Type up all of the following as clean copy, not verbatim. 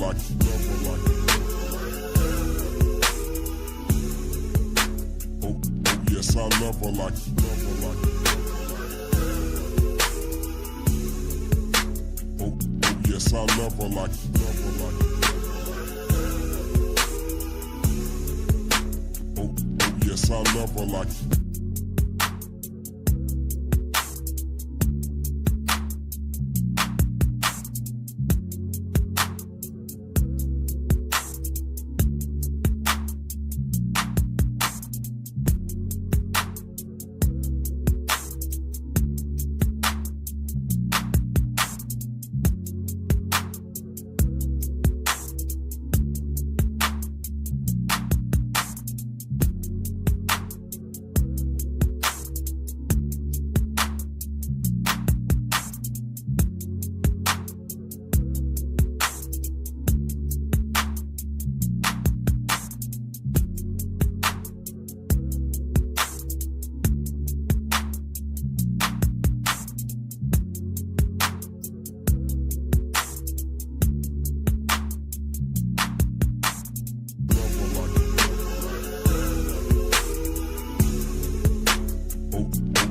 like you, never like you. Oh, yes, I love her like you, never like you. Oh, yes, I love her like you, never like you. Oh, yes, I love her like you.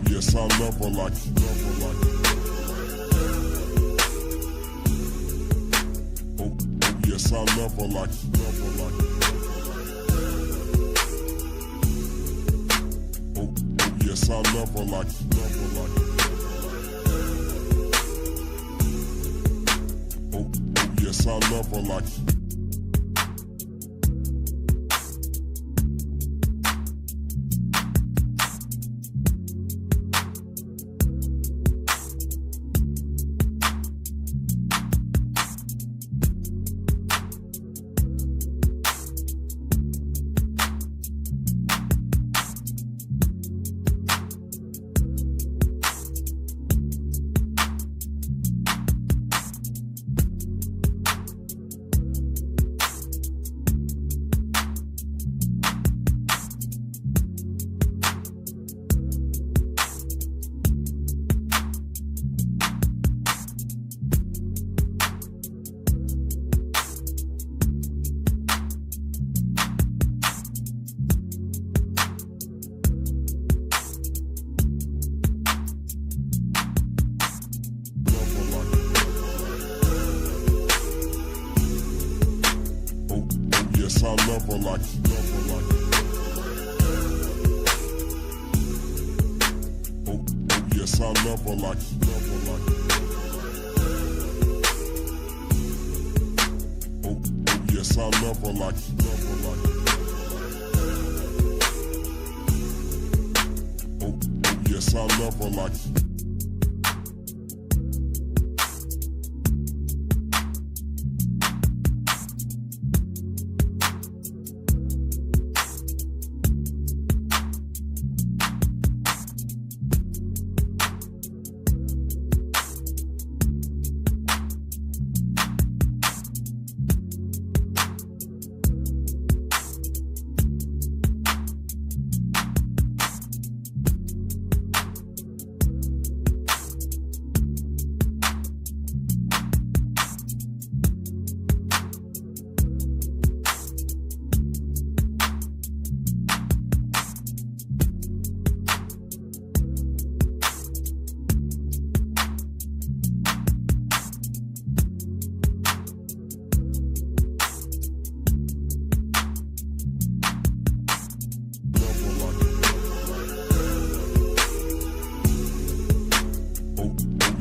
Yes, I love her like you, never like you. Oh, yes, I love her like you, never like you. Oh, yes, I love her like you, never like you. Oh, yes, I love her like you. Yes, I love her like you, never like you. Oh, yes, I love her like you, never like you. Oh, yes, I love her like you, never like you. Oh, yes, I love her like you.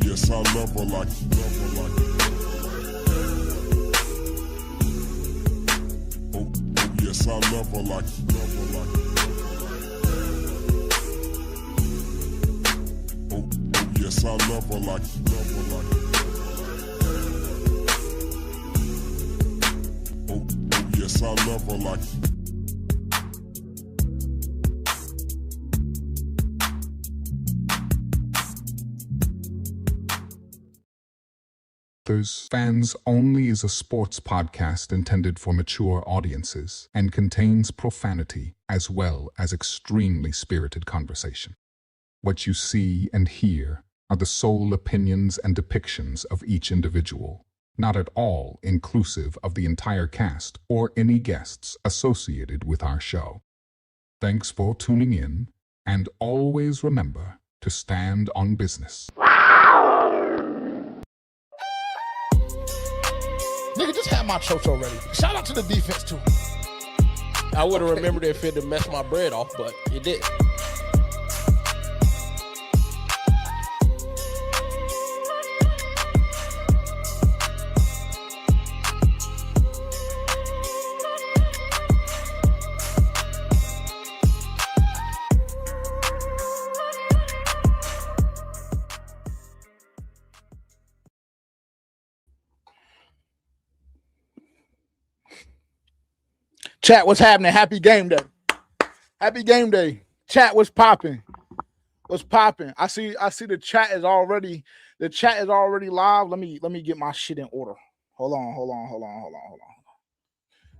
Yes, I love her like you, never like you. Oh, yes, I love her like you, never like you. Oh, yes, I love her like you, never like you. Oh, yes, I love her like you. Fans Only is a sports podcast intended for mature audiences and contains profanity as well as extremely spirited conversation. What you see and hear are the sole opinions and depictions of each individual not at all inclusive of the entire cast or any guests associated with our show. Thanks for tuning in, and always remember to stand on business. Nigga, just have my chocho ready. Shout out to the defense, too. I would have remembered if it had messed my bread off, but it didn't. Chat, what's happening? Happy game day. Happy game day. Chat, what's popping? What's popping? I see the chat is already live. Let me get my shit in order. Hold on.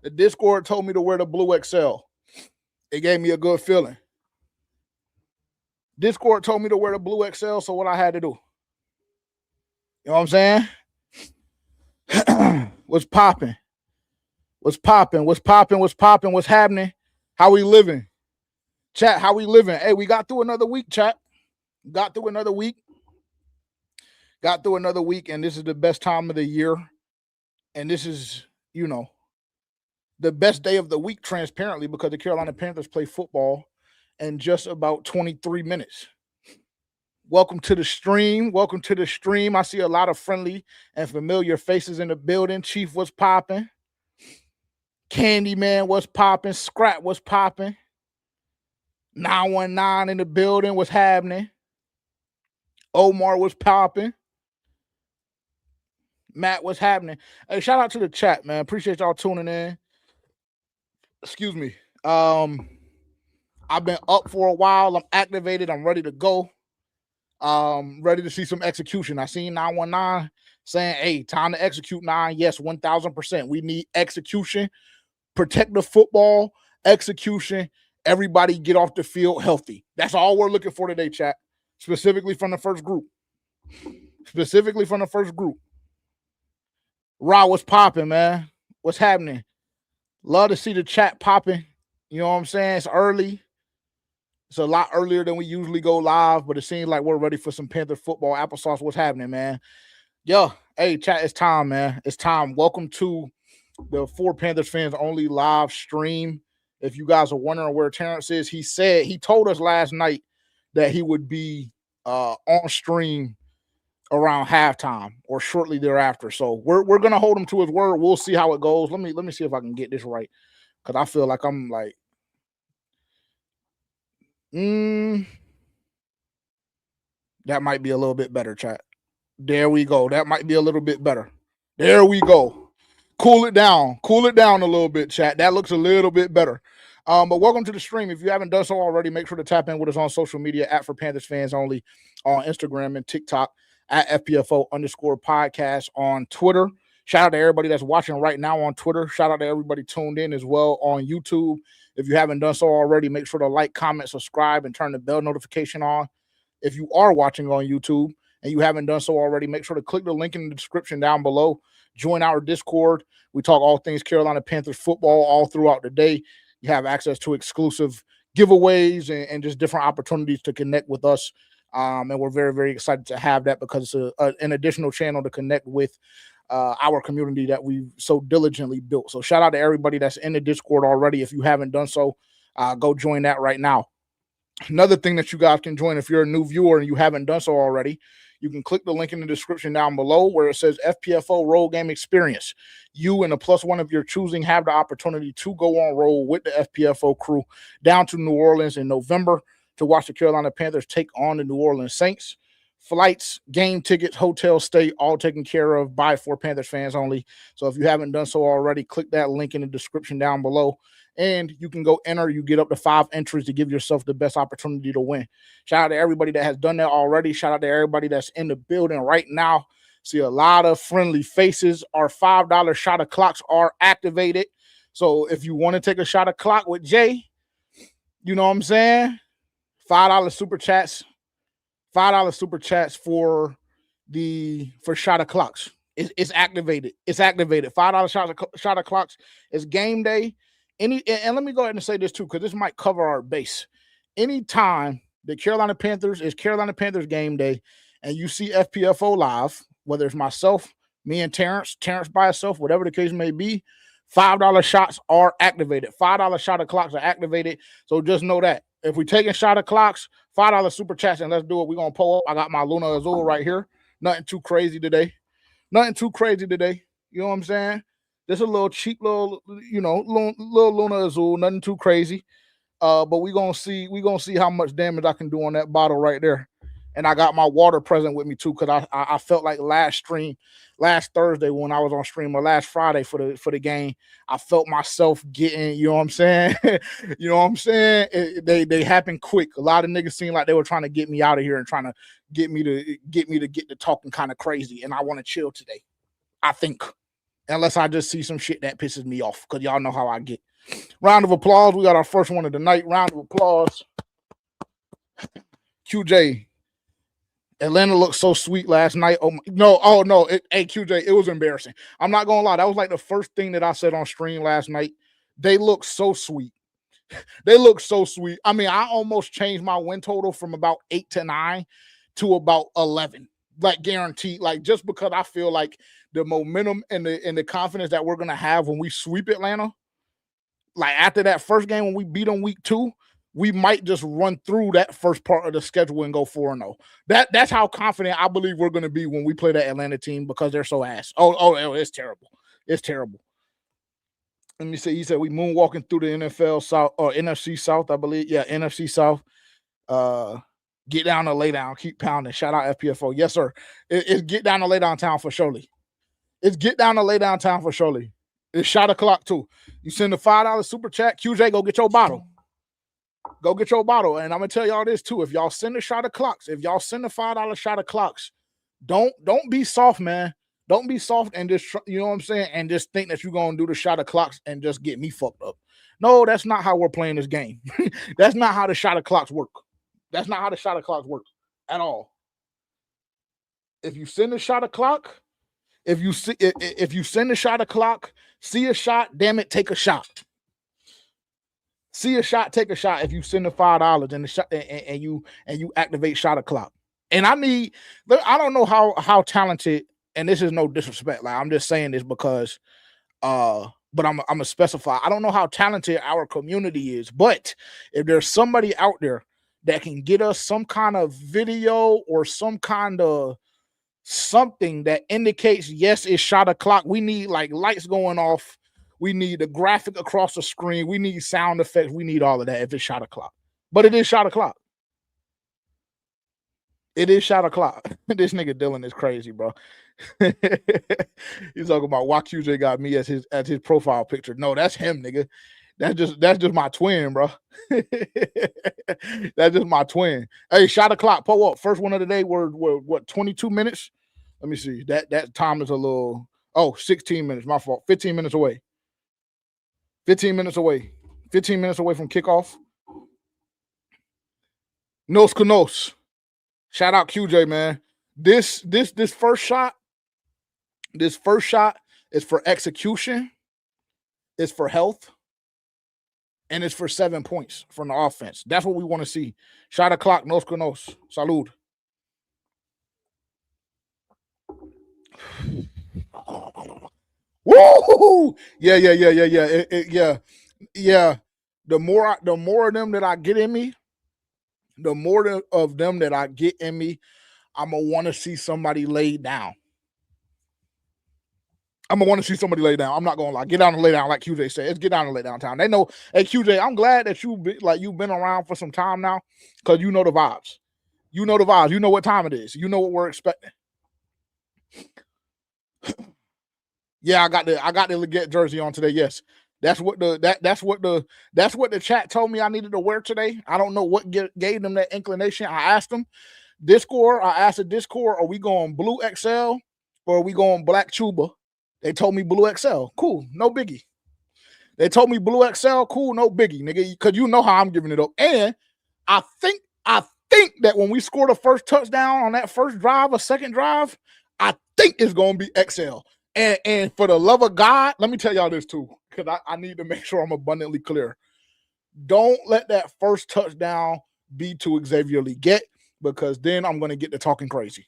The Discord told me to wear the blue XL. It gave me a good feeling. Discord told me to wear the blue XL, so what I had to do? You know what I'm saying? What's popping? What's popping? What's happening? How we living? Chat, how we living? Hey, we got through another week, chat. Got through another week, and this is the best time of the year. And this is, the best day of the week, transparently, because the Carolina Panthers play football in just about 23 minutes. Welcome to the stream. I see a lot of friendly and familiar faces in the building. Chief, what's popping? Candyman, what's popping? Scrap, what's popping? 919 in the building, what's happening? Omar, what's popping? Matt, what's happening? Hey, shout out to the chat, man. Appreciate y'all tuning in. Excuse me. I've been up for a while. I'm activated. I'm ready to go. Ready to see some execution. I seen 919 saying, hey, time to execute 9. Yes, 1,000%. We need execution. Protect the football, execution, everybody get off the field healthy. That's all we're looking for today, chat. Specifically from the first group. Ra, what's popping, man? What's happening? Love to see the chat popping. You know what I'm saying? It's early. It's a lot earlier than we usually go live, but it seems like we're ready for some Panther football. Applesauce, what's happening, man? Yo, hey, chat, it's time, man. It's time. Welcome to the For Panthers Fans Only live stream. If you guys are wondering where Terrence is, he told us last night that he would be on stream around halftime or shortly thereafter. So we're gonna hold him to his word. We'll see how it goes. Let me see if I can get this right, because I feel like I'm like that might be a little bit better, chat. There we go. That might be a little bit better. There we go. Cool it down a little bit, chat. That looks a little bit better. But welcome to the stream. If you haven't done so already, make sure to tap in with us on social media at For Panthers Fans Only on Instagram and TikTok, at FPFO_podcast on Twitter. Shout out to everybody that's watching right now on Twitter. Shout out to everybody tuned in as well on YouTube. If you haven't done so already, make sure to like, comment, subscribe, and turn the bell notification on. If you are watching on YouTube and you haven't done so already, make sure to click the link in the description down below. Join our Discord. We talk all things Carolina Panthers football all throughout the day. You have access to exclusive giveaways and just different opportunities to connect with us. And we're very, very excited to have that, because it's an additional channel to connect with our community that we've so diligently built. So shout out to everybody that's in the Discord already. If you haven't done so, go join that right now. Another thing that you guys can join, if you're a new viewer and you haven't done so already, you can click the link in the description down below where it says FPFO Roll Game Experience. You and a +1 of your choosing have the opportunity to go on roll with the FPFO crew down to New Orleans in November to watch the Carolina Panthers take on the New Orleans Saints. Flights, game tickets, hotel stay, all taken care of by For Panthers Fans Only. So if you haven't done so already, click that link in the description down below, and you can go enter. You get up to 5 entries to give yourself the best opportunity to win. Shout out to everybody that has done that already. Shout out to everybody that's in the building right now. See a lot of friendly faces. Our $5 shot of clocks are activated. So if you want to take a shot of clock with Jay, you know what I'm saying? $5 super chats. $5 super chats for shot of clocks. It's activated. It's activated. $5 shot of clocks. It's game day. And let me go ahead and say this too, because this might cover our base. Anytime the Carolina Panthers is Carolina Panthers game day, and you see FPFO live, whether it's myself, me and Terrence by himself, whatever the case may be, $5 shots are activated. $5 shot of clocks are activated. So just know that. If we're taking shot of clocks, $5 super chats, and let's do it. We're going to pull up. I got my Luna Azul right here. Nothing too crazy today. Nothing too crazy today. You know what I'm saying? Just a little cheap little Luna Azul. Nothing too crazy. But we're gonna see how much damage I can do on that bottle right there. And I got my water present with me too, because I felt like last Thursday when I was on stream, or last Friday for the game, I felt myself getting, you know what I'm saying? You know what I'm saying? They happened quick. A lot of niggas seemed like they were trying to get me out of here and trying to get me to get to talking kind of crazy. And I want to chill today, I think. Unless I just see some shit that pisses me off, because y'all know how I get. Round of applause. We got our first one of the night. Round of applause. QJ. Atlanta looked so sweet last night. Hey, QJ, it was embarrassing. I'm not going to lie. That was like the first thing that I said on stream last night. They look so sweet. They look so sweet. I mean, I almost changed my win total from about 8 to 9 to about 11. Like, guaranteed. Like, just because I feel like the momentum and the confidence that we're going to have when we sweep Atlanta, like after that first game when we beat them week 2, we might just run through that first part of the schedule and go 4-0. That's how confident I believe we're going to be when we play that Atlanta team, because they're so ass. Oh, it's terrible. It's terrible. Let me see. He said we moonwalking through the NFL South or NFC South, I believe. Yeah, NFC South. Get down to lay down. Keep pounding. Shout out FPFO. Yes, sir. It's get down to lay down town for surely. It's get down to lay down town for surely. It's shot o'clock too. You send a $5 super chat. QJ, go get your bottle. Go get your bottle. And I'm gonna tell y'all this too. If y'all send a shot of clocks, if y'all send a $5 shot of clocks, don't be soft, man. Don't be soft and just, you know what I'm saying, and just think that you're gonna do the shot of clocks and just get me fucked up. No, that's not how we're playing this game. That's not how the shot of clocks work. That's not how the shot of clocks work at all. If you send a shot of clock, if you send a shot of clock, see a shot, damn it, take a shot. See a shot, take a shot. If you send the $5 and the shot and you activate shot of clock. And I don't know how talented, and this is no disrespect. Like, I'm just saying this because but I'm gonna specify. I don't know how talented our community is, but if there's somebody out there that can get us some kind of video or some kind of something that indicates, yes, it's shot o'clock. We need like lights going off. We need a graphic across the screen. We need sound effects. We need all of that if it's shot o'clock. But it is shot o'clock. It is shot o'clock. This nigga Dylan is crazy, bro. He's talking about why QJ got me as his profile picture. No, that's him, nigga. That's just my twin, bro. That's just my twin. Hey, shot o'clock, pull up. First one of the day. We're what, 22 minutes? Let me see. That time is a little 16 minutes. My fault. 15 minutes away. 15 minutes away. 15 minutes away from kickoff. Nos Canos. Shout out QJ, man. This first shot is for execution. It's for health. And it's for 7 points from the offense. That's what we want to see. Shot o'clock, Nos Canos. Salud. Woo! Yeah. Yeah. The more of them that I get in me, I'm gonna want to see somebody lay down. I'm not gonna lie. Get down and lay down, like QJ said. It's get down and lay down time. They know. Hey QJ, I'm glad that you've been around for some time now, because you know the vibes. You know the vibes. You know what time it is. You know what we're expecting. Yeah, I got the Leggett jersey on today. Yes, that's what the chat told me I needed to wear today. I don't know what gave them that inclination. I asked them Discord. I asked the Discord, are we going blue XL or are we going black Chuba? They told me blue XL. Cool, no biggie. They told me blue XL. Cool, no biggie, nigga. Because you know how I'm giving it up. And I think that when we scored a first touchdown on that first drive, a second drive, I think it's going to be XL. And for the love of God, let me tell y'all this too, because I need to make sure I'm abundantly clear. Don't let that first touchdown be to Xavier Legette, because then I'm going to get to talking crazy.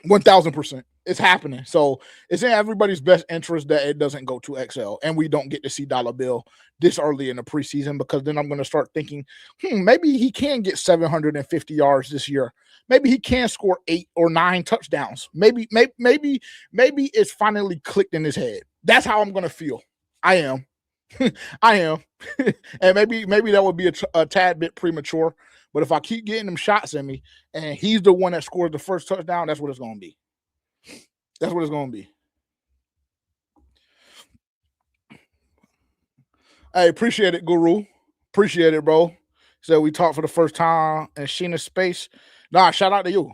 1,000%. It's happening. So it's in everybody's best interest that it doesn't go to XL and we don't get to see Dollar Bill this early in the preseason, because then I'm going to start thinking, maybe he can get 750 yards this year. Maybe he can score 8 or 9 touchdowns. Maybe it's finally clicked in his head. That's how I'm going to feel. I am. I am. And maybe that would be a tad bit premature. But if I keep getting them shots in me and he's the one that scores the first touchdown, that's what it's going to be. That's what it's going to be. Hey, appreciate it, Guru. Appreciate it, bro. So we talked for the first time in Sheena's space. Nah, shout out to you.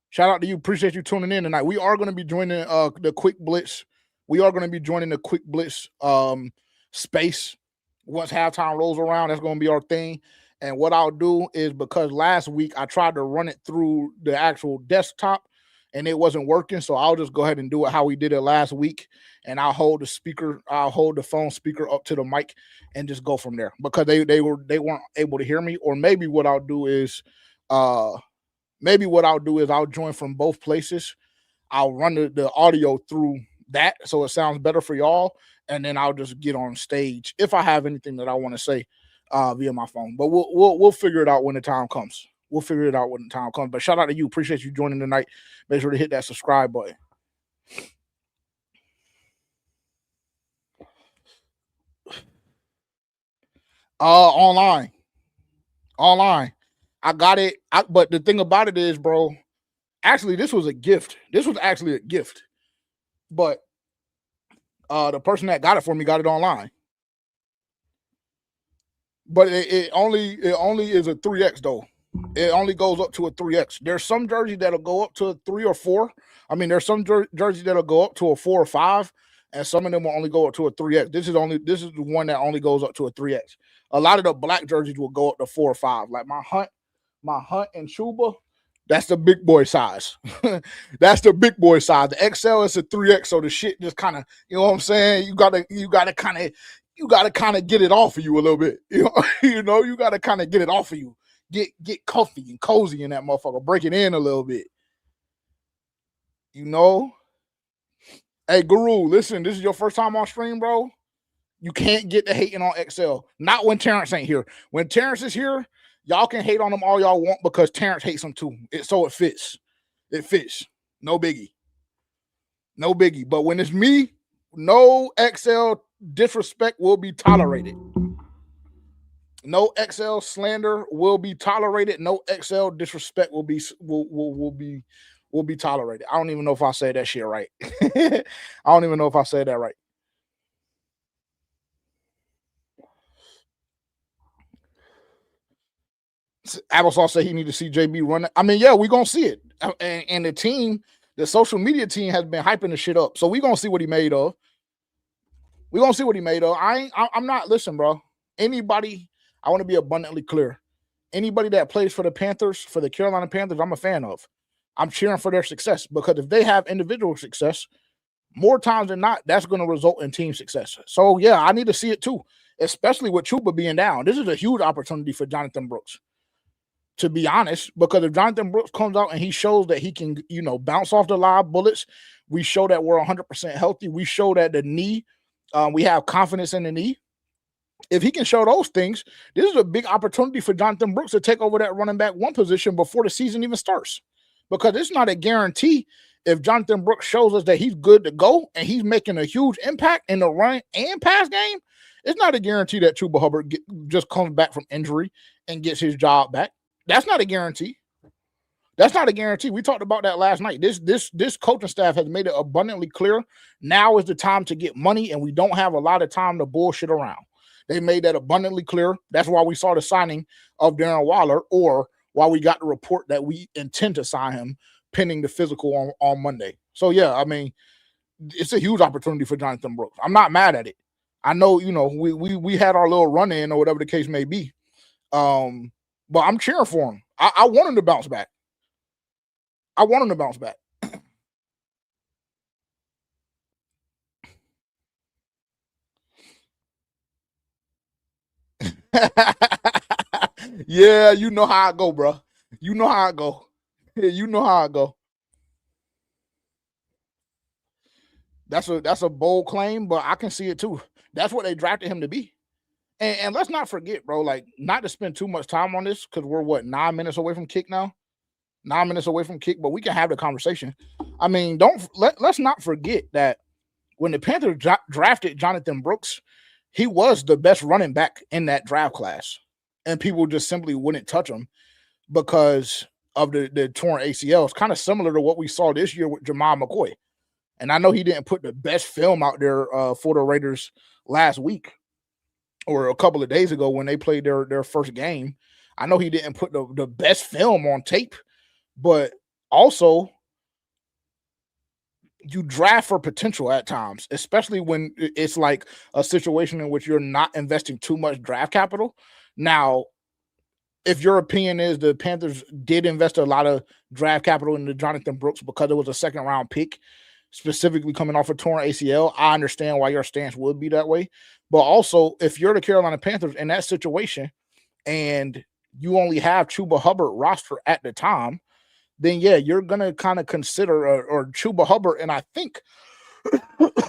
Shout out to you. Appreciate you tuning in tonight. We are going to be joining the Quick Blitz. We are going to be joining the Quick Blitz space. Once halftime rolls around, that's going to be our thing. And what I'll do is, because last week I tried to run it through the actual desktop and it wasn't working, so I'll just go ahead and do it how we did it last week. And I'll hold the phone speaker up to the mic and just go from there, because they weren't able to hear me. Or maybe what I'll do is I'll join from both places. I'll run the audio through that so it sounds better for y'all, and then I'll just get on stage if I have anything that I want to say via my phone. But we'll figure it out when the time comes. We'll figure it out when the time comes. But shout out to you. Appreciate you joining tonight. Make sure to hit that subscribe button. Online. I got it. But the thing about it is, bro, actually, this was a gift. This was actually a gift. But the person that got it for me got it online. But it only is a 3X though. It only goes up to a 3X. There's some jerseys that'll go up to a 3 or 4. I mean, there's some jerseys that'll go up to a 4 or 5, and some of them will only go up to a 3X. This is the one that only goes up to a 3X. A lot of the black jerseys will go up to 4 or 5. Like my Hunt and Chuba, that's the big boy size. That's the big boy size. The XL is a 3X, so the shit just kind of, you know what I'm saying? You gotta kind of get it off of you a little bit. You gotta kind of get it off of you. Get comfy and cozy in that motherfucker. Break it in a little bit. Hey, Guru, listen, this is your first time on stream, bro. You can't get the hating on XL. Not when Terrence ain't here. When Terrence is here, y'all can hate on him all y'all want, because Terrence hates him too. So it fits. It fits. No biggie. But when it's me, no XL disrespect will be tolerated. No XL slander will be tolerated. No XL disrespect will be tolerated. I don't even know if I said that shit right. I don't even know if I said that right. Applesauce said he need to see JB run. I mean, yeah, we're gonna see it. And the social media team has been hyping the shit up. So we're gonna see what he made of. I'm not, listen, bro. Anybody, I want to be abundantly clear. Anybody that plays for the Panthers, for the Carolina Panthers, I'm a fan of. I'm cheering for their success, because if they have individual success, more times than not, that's going to result in team success. So, yeah, I need to see it too, especially with Chuba being down. This is a huge opportunity for Jonathan Brooks, to be honest, because if Jonathan Brooks comes out and he shows that he can, bounce off the live bullets, we show that we're 100% healthy. We show that the knee, we have confidence in the knee. If he can show those things, this is a big opportunity for Jonathan Brooks to take over that running back 1 position before the season even starts, because it's not a guarantee. If Jonathan Brooks shows us that he's good to go and he's making a huge impact in the run and pass game, it's not a guarantee that Chuba Hubbard just comes back from injury and gets his job back. That's not a guarantee. We talked about that last night. This coaching staff has made it abundantly clear. Now is the time to get money, and we don't have a lot of time to bullshit around. They made that abundantly clear. That's why we saw the signing of Darren Waller, or why we got the report that we intend to sign him pending the physical on Monday. So, yeah, I mean, it's a huge opportunity for Jonathan Brooks. I'm not mad at it. I know, we had our little run-in or whatever the case may be. But I'm cheering for him. I want him to bounce back. Yeah, you know how I go, bro. You know how I go. Yeah, you know how I go. That's a bold claim, but I can see it too. That's what they drafted him to be. And let's not forget, bro, like not to spend too much time on this because we're what 9 minutes away from kick now. 9 minutes away from kick, but we can have the conversation. I mean, let's not forget that when the Panthers drafted Jonathan Brooks, he was the best running back in that draft class, and people just simply wouldn't touch him because of the torn ACL. It's kind of similar to what we saw this year with Jamal McCoy. And I know he didn't put the best film out there for the Raiders last week or a couple of days ago when they played their first game. I know he didn't put the best film on tape, but also you draft for potential at times, especially when it's like a situation in which you're not investing too much draft capital. Now, if your opinion is the Panthers did invest a lot of draft capital into Jonathan Brooks because it was a second round pick, specifically coming off a torn ACL, I understand why your stance would be that way. But also, if you're the Carolina Panthers in that situation and you only have Chuba Hubbard roster at the time, then yeah, you're gonna kind of consider or Chuba Hubbard. And I think,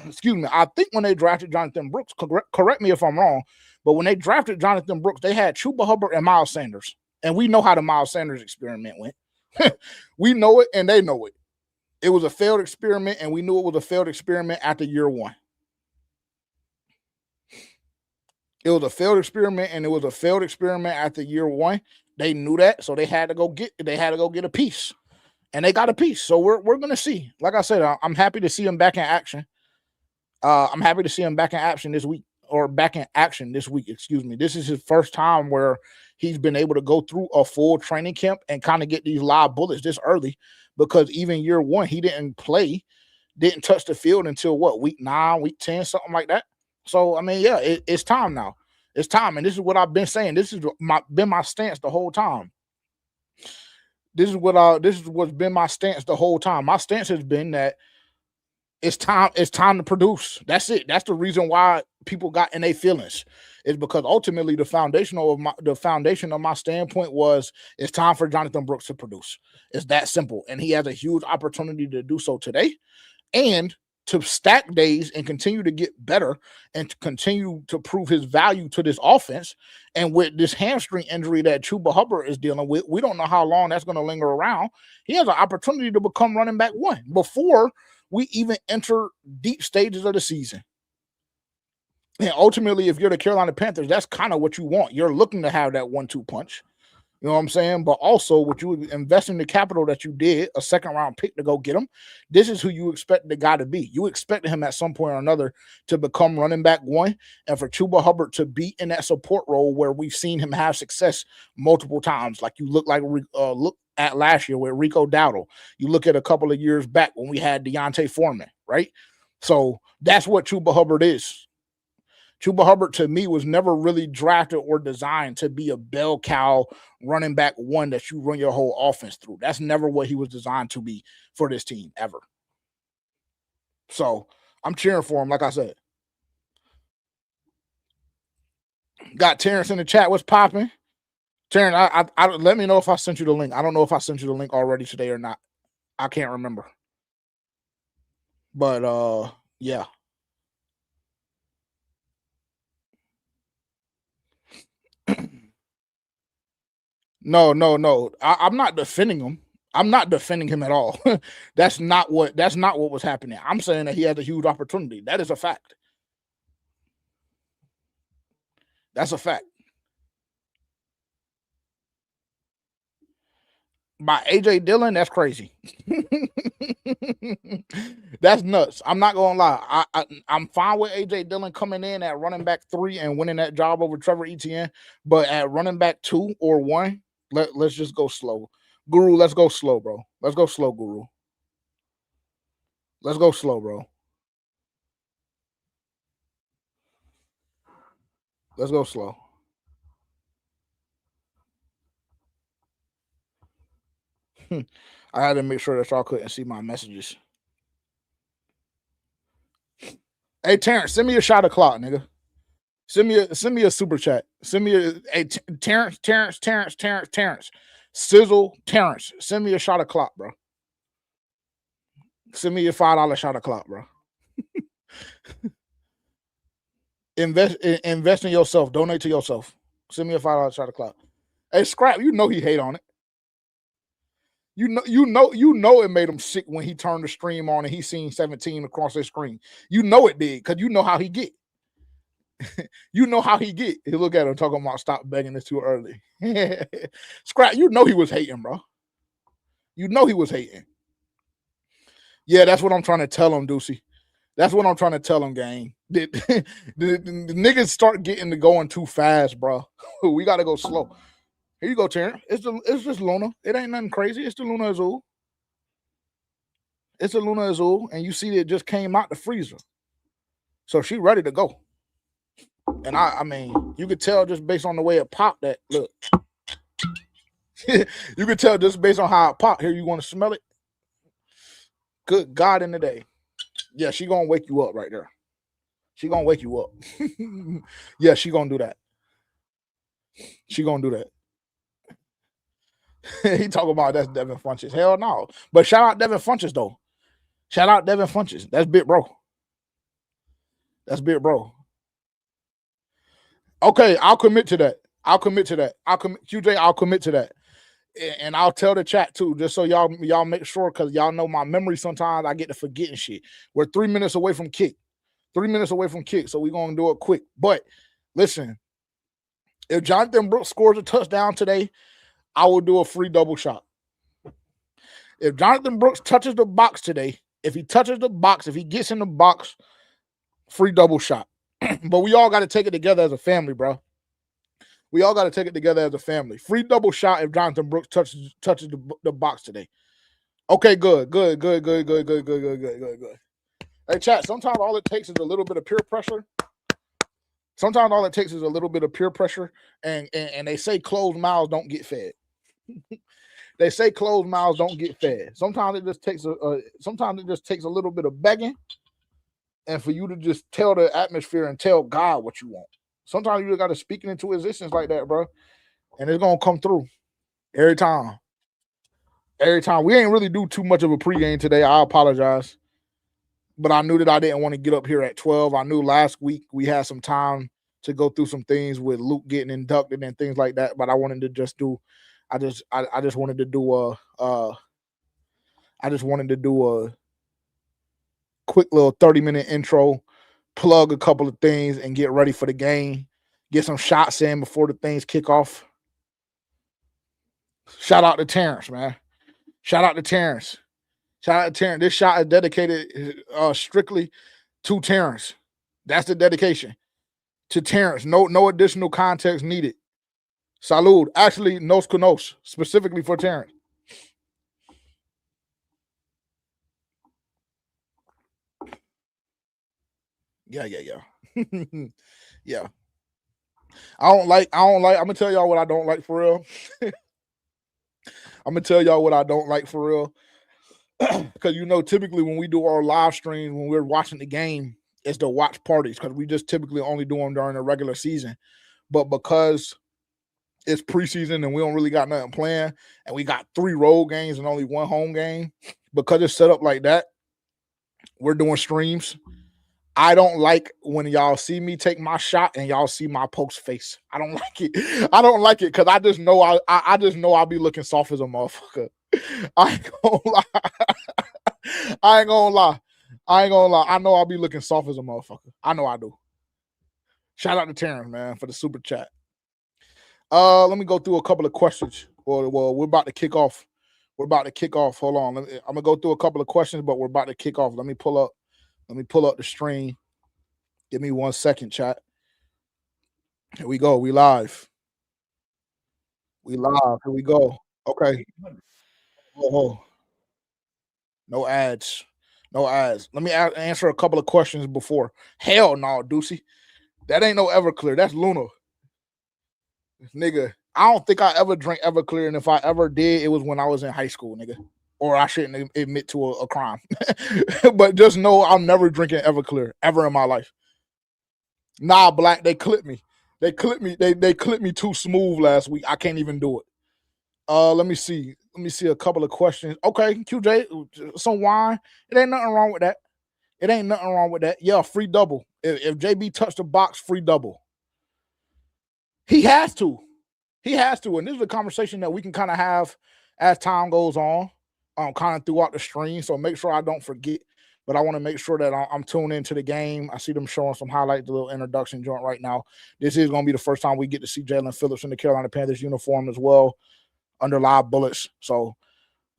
excuse me, I think when they drafted Jonathan Brooks, correct me if I'm wrong, but when they drafted Jonathan Brooks, they had Chuba Hubbard and Miles Sanders, and we know how the Miles Sanders experiment went. We know it, and they know it. It was a failed experiment, and we knew it was a failed experiment after year one. It was a failed experiment, and it was a failed experiment after year one. They knew that, so they had to go get a piece, and they got a piece. So we're gonna see. Like I said, I'm happy to see him back in action. I'm happy to see him back in action this week, or back in action this week. Excuse me. This is his first time where he's been able to go through a full training camp and kind of get these live bullets this early, because even year one he didn't touch the field until what, week 9, week 10, something like that. So I mean, yeah, it's time now. It's time, and this is what I've been saying. This is been my stance the whole time. This is what's been my stance the whole time. My stance has been that it's time to produce. That's it. That's the reason why people got in their feelings. Is because ultimately the foundation of my standpoint was it's time for Jonathan Brooks to produce. It's that simple, and he has a huge opportunity to do so today, and to stack days and continue to get better and to continue to prove his value to this offense. And with this hamstring injury that Chuba Hubbard is dealing with, we don't know how long that's going to linger around. He has an opportunity to become running back one before we even enter deep stages of the season. And ultimately, if you're the Carolina Panthers, that's kind of what you want. You're looking to have that 1-2 punch. You know what I'm saying? But also, what you invest in the capital that you did, a second round pick to go get him, this is who you expect the guy to be. You expect him at some point or another to become running back one, and for Chuba Hubbard to be in that support role where we've seen him have success multiple times. Like you look at last year with Rico Dowdle. You look at a couple of years back when we had Deontay Foreman, right? So that's what Chuba Hubbard is. Chuba Hubbard, to me, was never really drafted or designed to be a bell cow running back one that you run your whole offense through. That's never what he was designed to be for this team, ever. So I'm cheering for him, like I said. Got Terrence in the chat. What's popping? Terrence, I let me know if I sent you the link. I don't know if I sent you the link already today or not. I can't remember. But yeah. No. I'm not defending him. I'm not defending him at all. That's not what was happening. I'm saying that he has a huge opportunity. That is a fact. That's a fact. By AJ Dillon, that's crazy. That's nuts. I'm not gonna lie. I'm fine with AJ Dillon coming in at running back 3 and winning that job over Trevor Etienne, but at running back 2 or 1, let's just go slow. Guru, let's go slow, bro. Let's go slow, Guru. Let's go slow, bro. Let's go slow. I had to make sure that y'all couldn't see my messages. Hey, Terrence, send me a shot of clock, nigga. Send me a super chat. Send me a Terrence. Sizzle Terrence. Send me a shot of clock, bro. Send me a $5 shot of clock, bro. Invest in yourself. Donate to yourself. Send me a $5 shot of clock. Hey, Scrap, you know he hate on it. You know it made him sick when he turned the stream on and he seen 17 across his screen. You know it did, because you know how he get. You know how he get. He look at him talking about stop begging, it's too early. Scrap, you know he was hating, bro. You know he was hating. Yeah, that's what I'm trying to tell him, Deucey. That's what I'm trying to tell him, gang. The niggas start getting to going too fast, bro. We got to go slow. Here you go, Terrence. It's just Luna. It ain't nothing crazy. It's the Luna Azul. It's the Luna Azul, and you see it just came out the freezer. So she ready to go. And I mean, you could tell just based on the way it popped that, look. You could tell just based on how it popped. Here, you want to smell it? Good God in the day. Yeah, she gonna wake you up right there. She gonna wake you up. Yeah, she gonna do that. She gonna do that. He talking about that's Devin Funches. Hell no. But shout out Devin Funches though. Shout out Devin Funches. That's big bro. That's big bro. Okay, I'll commit to that. QJ, I'll commit to that. And I'll tell the chat too, just so y'all make sure, because y'all know my memory sometimes I get to forgetting shit. We're 3 minutes away from kick. 3 minutes away from kick, so we're gonna do it quick. But listen, if Jonathan Brooks scores a touchdown today, I will do a free double shot. If Jonathan Brooks touches the box today, if he gets in the box, free double shot. But we all got to take it together as a family, bro. We all got to take it together as a family. Free double shot if Jonathan Brooks touches the box today. Okay, good. Hey, chat, sometimes all it takes is a little bit of peer pressure. And they say closed mouths don't get fed. They say closed mouths don't get fed. Sometimes it just takes a little bit of begging, and for you to just tell the atmosphere and tell God what you want. Sometimes you just got to speak it into existence like that, bro, and it's gonna come through every time. Every time. We ain't really do too much of a pregame today. I apologize, but I knew that I didn't want to get up here at 12. I knew last week we had some time to go through some things with Luke getting inducted and things like that, but I wanted to just do. I just wanted to do a quick little 30-minute intro, plug a couple of things, and get ready for the game. Get some shots in before the things kick off. Shout out to Terrence, man. Shout out to Terrence. This shot is dedicated strictly to Terrence. That's the dedication to Terrence. No additional context needed. Salud. Actually, nos conos, specifically for Terrence. Yeah. Yeah. I don't like, I'm gonna tell y'all what I don't like for real. Because typically when we do our live streams, when we're watching the game, it's the watch parties, because we just typically only do them during the regular season. But because it's preseason and we don't really got nothing planned, and we got 3 road games and only 1 home game, because it's set up like that, we're doing streams. I don't like when y'all see me take my shot and y'all see my post face. I don't like it. I don't like it because I just know I'll be looking soft as a motherfucker. I ain't gonna lie. I know I'll be looking soft as a motherfucker. I know I do. Shout out to Terrence, man, for the super chat. Let me go through a couple of questions. Well, we're about to kick off. Hold on. I'm gonna go through a couple of questions, but we're about to kick off. Let me pull up the stream. Give me 1 second, chat. Here we go. We live. Here we go. Okay. Oh. No ads. Let me answer a couple of questions before. Hell no, Deucey. That ain't no Everclear. That's Luna. Nigga, I don't think I ever drank Everclear, and if I ever did, it was when I was in high school, nigga. Or I shouldn't admit to a crime. But just know I'm never drinking Everclear ever in my life. Nah, Black, they clipped me. They clipped me. They clipped me too smooth last week. I can't even do it. Let me see. Let me see a couple of questions. Okay, QJ, some wine. It ain't nothing wrong with that. It ain't nothing wrong with that. Yeah, free double. If JB touched the box, free double. He has to. He has to. And this is a conversation that we can kind of have as time goes on, kind of throughout the stream. So make sure I don't forget. But I want to make sure that I'm tuned into the game. I see them showing some highlights, the little introduction joint right now. This is going to be the first time we get to see Jalen Phillips in the Carolina Panthers uniform as well, under live bullets. So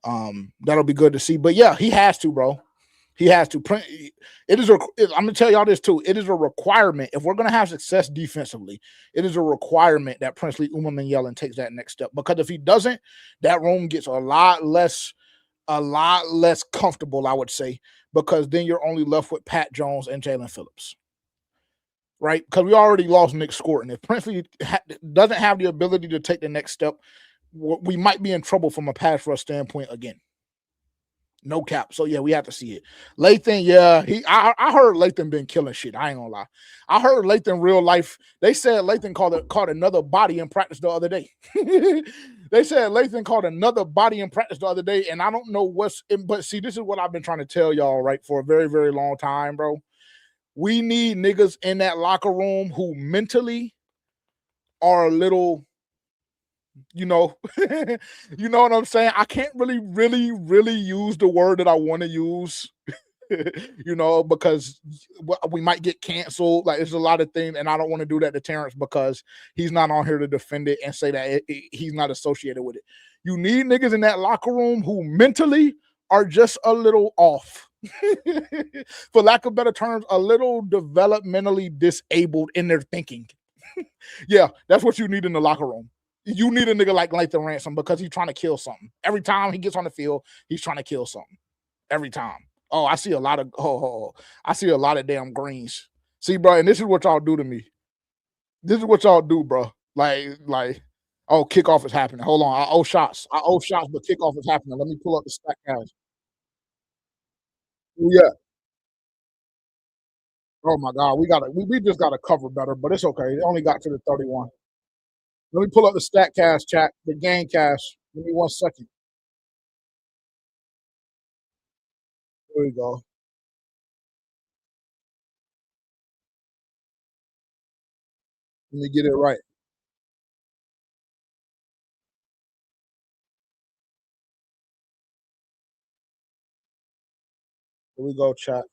that'll be good to see. But yeah, he has to, bro. He has to. It is. I'm gonna tell y'all this too. It is a requirement if we're gonna have success defensively. It is a requirement that Princely Yellen takes that next step, because if he doesn't, that room gets a lot less comfortable, I would say, because then you're only left with Pat Jones and Jalen Phillips, right? Because we already lost Nick Scorton. If Princely doesn't have the ability to take the next step, we might be in trouble from a pass rush standpoint again. No cap. So yeah, we have to see it. Lathan, yeah, I heard Lathan been killing shit. I ain't gonna lie. I heard Lathan real life. They said Lathan caught another body in practice the other day. They said Lathan caught another body in practice the other day, and I don't know but see, this is what I've been trying to tell y'all, right, for a very, very long time, bro. We need niggas in that locker room who mentally are a little, you know, you know what I'm saying? I can't really use the word that I want to use, you know, because we might get canceled. Like, there's a lot of things, and I don't want to do that to Terrence because he's not on here to defend it and say that he's not associated with it. You need niggas in that locker room who mentally are just a little off. For lack of better terms, a little developmentally disabled in their thinking. Yeah, that's what you need in the locker room. You need a nigga like Lathan Ransom because he's trying to kill something. Every time he gets on the field, he's trying to kill something. Every time. Oh, I see a lot of damn greens. See, bro, and this is what y'all do to me. This is what y'all do, bro. Like, oh, kickoff is happening. Hold on. I owe shots, but kickoff is happening. Let me pull up the stack guys. Yeah. Oh my God, we just gotta cover better, but it's okay. It only got to the 31. Let me pull up the stat cast chat, the game cast. Give me 1 second. There we go. Let me get it right. Here we go, chat.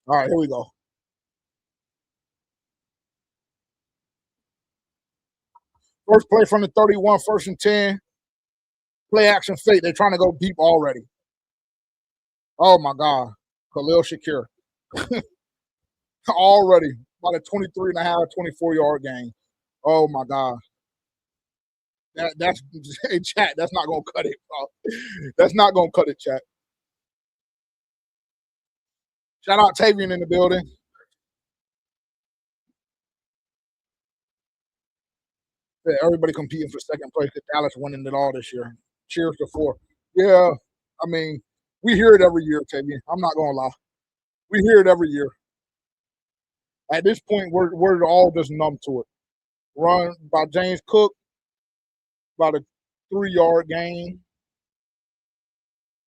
All right, here we go. First play from the 31, 1st and 10. Play action fake. They're trying to go deep already. Oh my God. Khalil Shakir. Already. About a 23 and a half, 24-yard game. Oh my God. That's hey, chat. That's not gonna cut it, bro. That's not gonna cut it, chat. Shout out Tavian in the building. Yeah, everybody competing for second place because Dallas winning it all this year. Cheers to 4. Yeah, I mean, we hear it every year, Tavian. I'm not gonna lie. We hear it every year. At this point, we're all just numb to it. Run by James Cook, about a 3-yard gain.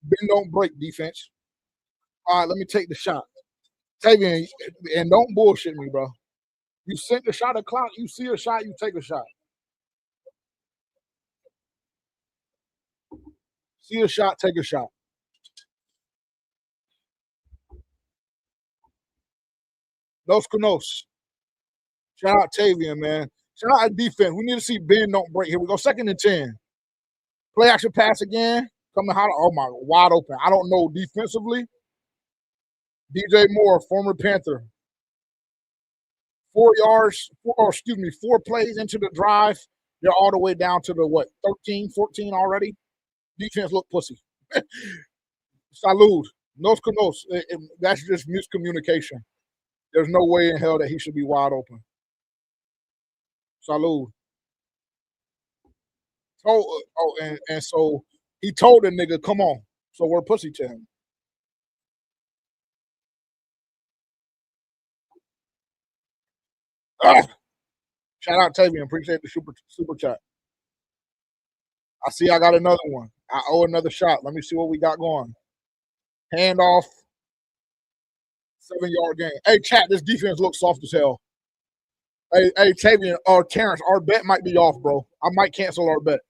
Bend don't break defense. All right, let me take the shot. Tavian, and don't bullshit me, bro. You sent the shot o'clock. You see a shot, you take a shot. See a shot, take a shot. Dos Canos. Shout out Tavian, man. Shout out defense. We need to see Ben don't break. Here we go. 2nd and 10. Play action pass again. Coming out. Oh my, wide open. I don't know defensively. DJ Moore, former Panther. 4 yards, 4 plays into the drive. They're all the way down to the what, 13, 14 already? Defense look pussy. Salud. Nos Canos. That's just miscommunication. There's no way in hell that he should be wide open. Salud. And so he told the nigga, come on. So we're pussy to him. Shout out Tavian. Appreciate the super chat. I see I got another one. I owe another shot. Let me see what we got going. Handoff. 7-yard gain. Hey, chat, this defense looks soft as hell. Hey, Tavian or Terrence, our bet might be off, bro. I might cancel our bet.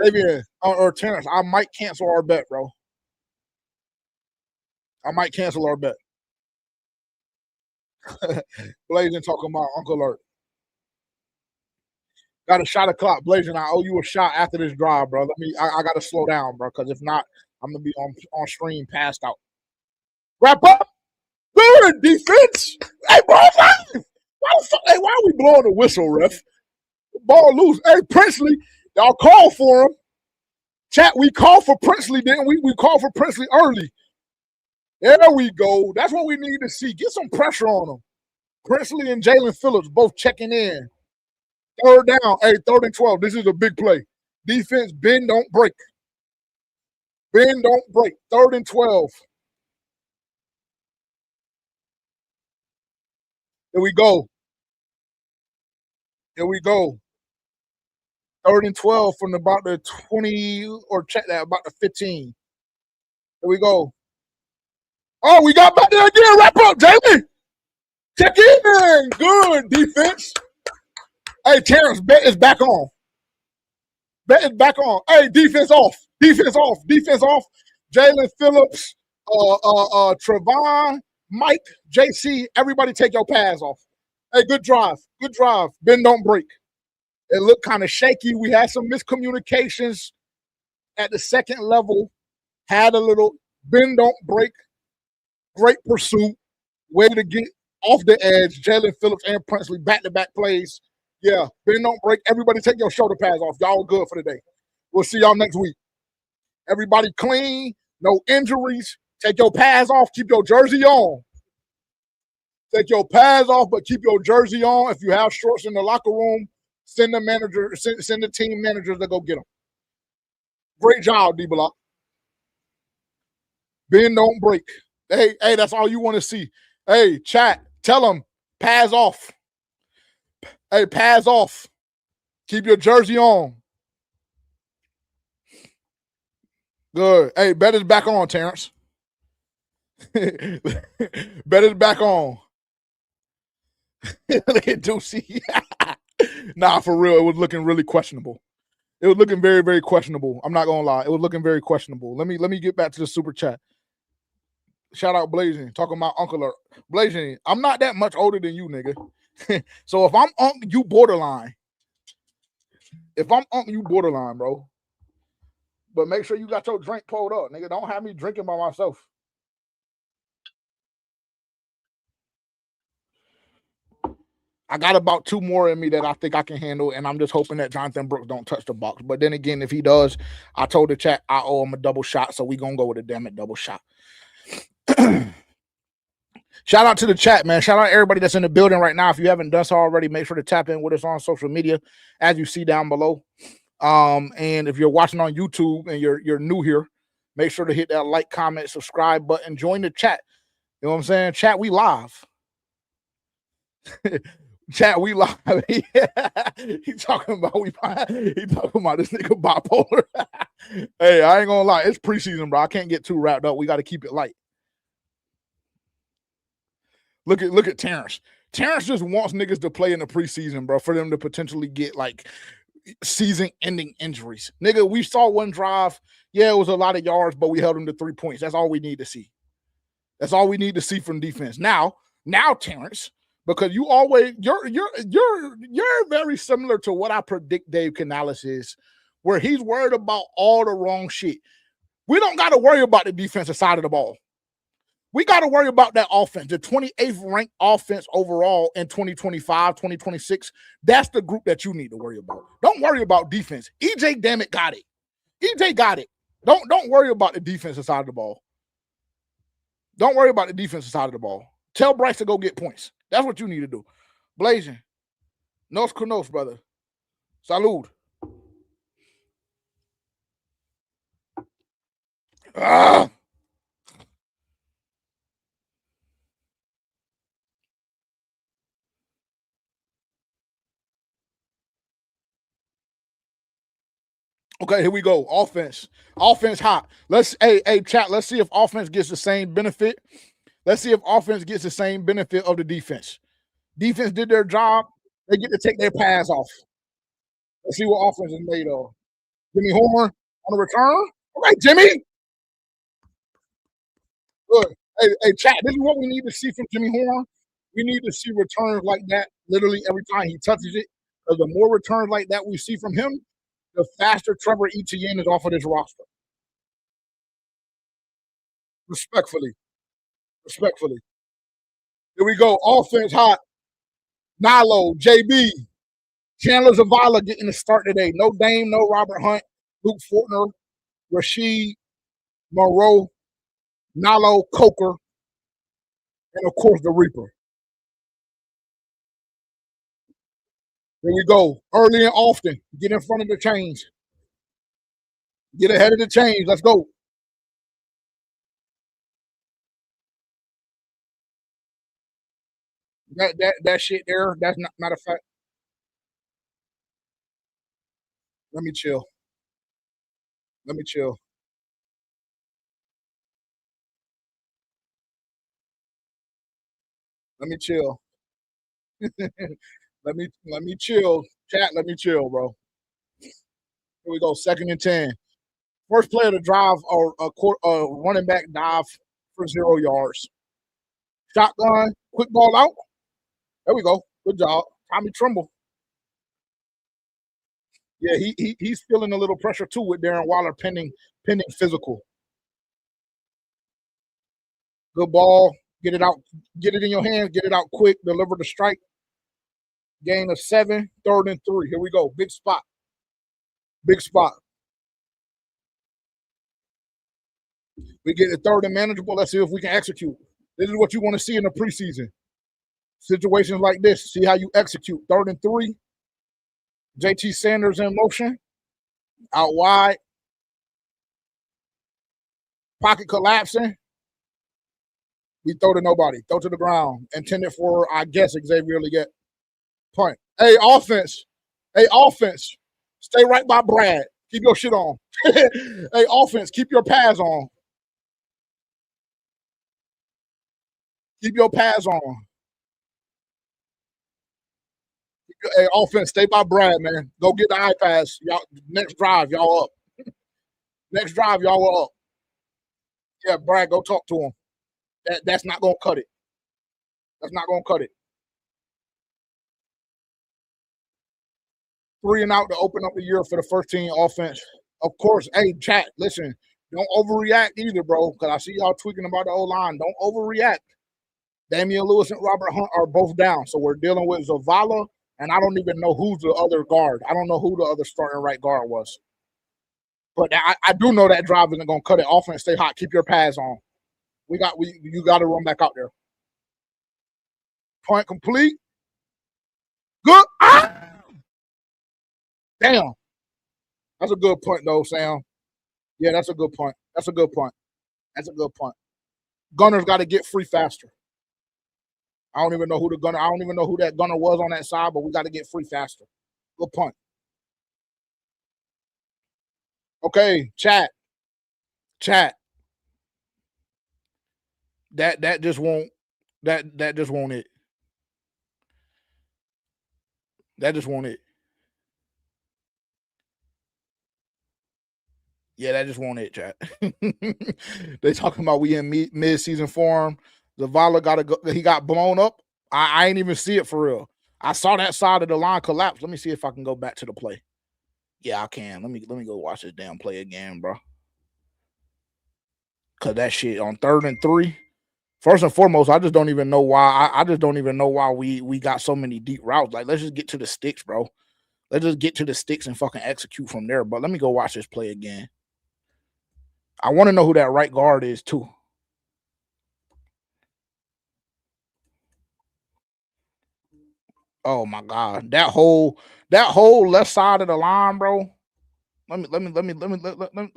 Tavian or Terrence, I might cancel our bet, bro. I might cancel our bet. Blazing talking about Uncle Alert. Got a shot of clock. Blazing, I owe you a shot after this drive, bro. I gotta slow down, bro, because if not, I'm gonna be on stream passed out. Wrap up. Good defense. Hey, bro, why are we blowing the whistle, ref? Ball loose. Hey, Princely, y'all called for him. Chat, we called for Princely, didn't we? We called for Princely early. There we go. That's what we need to see. Get some pressure on them. Princely and Jalen Phillips both checking in. Third down. Hey, 3rd and 12. This is a big play. Defense, bend, don't break. Bend, don't break. 3rd and 12. Here we go. Here we go. 3rd and 12 from about the 20, or check that, about the 15. Here we go. Oh, we got back there again. Wrap up, Jamie. Check in. Good defense. Hey, Terrence, bet is back on. Bet is back on. Hey, defense off. Defense off. Defense off. Jalen Phillips, Trevon, Mike, JC, everybody take your pads off. Hey, good drive. Good drive. Bend, don't break. It looked kind of shaky. We had some miscommunications at the second level. Had a little bend, don't break. Great pursuit. Way to get off the edge. Jalen Phillips and Princely back-to-back plays. Yeah, bend, don't break. Everybody take your shoulder pads off. Y'all good for the day. We'll see y'all next week. Everybody clean. No injuries. Take your pads off. Keep your jersey on. Take your pads off, but keep your jersey on. If you have shorts in the locker room, send the manager, send the team managers to go get them. Great job, D-Block. Bend, don't break. Hey, that's all you want to see. Hey, chat, tell them, pads off. Hey, pads off. Keep your jersey on. Good. Hey, bet is back on, Terrence. Bet is back on. Look at Deucey. Nah, for real, it was looking really questionable. It was looking very, very questionable. I'm not gonna lie. It was looking very questionable. Let me get back to the super chat. Shout out Blazing, talking about Uncle Blazing. I'm not that much older than you, nigga. So if I'm you borderline. If I'm you borderline, bro. But make sure you got your drink pulled up, nigga. Don't have me drinking by myself. I got about 2 more in me that I think I can handle, and I'm just hoping that Jonathan Brooks don't touch the box. But then again, if he does, I told the chat I owe him a double shot, so we gonna go with a damn it double shot. Shout out to the chat, man. Shout out everybody that's in the building right now. If you haven't done so already, make sure to tap in with us on social media, as you see down below. And if you're watching on YouTube and you're new here, make sure to hit that like, comment, subscribe button, join the chat. You know what I'm saying? Chat, we live. Chat, we live. He talking about this nigga bipolar. Hey, I ain't gonna lie, it's preseason, bro. I can't get too wrapped up. We got to keep it light. Look at Terrence. Terrence just wants niggas to play in the preseason, bro, for them to potentially get like season-ending injuries. Nigga, we saw one drive. Yeah, it was a lot of yards, but we held them to 3 points. That's all we need to see. That's all we need to see from defense. Now, Terrence, because you always you're very similar to what I predict Dave Canales is, where he's worried about all the wrong shit. We don't got to worry about the defensive side of the ball. We got to worry about that offense, the 28th ranked offense overall in 2025, 2026. That's the group that you need to worry about. Don't worry about defense. EJ, damn it, got it. EJ got it. Don't worry about the defensive side of the ball. Don't worry about the defensive side of the ball. Tell Bryce to go get points. That's what you need to do. Blazing. Nos con nos, brother. Salud. Ah. Okay, here we go. Offense hot. Hey, chat. Let's see if offense gets the same benefit. Let's see if offense gets the same benefit of the defense. Defense did their job. They get to take their pass off. Let's see what offense is made of. Jimmy Horn on the return. All right, Jimmy. Good. Hey, chat. This is what we need to see from Jimmy Horn. We need to see returns like that literally every time he touches it. Because the more returns like that we see from him, the faster Trevor Etienne is off of this roster. Respectfully. Here we go. Offense hot. Nilo, JB, Chandler Zavala getting the start today. No Dame, no Robert Hunt, Luke Fortner, Rasheed, Monroe, Nalo, Coker, and of course the Reaper. Here we go. Early and often. Get in front of the change. Get ahead of the change. Let's go. That shit there, that's not matter of fact. Let me chill. Let me chill. Let me chill. let me chill. Chat, let me chill, bro. Here we go. 2nd and 10. First player to drive or a running back dive for 0 yards. Shotgun, quick ball out. There we go. Good job. Tommy Tremble. Yeah, he's feeling a little pressure too with Darren Waller pending physical. Good ball. Get it out. Get it in your hands. Get it out quick. Deliver the strike. Gain of 7. 3rd and 3. Here we go. Big spot. Big spot. We get it 3rd and manageable. Let's see if we can execute. This is what you want to see in the preseason. Situations like this. See how you execute. 3rd and 3. JT Sanders in motion. Out wide. Pocket collapsing. We throw to nobody. Throw to the ground. Intended for, I guess, Xavier Leggett. Punt. Hey, offense. Hey, offense. Stay right by Brad. Keep your shit on. Hey, offense. Keep your pads on. Keep your pads on. Hey, offense. Stay by Brad, man. Go get the iPads. Y'all, next drive, y'all up. Next drive, y'all are up. Yeah, Brad, go talk to him. That's not going to cut it. That's not going to cut it. 3 and out to open up the year for the first team offense. Of course, hey, chat, listen, don't overreact either, bro, because I see y'all tweaking about the O-line. Don't overreact. Damian Lewis and Robert Hunt are both down, so we're dealing with Zavala, and I don't even know who's the other guard. I don't know who the other starting right guard was. But I do know that drive isn't going to cut it. Offense, stay hot. Keep your pads on. You got to run back out there. Point complete. Good. Ah! Damn. That's a good point, though, Sam. Yeah, that's a good point. That's a good point. Gunner's got to get free faster. I don't even know who that gunner was on that side, but we got to get free faster. Good point. Okay, chat. That just won't it. That just won't it. Yeah, that just won't it, chat. They talking about we in mid-season form. Zavala he got blown up. I ain't even see it for real. I saw that side of the line collapse. Let me see if I can go back to the play. Yeah, I can. Let me go watch this damn play again, bro. Cause that shit on 3rd and 3. First and foremost, I just don't even know why. I just don't even know why we got so many deep routes. Like, let's just get to the sticks, bro. Let's just get to the sticks and fucking execute from there. But let me go watch this play again. I want to know who that right guard is too. Oh my god, that whole left side of the line, bro. Let me.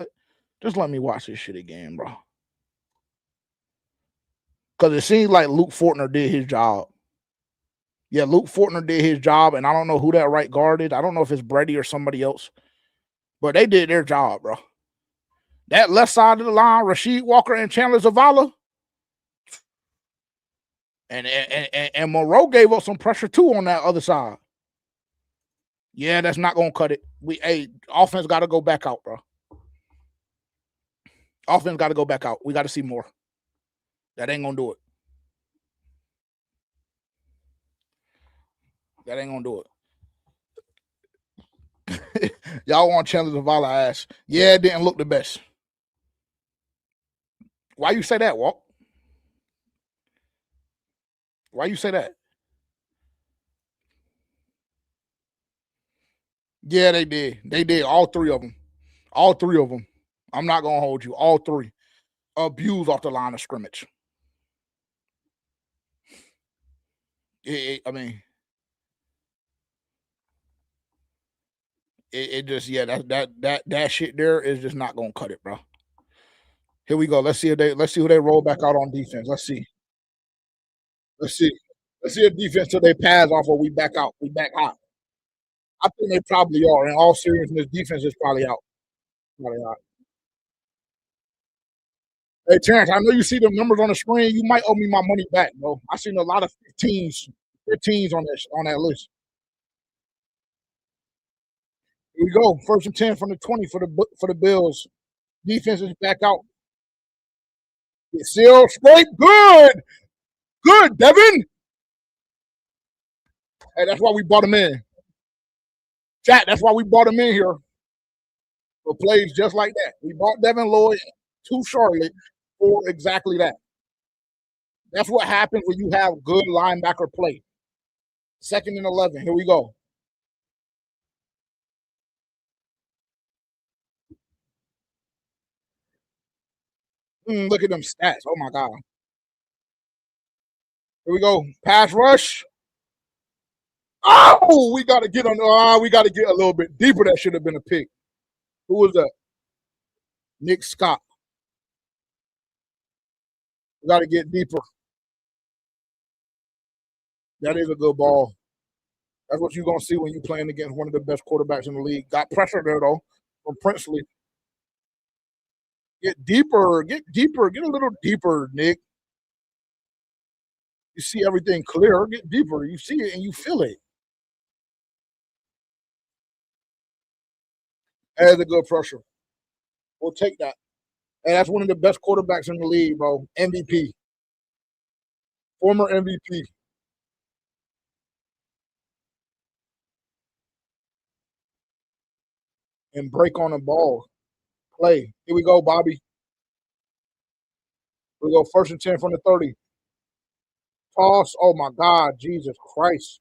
Just let me watch this shit again, bro. Because it seems like Luke Fortner did his job. Yeah, Luke Fortner did his job, and I don't know who that right guard is. I don't know if it's Brady or somebody else. But they did their job, bro. That left side of the line, Rasheed Walker and Chandler Zavala. And Moreau gave up some pressure too on that other side. Yeah, that's not gonna cut it. Offense got to go back out, bro. Offense got to go back out. We got to see more. That ain't gonna do it. That ain't gonna do it. Y'all want Chandler Zavala ass? Yeah, it didn't look the best. Why you say that, Walt? Why you say that? Yeah, they did. They did. All three of them. All three of them. I'm not gonna hold you. All three. Abused off the line of scrimmage. It just that shit there is just not gonna cut it, bro. Here we go. Let's see who they roll back out on defense. Let's see a defense till they pass off or we back out. We back hot. I think they probably are. In all seriousness, defense is probably out. Probably out. Hey Terrence, I know you see the numbers on the screen. You might owe me my money back, bro. I seen a lot of 15s on that list. Here we go. 1st and 10 from the 20 for the Bills. Defense is back out. It's still straight. Good, Devin. Hey, that's why we brought him in. Chat, that's why we brought him in here. For plays just like that. We brought Devin Lloyd to Charlotte for exactly that. That's what happens when you have good linebacker play. 2nd and 11. Here we go. Look at them stats. Oh my God. Here we go. Pass rush. Oh, we got to get we got to get a little bit deeper. That should have been a pick. Who was that? Nick Scott. We got to get deeper. That is a good ball. That's what you're going to see when you're playing against one of the best quarterbacks in the league. Got pressure there, though, from Princely. Get deeper. Get a little deeper, Nick. You see everything clear. Get deeper. You see it and you feel it. That is a good pressure. We'll take that. And that's one of the best quarterbacks in the league, bro. MVP. Former MVP. And break on the ball. Play. Here we go, Bobby. Here we go. 1st and 10 from the 30. Toss. Oh my God, Jesus Christ.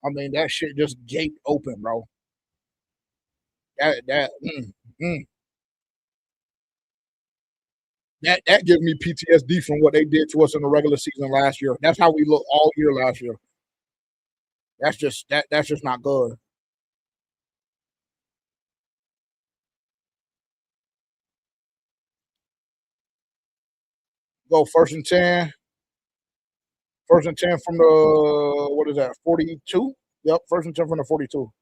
I mean, that shit just gaped open, bro. That gives me PTSD from what they did to us in the regular season last year. That's how we looked all year last year. That's just not good. Go 1st and 10. 1st and 10 from the, what is that, 42? Yep, 1st and 10 from the 42.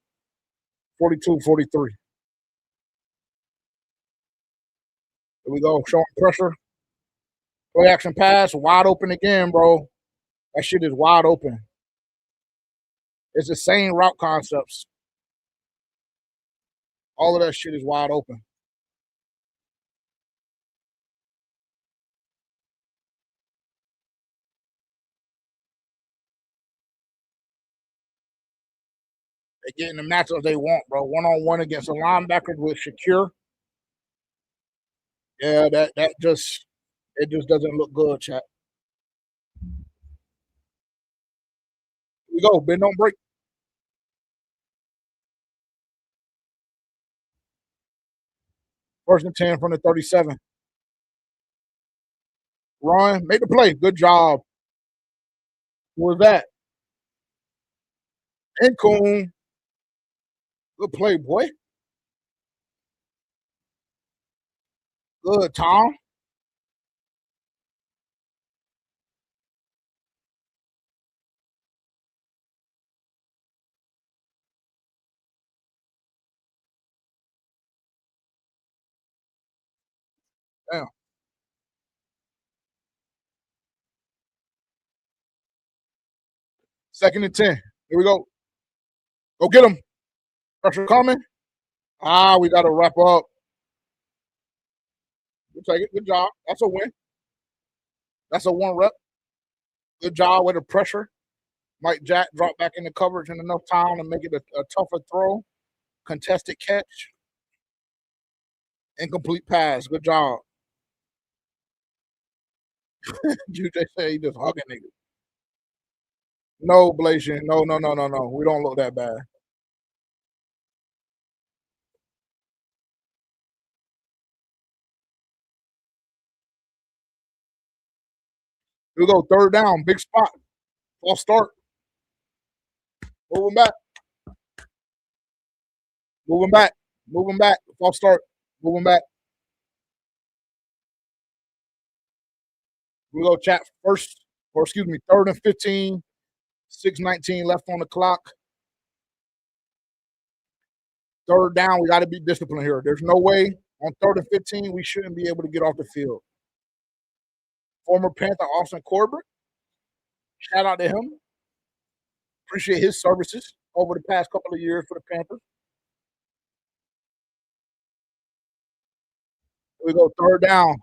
42, 43. Here we go, showing pressure. Play action pass, wide open again, bro. That shit is wide open. It's the same route concepts. All of that shit is wide open. They're getting the matchups they want, bro. 1-on-1 against a linebacker with Shakir. Yeah, it just doesn't look good, chat. Here we go. Bend don't break. First and 10 from the 37. Run. Make the play. Good job. Who was that? Income. Good play, boy. Good, Tom. Damn. Second and 10. Here we go. Go get him. Pressure coming. We got to wrap up. We'll take it. Good job. That's a win. That's a 1 rep. Good job with the pressure. Mike Jack drop back into coverage in enough time to make it a tougher throw. Contested catch. Incomplete pass. Good job. Juju said he just hugging niggas. No, Blasian. No. We don't look that bad. Here we go. Third down. Big spot. False start. Moving back. Moving back. Moving back. False start. Moving back. We go chat first, or excuse me, 3rd and 15, 6:19 left on the clock. 3rd down, we got to be disciplined here. There's no way on 3rd and 15 we shouldn't be able to get off the field. Former Panther Austin Corbett, shout out to him. Appreciate his services over the past couple of years for the Panthers. Here we go, 3rd down,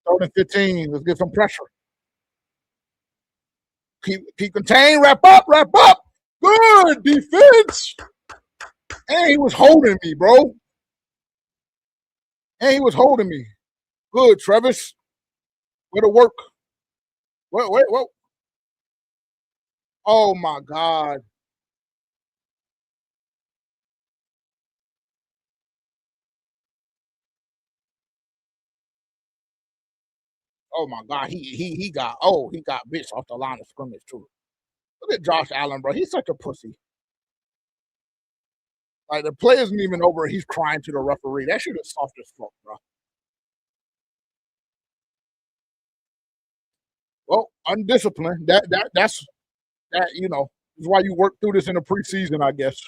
3rd and 15. Let's get some pressure. Keep contained. Wrap up. Good defense. And he was holding me, bro. Good, Travis. Way to work. Wait. Oh, my God. Oh, my God. He got bitch off the line of scrimmage, too. Look at Josh Allen, bro. He's such a pussy. Like, the play isn't even over. He's crying to the referee. That shit is soft as fuck, bro. Well, undisciplined. That's is why you work through this in the preseason, I guess.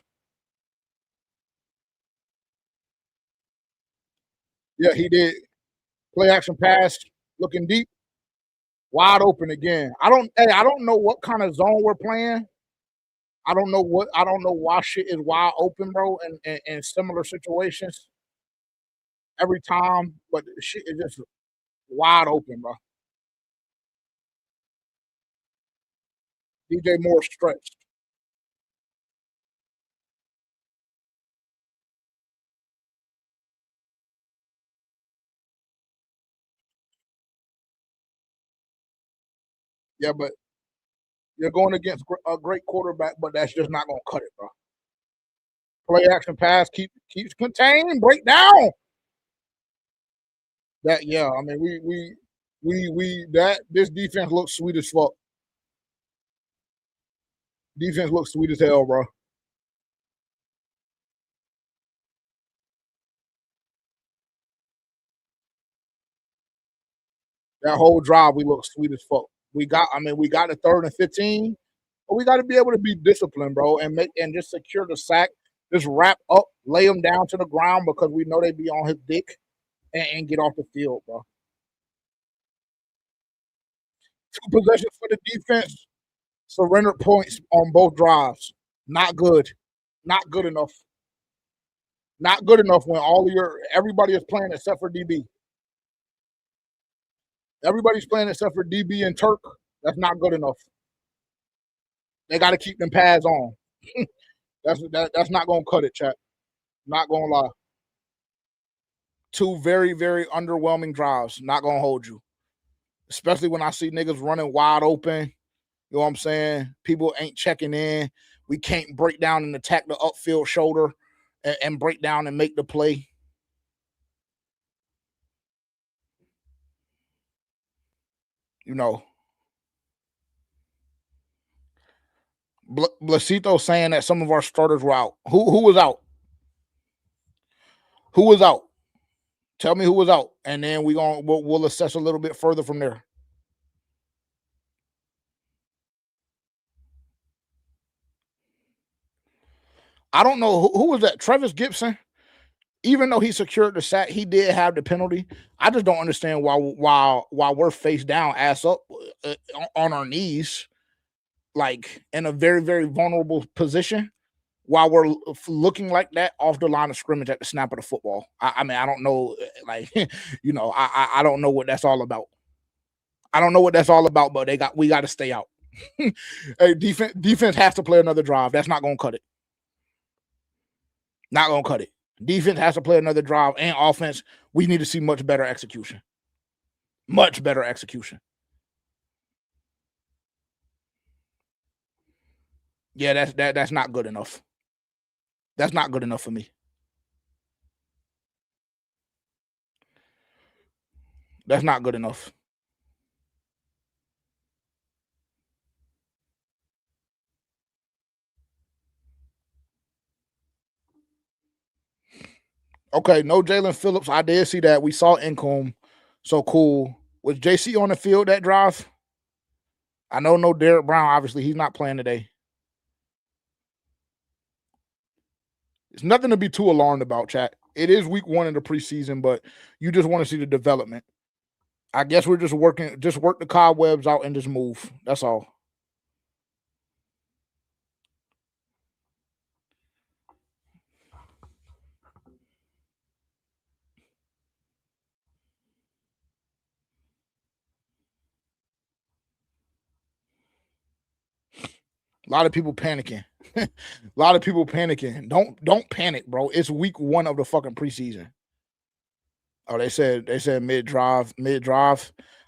Yeah, he did. Play action pass, looking deep, wide open again. I don't know what kind of zone we're playing. I don't know why shit is wide open, bro, in similar situations every time, but shit is just wide open, bro. DJ Moore stretched. Yeah, but you're going against a great quarterback, but that's just not going to cut it, bro. Play action pass, keeps contained, break down. That I mean this defense looks sweet as fuck. Defense looks sweet as hell, bro. That whole drive, we look sweet as fuck. We got the 3rd and 15, but we got to be able to be disciplined, bro, and just secure the sack. Just wrap up, lay him down to the ground because we know they be on his dick, and get off the field, bro. 2 possessions for the defense. Surrendered points on both drives. Not good. Not good enough. Not good enough when everybody is playing except for DB. Everybody's playing except for DB and Turk. That's not good enough. They got to keep them pads on. That's not gonna cut it, chat. Not gonna lie. 2 very, very underwhelming drives. Not gonna hold you. Especially when I see niggas running wide open. You know what I'm saying? People ain't checking in. We can't break down and attack the upfield shoulder and break down and make the play. You know. Blasito saying that some of our starters were out. Who was out? Who was out? Tell me who was out, and then we'll assess a little bit further from there. I don't know who was that. Travis Gibson. Even though he secured the sack, he did have the penalty. I just don't understand why we're face down, ass up, on our knees, like in a very, very vulnerable position, while we're looking like that off the line of scrimmage at the snap of the football. I mean, I don't know, like, I don't know what that's all about. I don't know what that's all about, but we got to stay out. Hey, defense has to play another drive. That's not gonna cut it. Not gonna cut it. Defense has to play another drive, and offense, we need to see much better execution. Much better execution. Yeah, that's not good enough. That's not good enough for me. That's not good enough. Okay, no Jalen Phillips. I did see that. We saw Income. So cool. Was JC on the field that drive? I know no Derek Brown. Obviously, he's not playing today. It's nothing to be too alarmed about, chat. It is week 1 in the preseason, but you just want to see the development. I guess we're just work the cobwebs out and just move. That's all. A lot of people panicking. A lot of people panicking. Don't panic, bro. It's week 1 of the fucking preseason. Oh, they said mid drive.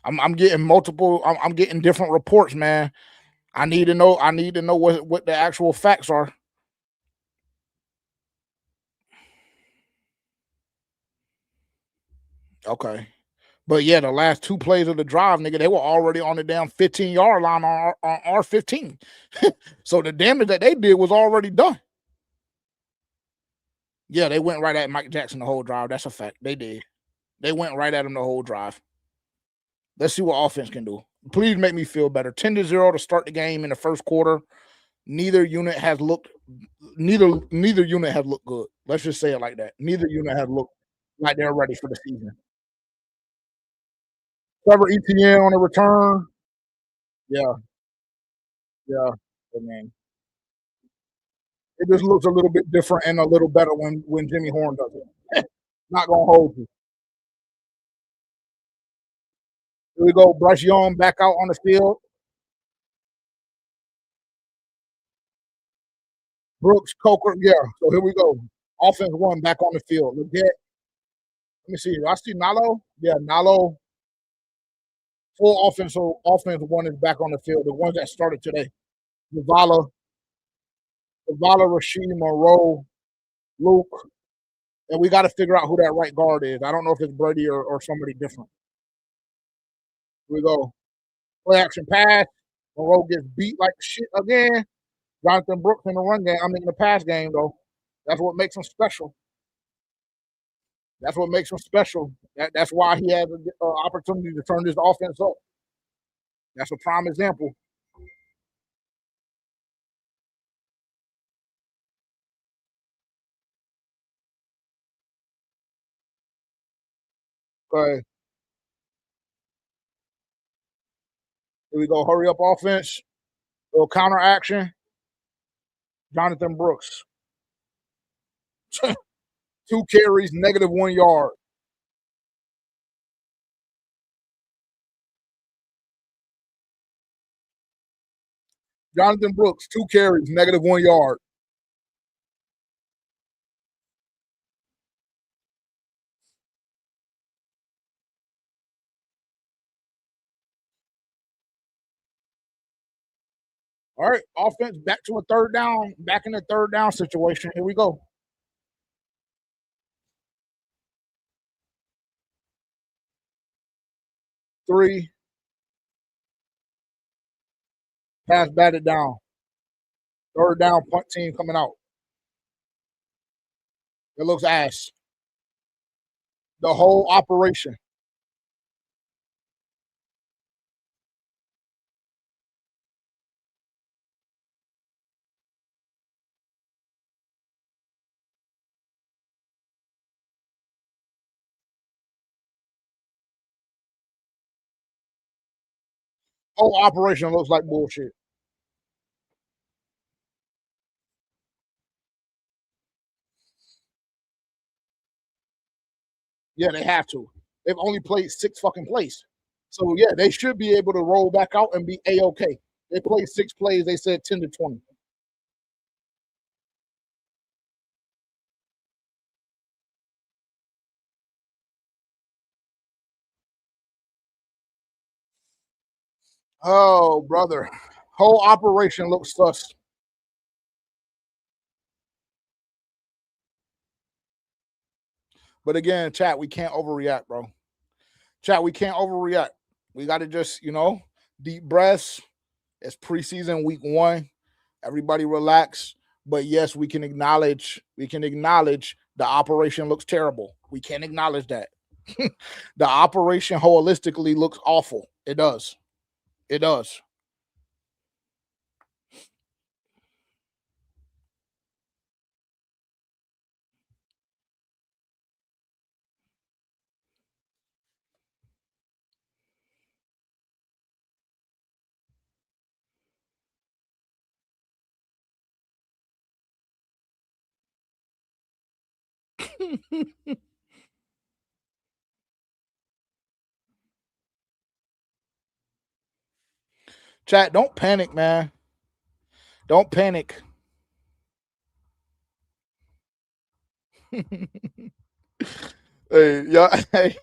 I'm getting multiple. I'm getting different reports, man. I need to know what the actual facts are. Okay. But yeah, the last 2 plays of the drive, nigga, they were already on the damn 15-yard line on our 15. So the damage that they did was already done. Yeah, they went right at Mike Jackson the whole drive. That's a fact. They did. They went right at him the whole drive. Let's see what offense can do. Please make me feel better. 10-0 to start the game in the first quarter. Neither unit has looked good. Let's just say it like that. Neither unit has looked like they're ready for the season. Trevor Etienne on a return. Yeah. I mean, it just looks a little bit different and a little better when Jimmy Horn does it. Not gonna hold you. Here we go. Bryce Young back out on the field. Brooks, Coker, yeah. So here we go. Offense 1 back on the field. Let me see. I see Nalo. Yeah, Nalo. Full offense 1 is back on the field. The ones that started today. Zavala, Rasheed, Monroe, Luke. And we got to figure out who that right guard is. I don't know if it's Brady or somebody different. Here we go. Play action pass. Monroe gets beat like shit again. Jonathan Brooks in the run game. I mean, the pass game, though. That's what makes him special. That's what makes him special. That's why he has an opportunity to turn this offense up. That's a prime example. Okay. Here we go. Hurry up offense. Little counter action. Jonathan Brooks. 2 carries, -1 yard. Jonathan Brooks, 2 carries, -1 yard. All right, offense back to a third down, back in the third down situation. Here we go. Three. Pass batted down. Third down, punt team coming out. It looks ass. The whole operation. Whole operation looks like bullshit. Yeah, they have to. They've only played 6 fucking plays. So yeah, they should be able to roll back out and be A-okay. They played 6 plays, they said 10 to 20. Oh, brother. Whole operation looks sus. But again, chat, we can't overreact, bro. Chat, we can't overreact. We got to just, deep breaths. It's preseason week 1. Everybody relax. But yes, we can acknowledge the operation looks terrible. We can't acknowledge that. The operation holistically looks awful. It does. It does. Chat, don't panic, man. Don't panic. Hey, yeah, hey,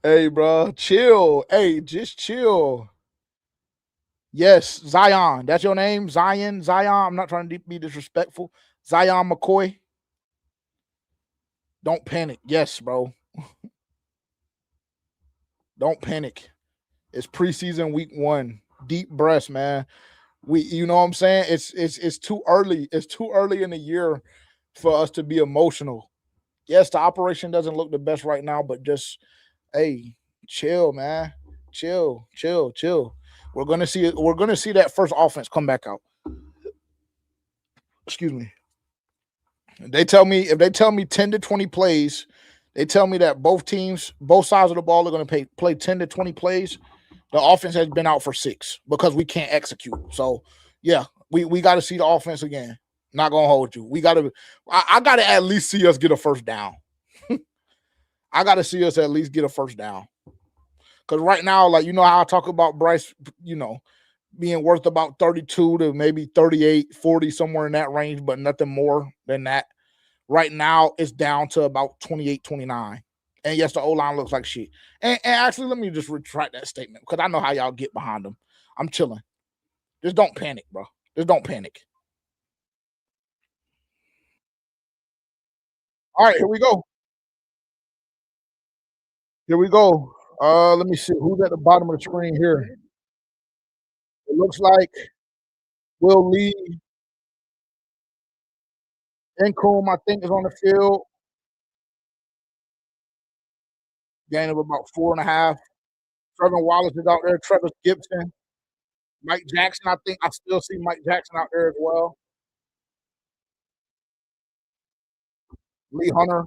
hey, bro, chill. Hey, just chill. Yes, Zion. That's your name, Zion. Zion. I'm not trying to be disrespectful. Zion McCoy. Don't panic. Yes, bro. Don't panic. It's preseason week 1. Deep breaths, man. You know what I'm saying? It's too early. It's too early in the year for us to be emotional. Yes, the operation doesn't look the best right now, but just hey, chill, man. Chill, chill, chill. We're gonna see it. We're gonna see that first offense come back out. Excuse me. They tell me if they tell me 10 to 20 plays, they tell me that both teams, both sides of the ball are going to play 10 to 20 plays. The offense has been out for 6 because we can't execute. So, yeah, we got to see the offense again. Not going to hold you. We got to, I got to at least see us get a first down. I got to see us at least get a first down. Because right now, like, you know how I talk about Bryce, being worth about 32 to maybe 38, 40, somewhere in that range, but nothing more than that. Right now, it's down to about 28, 29. And yes, the O line looks like shit. And actually, let me just retract that statement because I know how y'all get behind them. I'm chilling. Just don't panic, bro. Just don't panic. All right, here we go. Here we go. Let me see who's at the bottom of the screen here. It looks like Will Lee, Income, I think, is on the field. Gain of about 4.5. Trevor Wallace is out there. Travis Gibson, Mike Jackson. I think I still see Mike Jackson out there as well. Lee Hunter.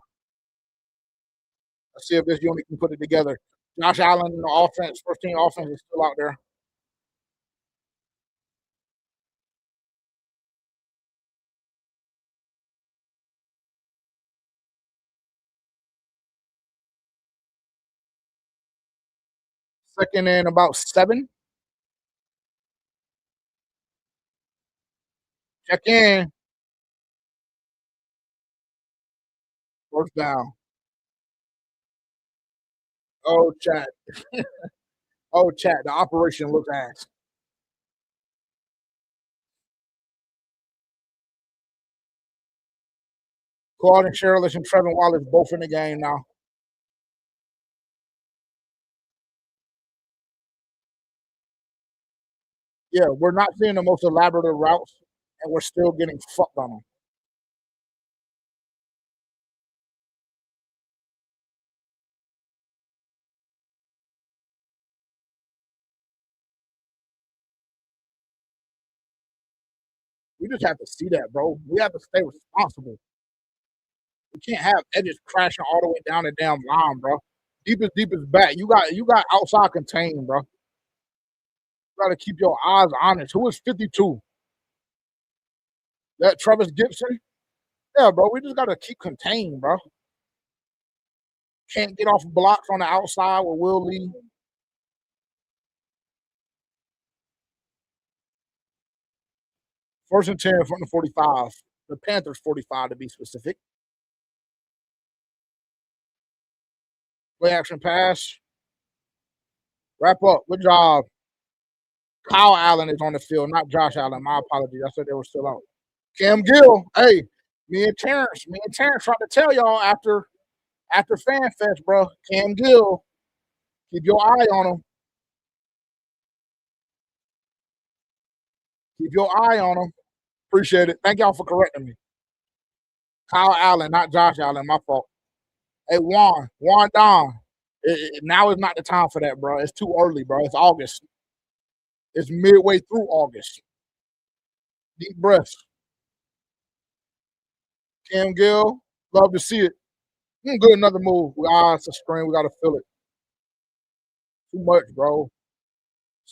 Let's see if this unit can put it together. Josh Allen in the offense, first team offense is still out there. Second and about 7. Check in. First down. Oh, chat. Oh, chat. The operation looks ass. Claude and Sherlish and Trevin Wallace both in the game now. Yeah, we're not seeing the most elaborate routes, and we're still getting fucked on them. We just have to see that, bro. We have to stay responsible. We can't have edges crashing all the way down the damn line, bro. Deepest back. You got outside contain, bro. You gotta keep your eyes honest. Who is 52? That Travis Gibson? Yeah, bro. We just gotta keep contained, bro. Can't get off blocks on the outside with Will Lee. First and 10 from the 45. The Panthers 45 to be specific. Play action pass. Wrap up. Good job. Kyle Allen is on the field, not Josh Allen. My apologies. I said they were still out. Cam Gill. Hey, me and Terrence tried to tell y'all after Fan Fest, bro. Cam Gill. Keep your eye on him. Keep your eye on him. Appreciate it. Thank y'all for correcting me. Kyle Allen, not Josh Allen. My fault. Hey, Juan Don. Now is not the time for that, bro. It's too early, bro. It's August. It's midway through August. Deep breaths. Cam Gill, love to see it. Good, another move. It's a screen. We got to fill it. Too much, bro.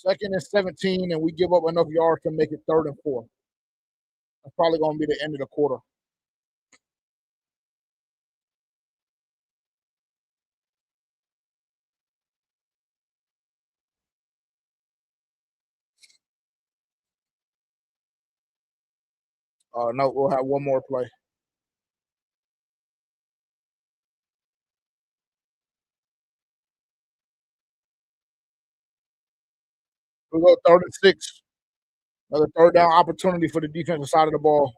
2nd and 17, and we give up enough yards to make it 3rd and 4. That's probably going to be the end of the quarter. No, we'll have one more play. We'll go 3rd and 6. Another 3rd down opportunity for the defensive side of the ball.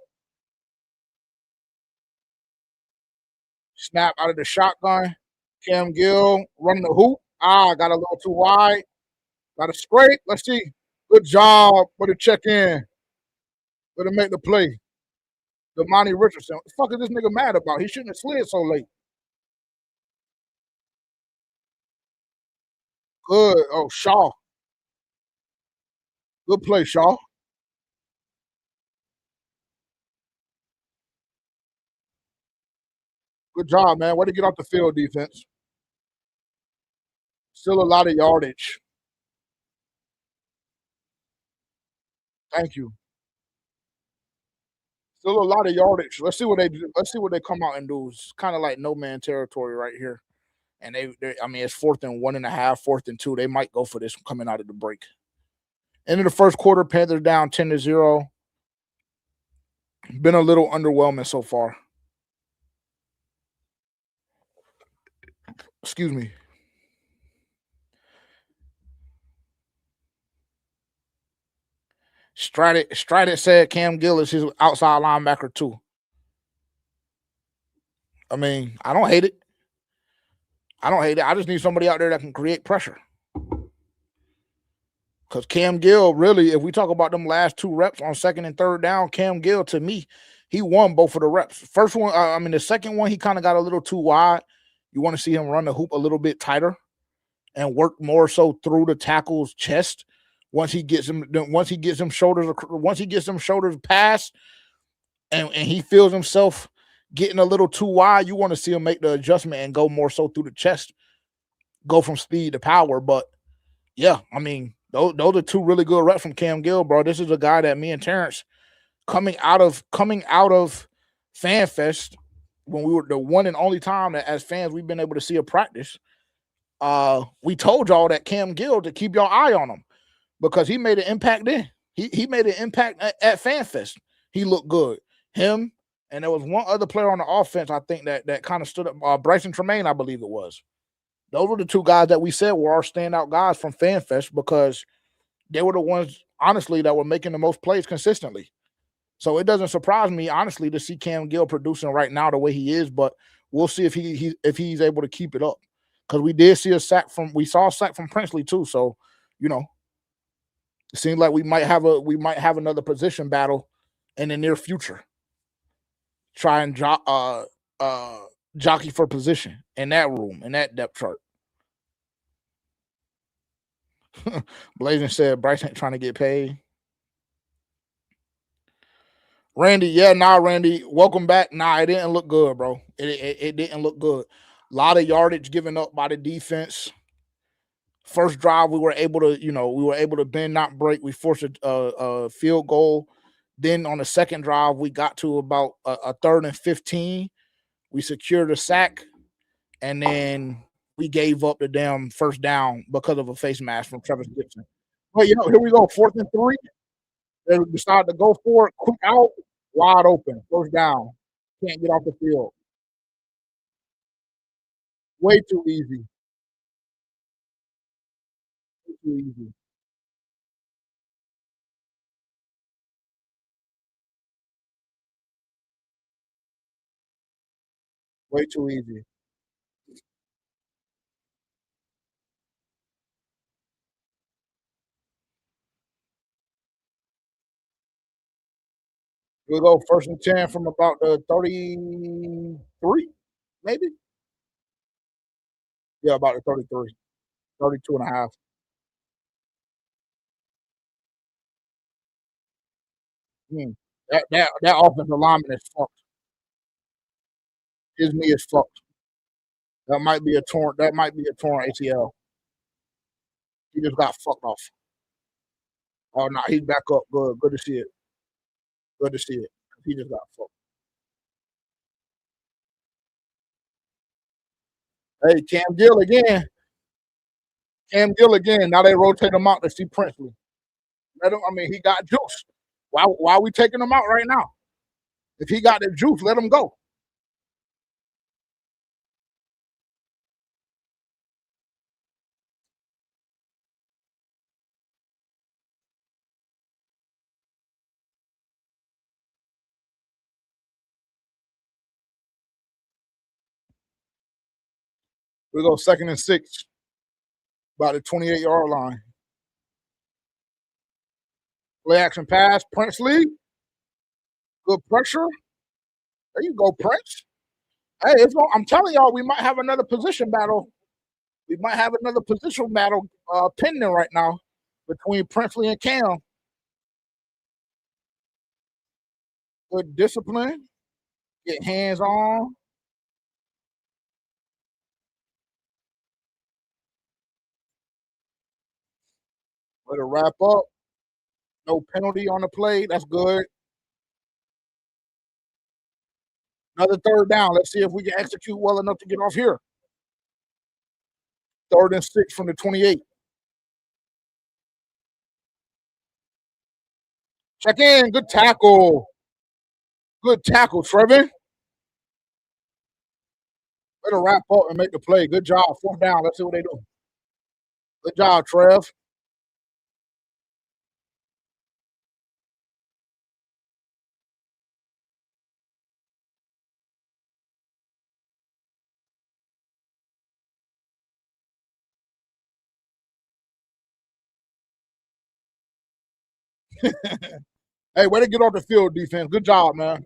Snap out of the shotgun. Cam Gill running the hoop. Got a little too wide. Got a scrape. Let's see. Good job for the check in. Gonna make the play. Damani Richardson. What the fuck is this nigga mad about? He shouldn't have slid so late. Good. Oh, Shaw. Good play, Shaw. Good job, man. Way to get off the field, defense. Still a lot of yardage. Thank you. Still a lot of yardage. Let's see what they do. Let's see what they come out and do. It's kind of like no man territory right here. And I mean, it's 4th and 1.5, 4th and 2. They might go for this coming out of the break. End of the first quarter, Panthers down 10-0. Been a little underwhelming so far. Excuse me. Stradit said Cam Gill is his outside linebacker too. I mean, I don't hate it. I just need somebody out there that can create pressure. Because Cam Gill, really, if we talk about them last 2 reps on 2nd and 3rd down, Cam Gill, to me, he won both of the reps. First one, the second one, he kind of got a little too wide. You want to see him run the hoop a little bit tighter and work more so through the tackle's chest. Once he gets them shoulders past, and he feels himself getting a little too wide, you want to see him make the adjustment and go more so through the chest, go from speed to power. But yeah, I mean, those are 2 really good reps from Cam Gill, bro. This is a guy that me and Terrence coming out of Fan Fest, when we were the one and only time that as fans we've been able to see a practice. We told y'all that Cam Gill to keep your eye on him because he made an impact then. He made an impact at Fan Fest. He looked good. Him, and there was one other player on the offense, I think, that kind of stood up. Bryson Tremaine, I believe it was. Those were the 2 guys that we said were our standout guys from Fan Fest because they were the ones, honestly, that were making the most plays consistently. So it doesn't surprise me, honestly, to see Cam Gill producing right now the way he is, but we'll see if he's able to keep it up. Because we saw a sack from Princely too. So, it seems like we might have another position battle in the near future. Try and jockey for position in that room, in that depth chart. Blazing said Bryce ain't trying to get paid. Randy, Randy, welcome back. Nah, it didn't look good, bro. It didn't look good. A lot of yardage given up by the defense. First drive, we were able to bend, not break. We forced a field goal. Then on the second drive, we got to about a 3rd and 15. We secured a sack, and then we gave up the damn first down because of a face mask from Travis Gibson. But here we go, 4th and 3. They decided to go for it, quick out, wide open, first down. Can't get off the field. Way too easy. Way too easy. Way too easy. We'll go 1st and 10 from about the 33, maybe? Yeah, about the 33. 32 and a half. That offensive lineman is fucked. His knee is fucked. That might be a torn ACL. He just got fucked off. Oh no, he's back up. Good. Good to see it. Good to see it. He just got fucked. Hey, Cam Gill again. Cam Gill again. Now they rotate him out to see Princely. He got juice. Why are we taking him out right now? If he got the juice, let him go. We go 2nd and 6. About the 28-yard line. Play action pass. Princely. Good pressure. There you go, Prince. Hey, I'm telling y'all, we might have another position battle. We might have another position battle pending right now between Princely and Cam. Good discipline. Get hands on. Let it wrap up. No penalty on the play. That's good. Another 3rd down. Let's see if we can execute well enough to get off here. 3rd and 6 from the 28. Check in. Good tackle. Good tackle, Trevin. Let it wrap up and make the play. Good job. 4th down. Let's see what they do. Good job, Trev. Hey, way to get off the field, defense. Good job, man.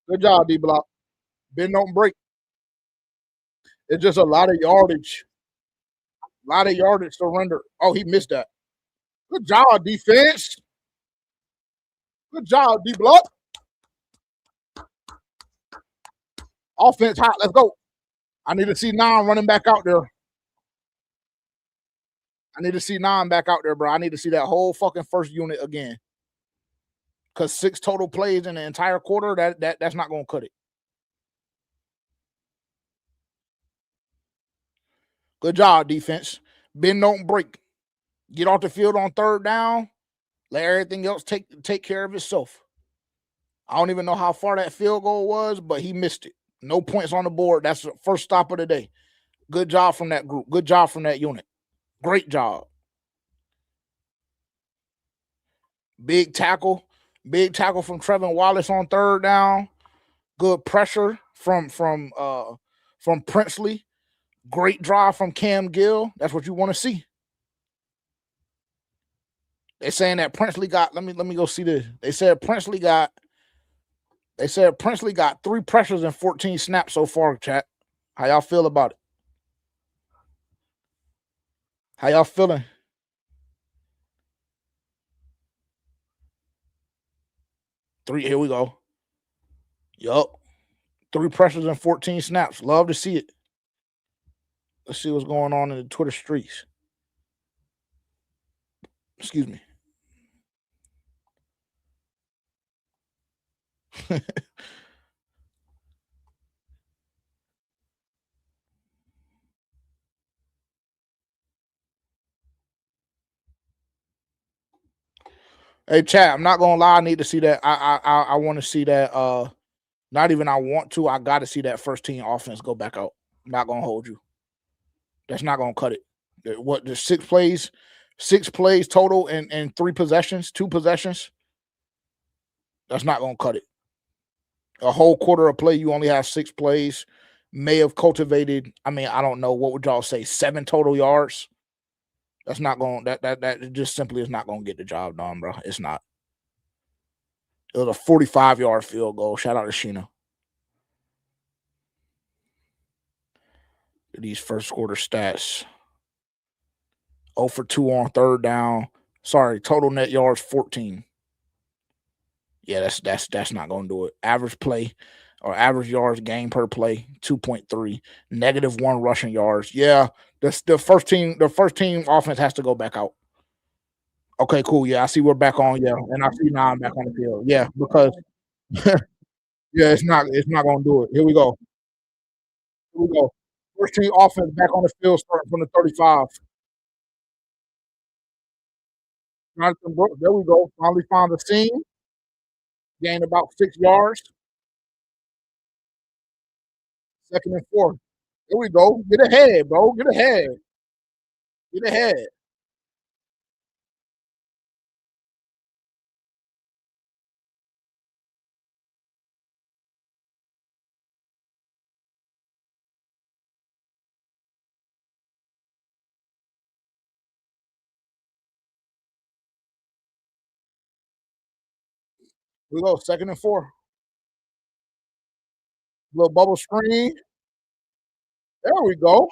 Good job, D-Block. Bend, don't break. It's just a lot of yardage. A lot of yardage surrender. Oh, he missed that. Good job, defense. Good job, D-Block. Offense hot. Let's go. I need to see 9 running back out there. I need to see 9 back out there, bro. I need to see that whole fucking first unit again. Because 6 total plays in the entire quarter, that's not going to cut it. Good job, defense. Bend, don't break. Get off the field on 3rd down. Let everything else take care of itself. I don't even know how far that field goal was, but he missed it. No points on the board. That's the first stop of the day. Good job from that group. Good job from that unit. Great job. Big tackle. Big tackle from Trevin Wallace on 3rd down. Good pressure from Princely. Great drive from Cam Gill. That's what you want to see. They're saying that Princely got. Let me go see this. They said Princely got 3 pressures and 14 snaps so far, chat. How y'all feel about it? How y'all feeling? Here we go. Yup. 3 pressures and 14 snaps. Love to see it. Let's see what's going on in the Twitter streets. Excuse me. Hey, chat. I'm not gonna lie. I need to see that. I want to see that. Not even I want to. I got to see that first team offense go back out. I'm not gonna hold you. That's not gonna cut it. What the 6 plays total and 3 possessions, 2 possessions. That's not gonna cut it. A whole quarter of play, you only have 6 plays. May have cultivated. I mean, I don't know. What would y'all say? 7 total yards. That's not going. That just simply is not going to get the job done, bro. It's not. It was a 45-yard field goal. Shout out to Sheena. These first quarter stats. 0 for 2 on third down. Sorry, total net yards 14. Yeah, that's not going to do it. Average play or average yards gained per play 2.3. -1 rushing yards. Yeah, the first team offense has to go back out. Okay, cool. Yeah, I see we're back on. Yeah, and I see now I'm back on the field. Yeah, because yeah, it's not going to do it. Here we go. Here we go. First team offense back on the field starting from the 35. Jonathan Brooks, there we go. Finally found the seam. Gained about 6 yards. 2nd and 4. Here we go. Get ahead, bro. Get ahead. Get ahead. Here we go. 2nd and 4. Little bubble screen. There we go.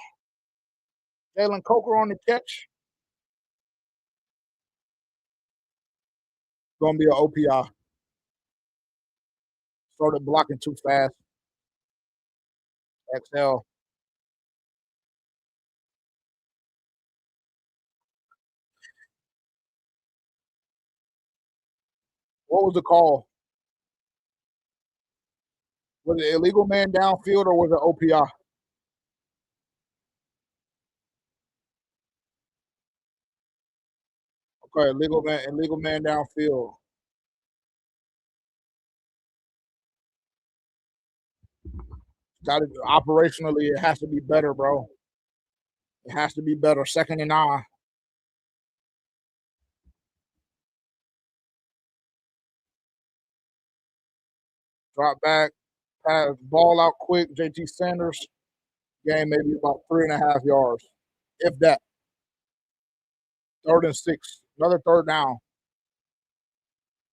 Jalen Coker on the catch. Gonna be an OPI. Started blocking too fast. XL. What was the call? Was it illegal man downfield or was it OPI? Okay, illegal man downfield. Got it operationally. It has to be better, bro. It has to be better. 2nd and 9. Drop back, pass, ball out quick. JT Sanders. Game maybe about 3.5 yards, if that. 3rd and 6. Another 3rd down.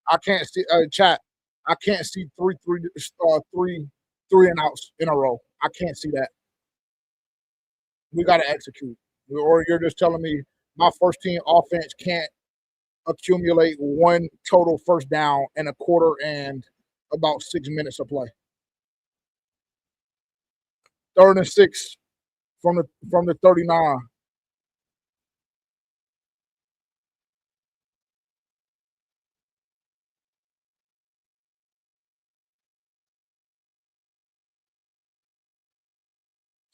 I can't see chat. I can't see three and outs in a row. I can't see that. We got to execute. Or you're just telling me my first team offense can't accumulate 1 total first down in a quarter and about 6 minutes of play. 3rd and 6 from the 39.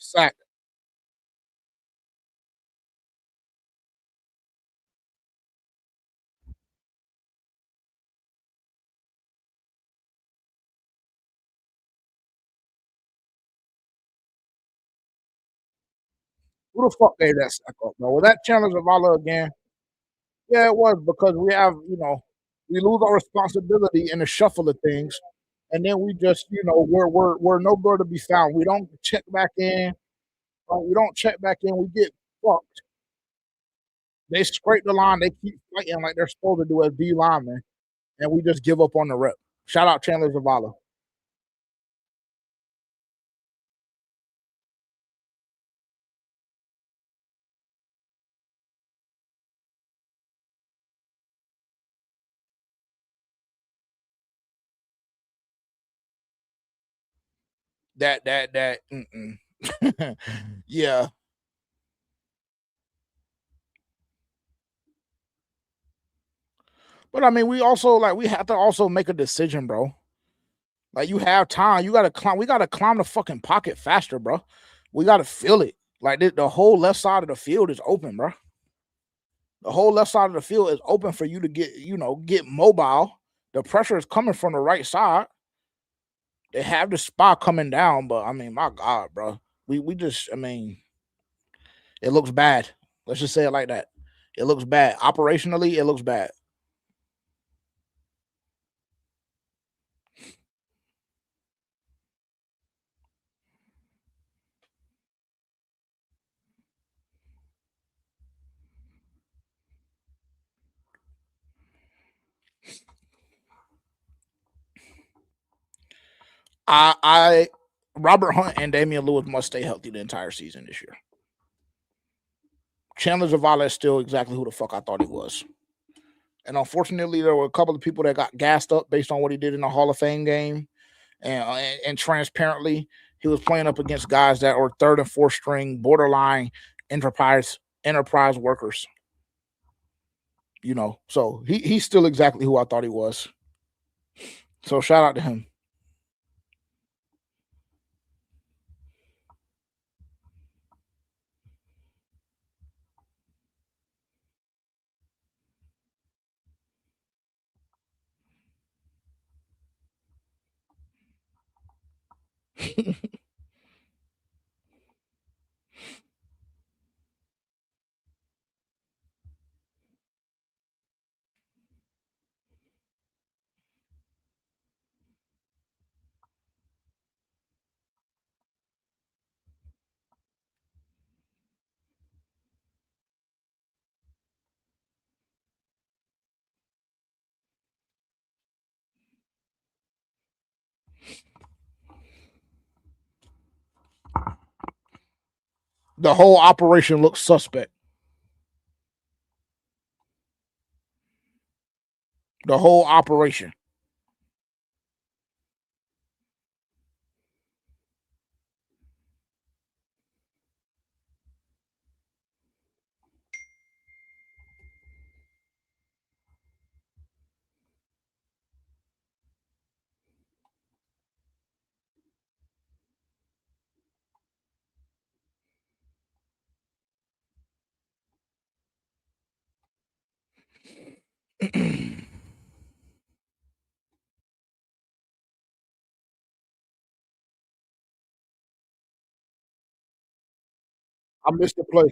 Sack. Who the fuck gave that sack up, bro? Was that Chandler Zavala again? Yeah, it was because we have, we lose our responsibility in the shuffle of things, and then we just, we're nowhere to be found. We don't check back in. We don't check back in. We get fucked. They scrape the line. They keep fighting like they're supposed to do as D linemen, and we just give up on the rep. Shout out Chandler Zavala. Yeah. But I mean, we have to also make a decision, bro. Like you have time, you gotta climb. We gotta climb the fucking pocket faster, bro. We gotta feel it. Like the whole left side of the field is open, bro. The whole left side of the field is open for you to get mobile. The pressure is coming from the right side. They have the spot coming down, but I mean, my God, bro. We just, I mean, it looks bad. Let's just say it like that. It looks bad. Operationally, it looks bad. I Robert Hunt and Damian Lewis must stay healthy the entire season this year. Chandler Zavala is still exactly who the fuck I thought he was. And unfortunately, there were a couple of people that got gassed up based on what he did in the Hall of Fame game. And transparently, he was playing up against guys that were third and fourth string, borderline enterprise workers. So he's still exactly who I thought he was. So shout out to him. The whole operation looks suspect. The whole operation. I missed the play.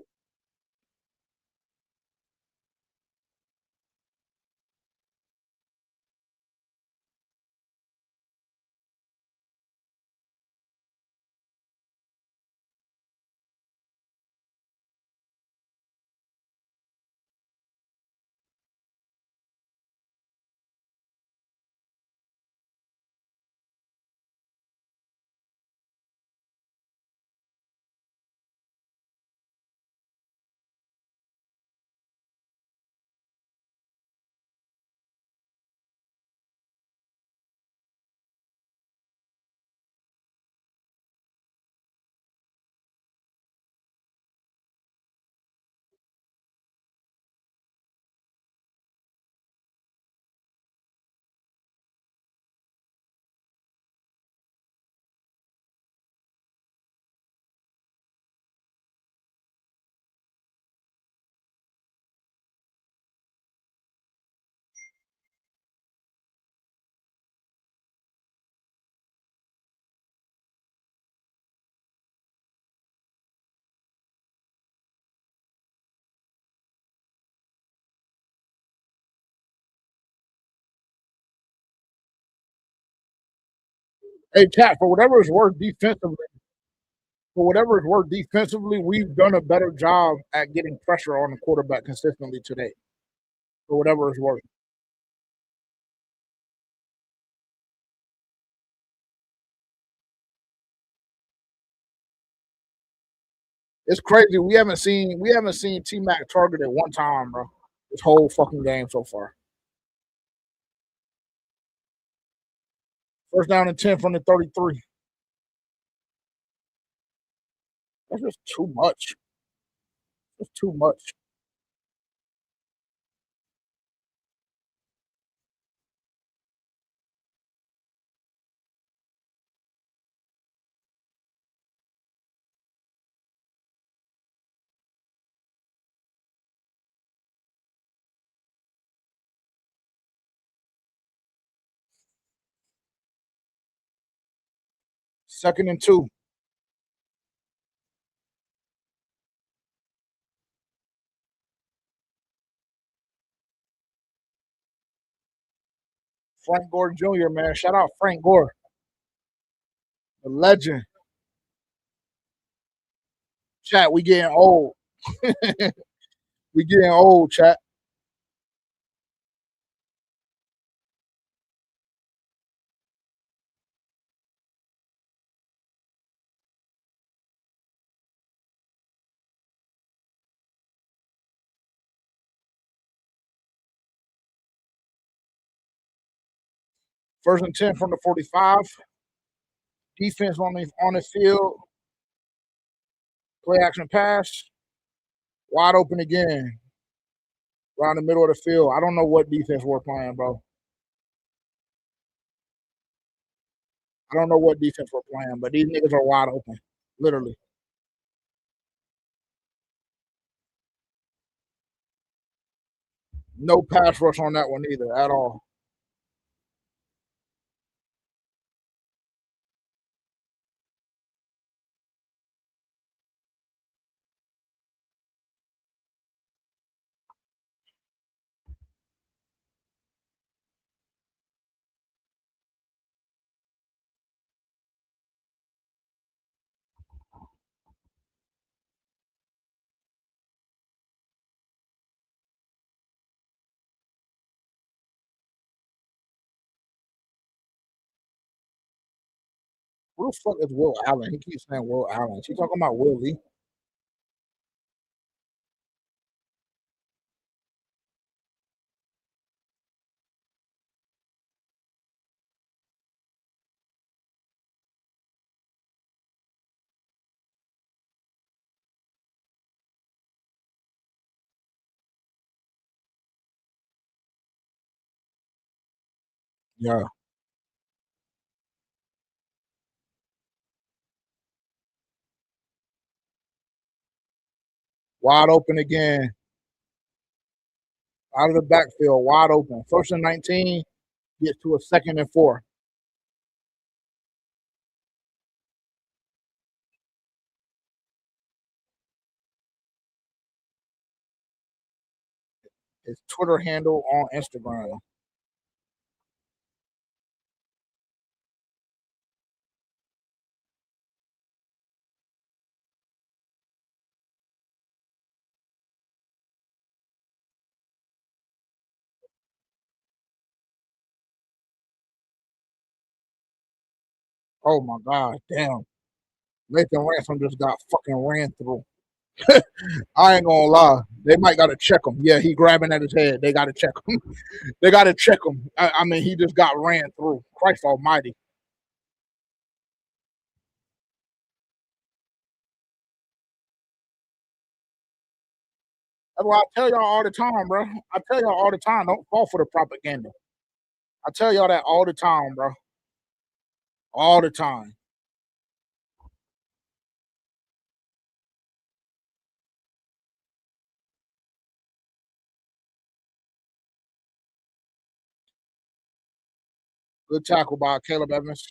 Hey, chat, for whatever it's worth, defensively, we've done a better job at getting pressure on the quarterback consistently today. For whatever it's worth. It's crazy. We haven't seen T Mac targeted one time, bro. This whole fucking game so far. First down and 10 from the 33. That's just too much. That's too much. Second and 2. Frank Gore Jr., man. Shout out Frank Gore, the legend. Chat, we getting old. We getting old, chat. First and 10 from the 45. Defense on the field. Play action pass. Wide open again. Around the middle of the field. I don't know what defense we're playing, bro. I don't know what defense we're playing, but these niggas are wide open. Literally. No pass rush on that one either at all. Who the fuck is Will Allen? He keeps saying Will Allen. She talking about Will Lee. Yeah. Wide open again. Out of the backfield, wide open. First and 19, gets to a second and 4. His Twitter handle on Instagram. Oh my God, damn. Nathan Ransom just got fucking ran through. I ain't gonna lie. They might gotta check him. Yeah, he grabbing at his head. They gotta check him. They gotta check him. I mean, he just got ran through. Christ almighty. That's why I tell y'all all the time, bro. I tell y'all all the time, don't fall for the propaganda. I tell y'all that all the time, bro. All the time. Good tackle by Caleb Evans.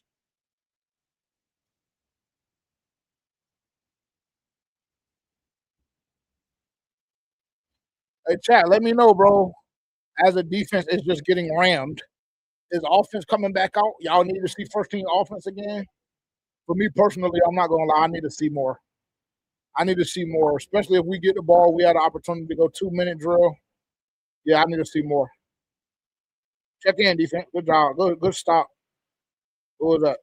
Hey, chat, let me know, bro. As a defense is just getting rammed. Is offense coming back out? Y'all need to see first team offense again. For me personally, I'm not gonna lie. I need to see more. I need to see more, especially if we get the ball. We had an opportunity to go 2-minute drill. Yeah, I need to see more. Check in defense. Good job. Good stop. Who was that?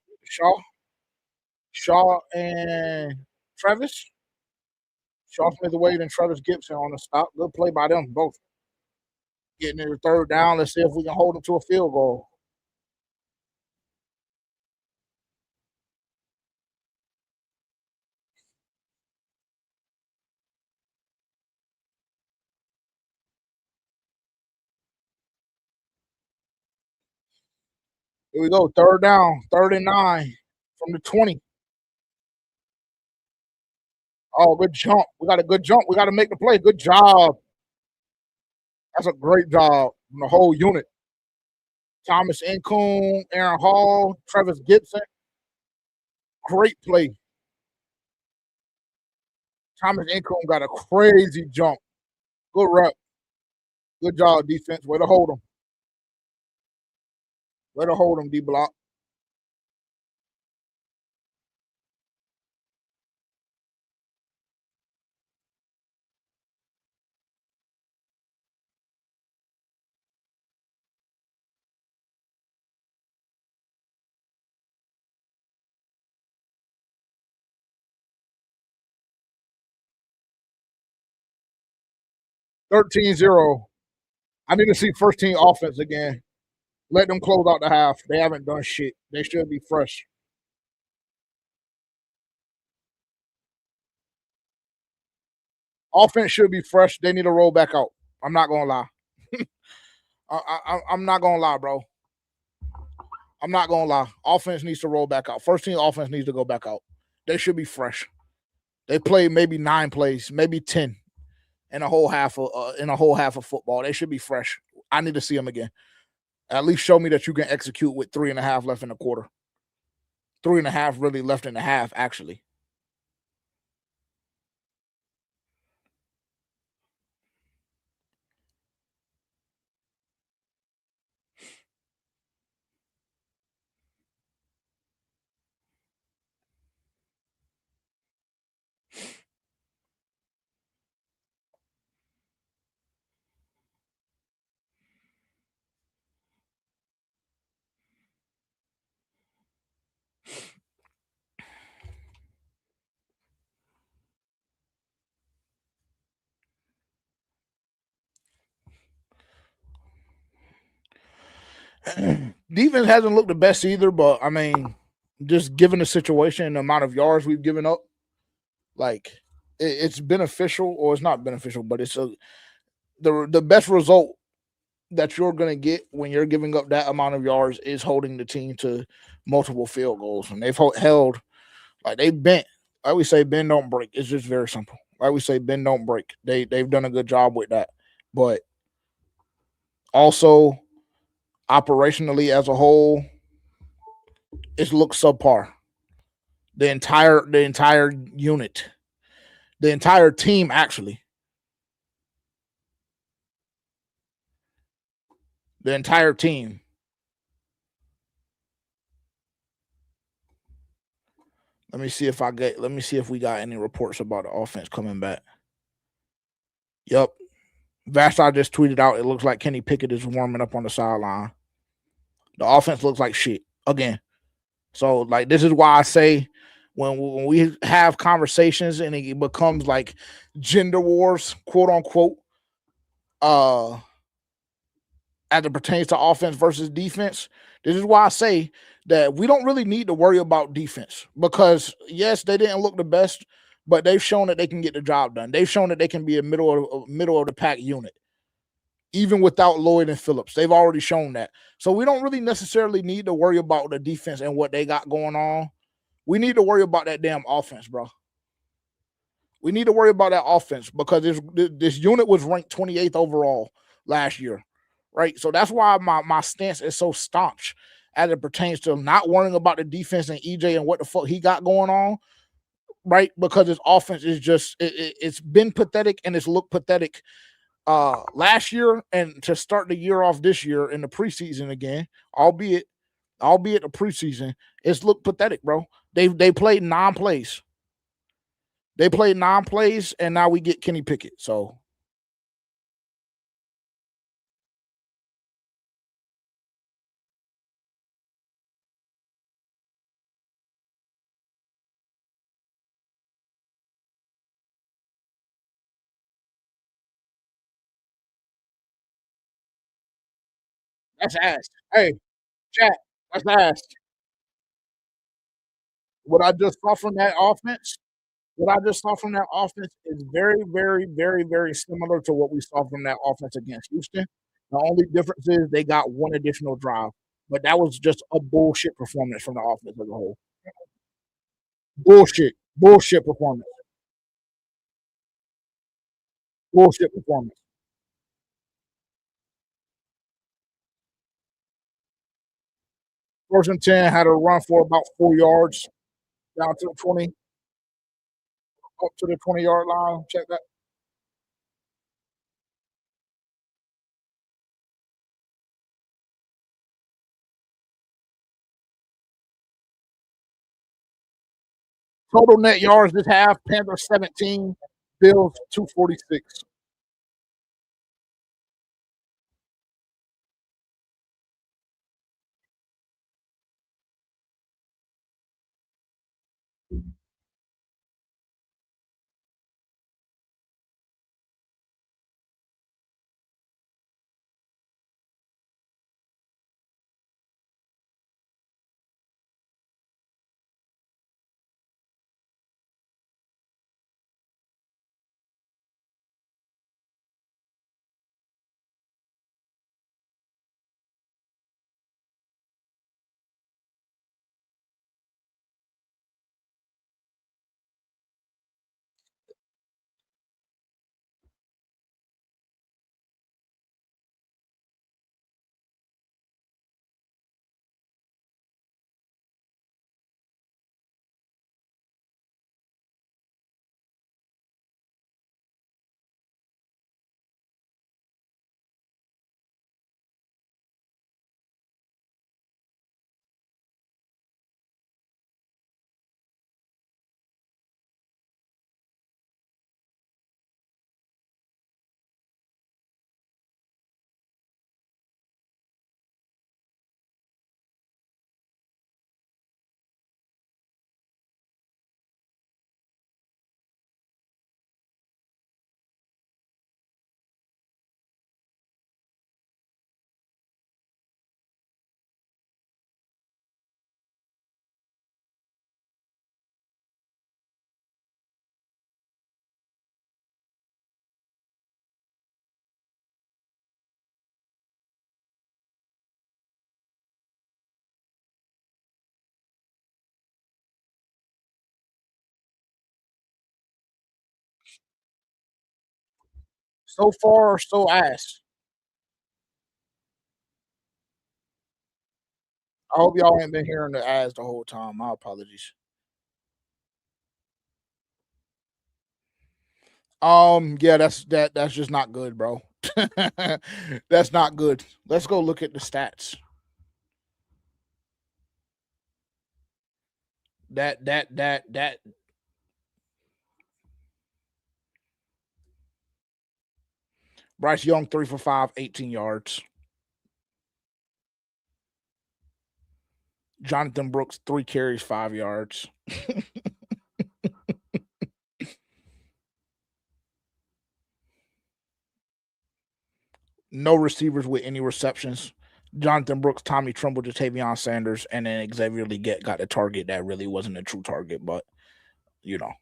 Shaw and Travis. Shaw Smith Wade and Travis Gibson on the stop. Good play by them both. Getting in the third down. Let's see if we can hold them to a field goal. Here we go. Third down. 39 from the 20. Oh, good jump. We got a good jump. We got to make the play. Good job. That's a great job from the whole unit. Thomas Incoon, Aaron Hall, Travis Gibson. Great play. Thomas Incoon got a crazy jump. Good rep. Good job, defense. Way to hold him. Way to hold him, D block. $13-0. I need to see first team offense again. Let them close out the half. They haven't done shit. They should be fresh. Offense should be fresh. They need to roll back out. I'm not gonna lie. I'm not gonna lie, bro. I'm not gonna lie. Offense needs to roll back out. First team offense needs to go back out. They should be fresh. They played maybe 9 plays, maybe 10 in a whole half of football. They should be fresh. I need to see them again. At least show me that you can execute with 3.5 left in the quarter. 3.5 really left in the half, actually. Defense hasn't looked the best either, but I mean, just given the situation and the amount of yards we've given up, like it's beneficial, or it's not beneficial, but it's the best result that you're going to get when you're giving up that amount of yards is holding the team to multiple field goals, and they've held like they bent. Like we say, bend don't break. It's just very simple. Like we say, bend don't break. They've done a good job with that, but also operationally as a whole, it's looked subpar. The entire unit, the entire team, actually, the entire team. Let me see if we got any reports about the offense coming back. Yep. Vashar just tweeted out, it looks like Kenny Pickett is warming up on the sideline. The offense looks like shit again. So, like, this is why I say when we have conversations and it becomes like gender wars, quote unquote, as it pertains to offense versus defense, this is why I say that we don't really need to worry about defense, because yes, they didn't look the best, but they've shown that they can get the job done. They've shown that they can be a middle of the pack unit, even without Lloyd and Phillips. They've already shown that. So we don't really necessarily need to worry about the defense and what they got going on. We need to worry about that damn offense, bro. We need to worry about that offense, because this unit was ranked 28th overall last year, right? So that's why my stance is so staunch as it pertains to not worrying about the defense and EJ and what the fuck he got going on, right? Because his offense is just it's been pathetic, and it's looked pathetic last year, and to start the year off this year in the preseason again, albeit the preseason, it's looked pathetic, bro. They played 9 plays. They played 9 plays, and now we get Kenny Pickett. So that's ass. Hey, chat, that's ass. What I just saw from that offense, what I just saw from that offense is very, very, very, very similar to what we saw from that offense against Houston. The only difference is they got one additional drive. But that was just a bullshit performance from the offense as a whole. Bullshit. Bullshit performance. Bullshit performance. First and 10, had a run for about 4 yards down to the 20, up to the 20-yard line. Check that. Total net yards this half, Panthers 17, Bills 246. So far, so ass. I hope y'all ain't been hearing the ass the whole time. My apologies. Yeah, that's just not good, bro. That's not good. Let's go look at the stats. That Bryce Young 3 for 5, 18 yards. Jonathan Brooks 3 carries, 5 yards. No receivers with any receptions. Jonathan Brooks, Tommy Tremble, Jatavion Sanders, and then Xavier Leggett got the target that really wasn't a true target, but you know.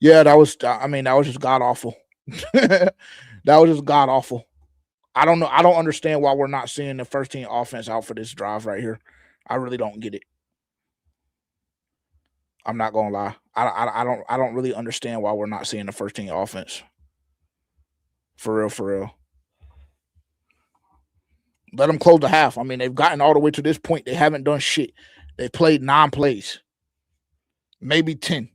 Yeah, that was that was just god awful. That was just god awful. I don't know. I don't understand why we're not seeing the first team offense out for this drive right here. I really don't get it. I'm not gonna lie. I don't really understand why we're not seeing the first team offense. For real, for real. Let them close the half. I mean, they've gotten all the way to this point. They haven't done shit. They played 9 plays, maybe 10.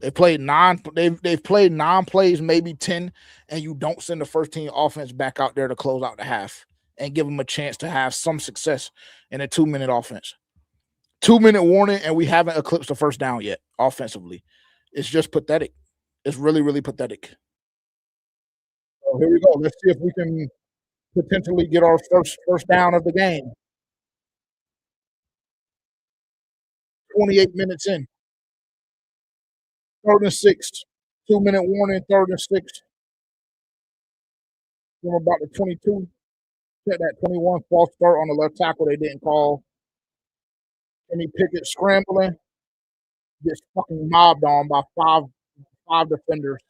They played 9. They've played 9 plays, maybe 10, and you don't send the first team offense back out there to close out the half and give them a chance to have some success in a 2-minute offense. 2-minute warning, and we haven't eclipsed the first down yet offensively. It's just pathetic. It's really, really pathetic. So here we go. Let's see if we can potentially get our first down of the game. 28 minutes in. 3rd and 6. 2-minute warning, 3rd and 6. From about the 22. Check that 21 false start on the left tackle they didn't call. Kenny Pickett scrambling. Gets fucking mobbed on by five defenders.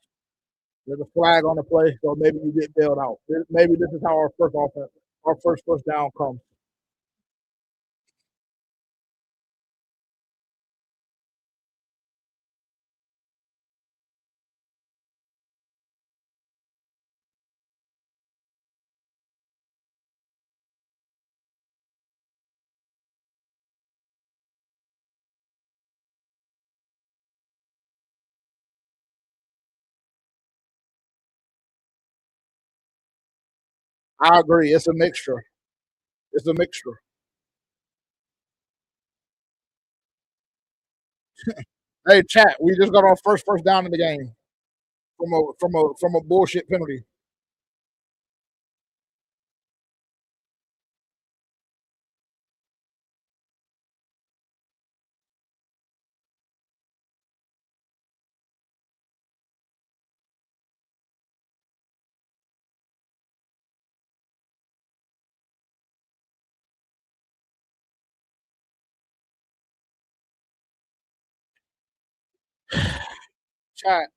There's a flag on the play, so maybe you get bailed out. Maybe this is how our first first down comes. I agree. It's a mixture. It's a mixture. Hey, chat. We just got our first down in the game from a bullshit penalty. Chat.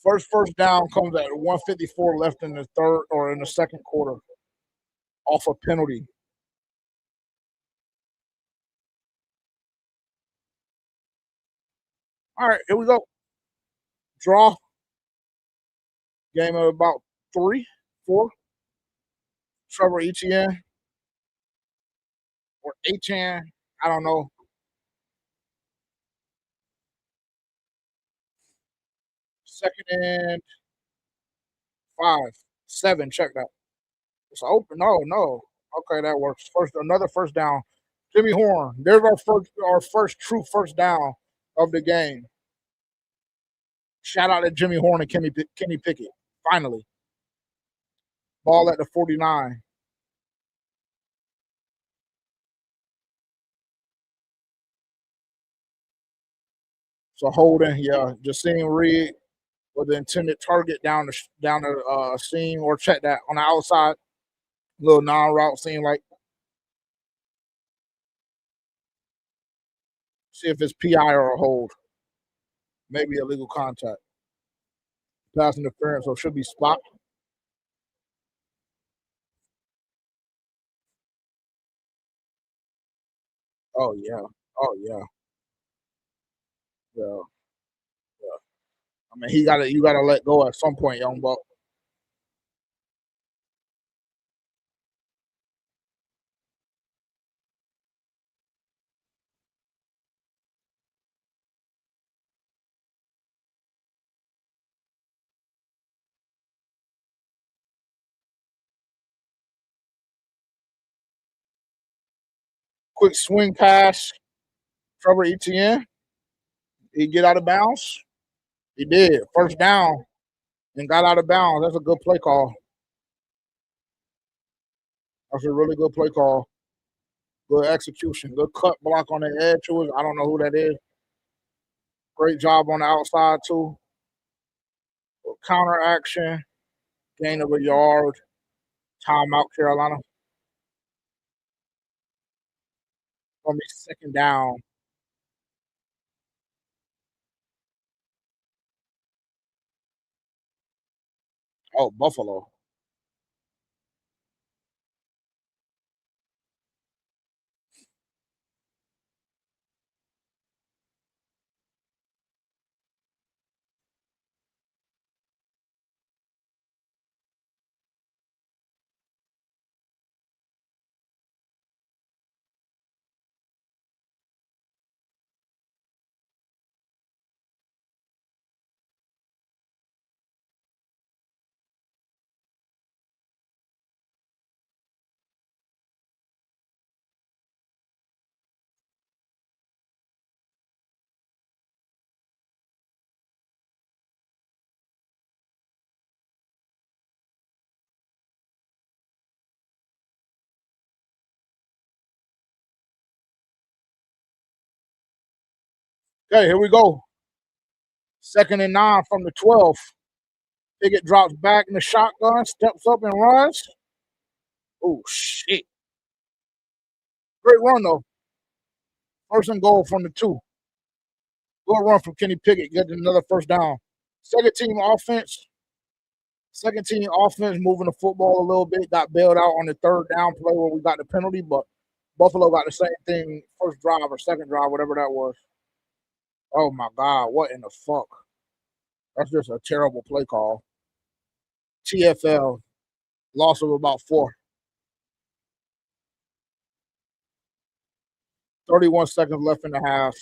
First down comes at 154 left in the third or in the second quarter off a penalty. All right, here we go. Draw. Game of about 3, 4. Trevor Etienne or Etienne. I don't know. Second and 5, 7. Check that. It's open. No. Okay, that works. Another first down. Jimmy Horn. There's our first true first down of the game. Shout out to Jimmy Horn and Kenny Pickett. Finally. Ball at the 49. So holding, yeah, Justine Reed with the intended target down the seam, or check that on the outside. Little non-route seam, like see if it's PI or a hold. Maybe illegal contact. Pass interference, so it should be spot. Oh yeah. Oh yeah. Yeah. Yeah. I mean, you gotta let go at some point, young buck. Quick swing pass. Trevor Etienne. He get out of bounds. He did. First down and got out of bounds. That's a good play call. That's a really good play call. Good execution. Good cut block on the edge to it. I don't know who that is. Great job on the outside too. Counter action. Gain of a yard. Timeout, Carolina. Gonna be second down. Oh, Buffalo. Okay, here we go. Second and 9 from the 12. Pickett drops back in the shotgun, steps up and runs. Oh, shit. Great run, though. First and goal from the 2. Good run from Kenny Pickett, getting another first down. Second team offense moving the football a little bit, got bailed out on the third down play where we got the penalty, but Buffalo got the same thing first drive or second drive, whatever that was. Oh my God, what in the fuck? That's just a terrible play call. TFL, loss of about 4. 31 seconds left in the half.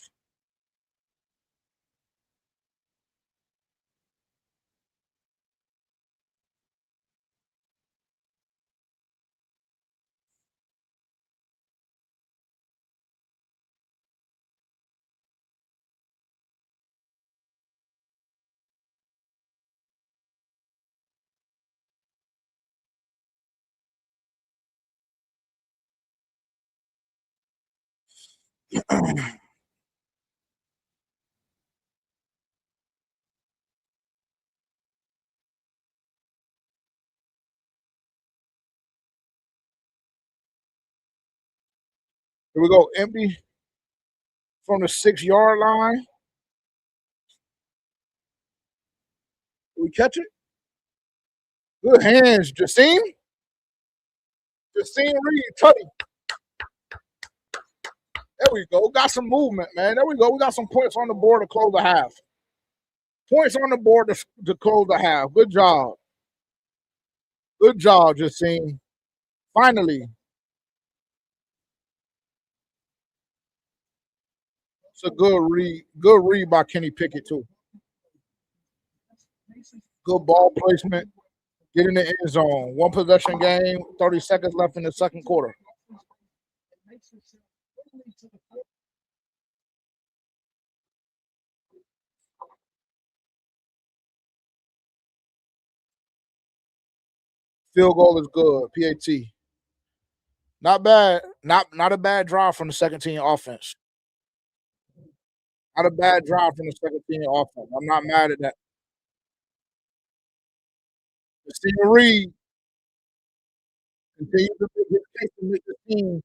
Here we go, empty from the 6-yard line. Did we catch it? Good hands, Justine. Justine Reed, Tutty. There we go. Got some movement, man. There we go. We got some points on the board to close the half. Points on the board to close the half. Good job. Good job, Justine. Finally. It's a good read. Good read by Kenny Pickett, too. Good ball placement. Get in the end zone. 1 possession game. 30 seconds left in the second quarter. Field goal is good. PAT. Not bad. Not a bad drive from the second team offense. Not a bad drive from the second team offense. I'm not mad at that. Stephen Reed continues to make his case to make the team.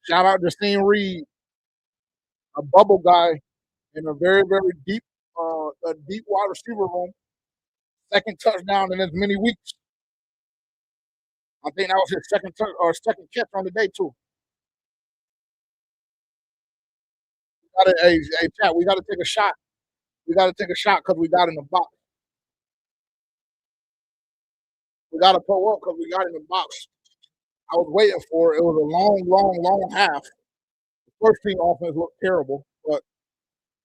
Shout out to Stephen Reed, a bubble guy in a very, very deep wide receiver room. Second touchdown in as many weeks. I think that was his second catch on the day too. Hey, chat, we got to take a shot. We got to take a shot because we got in the box. We got to pull up because we got in the box. I was waiting for it. It was a long half. The first team offense looked terrible, but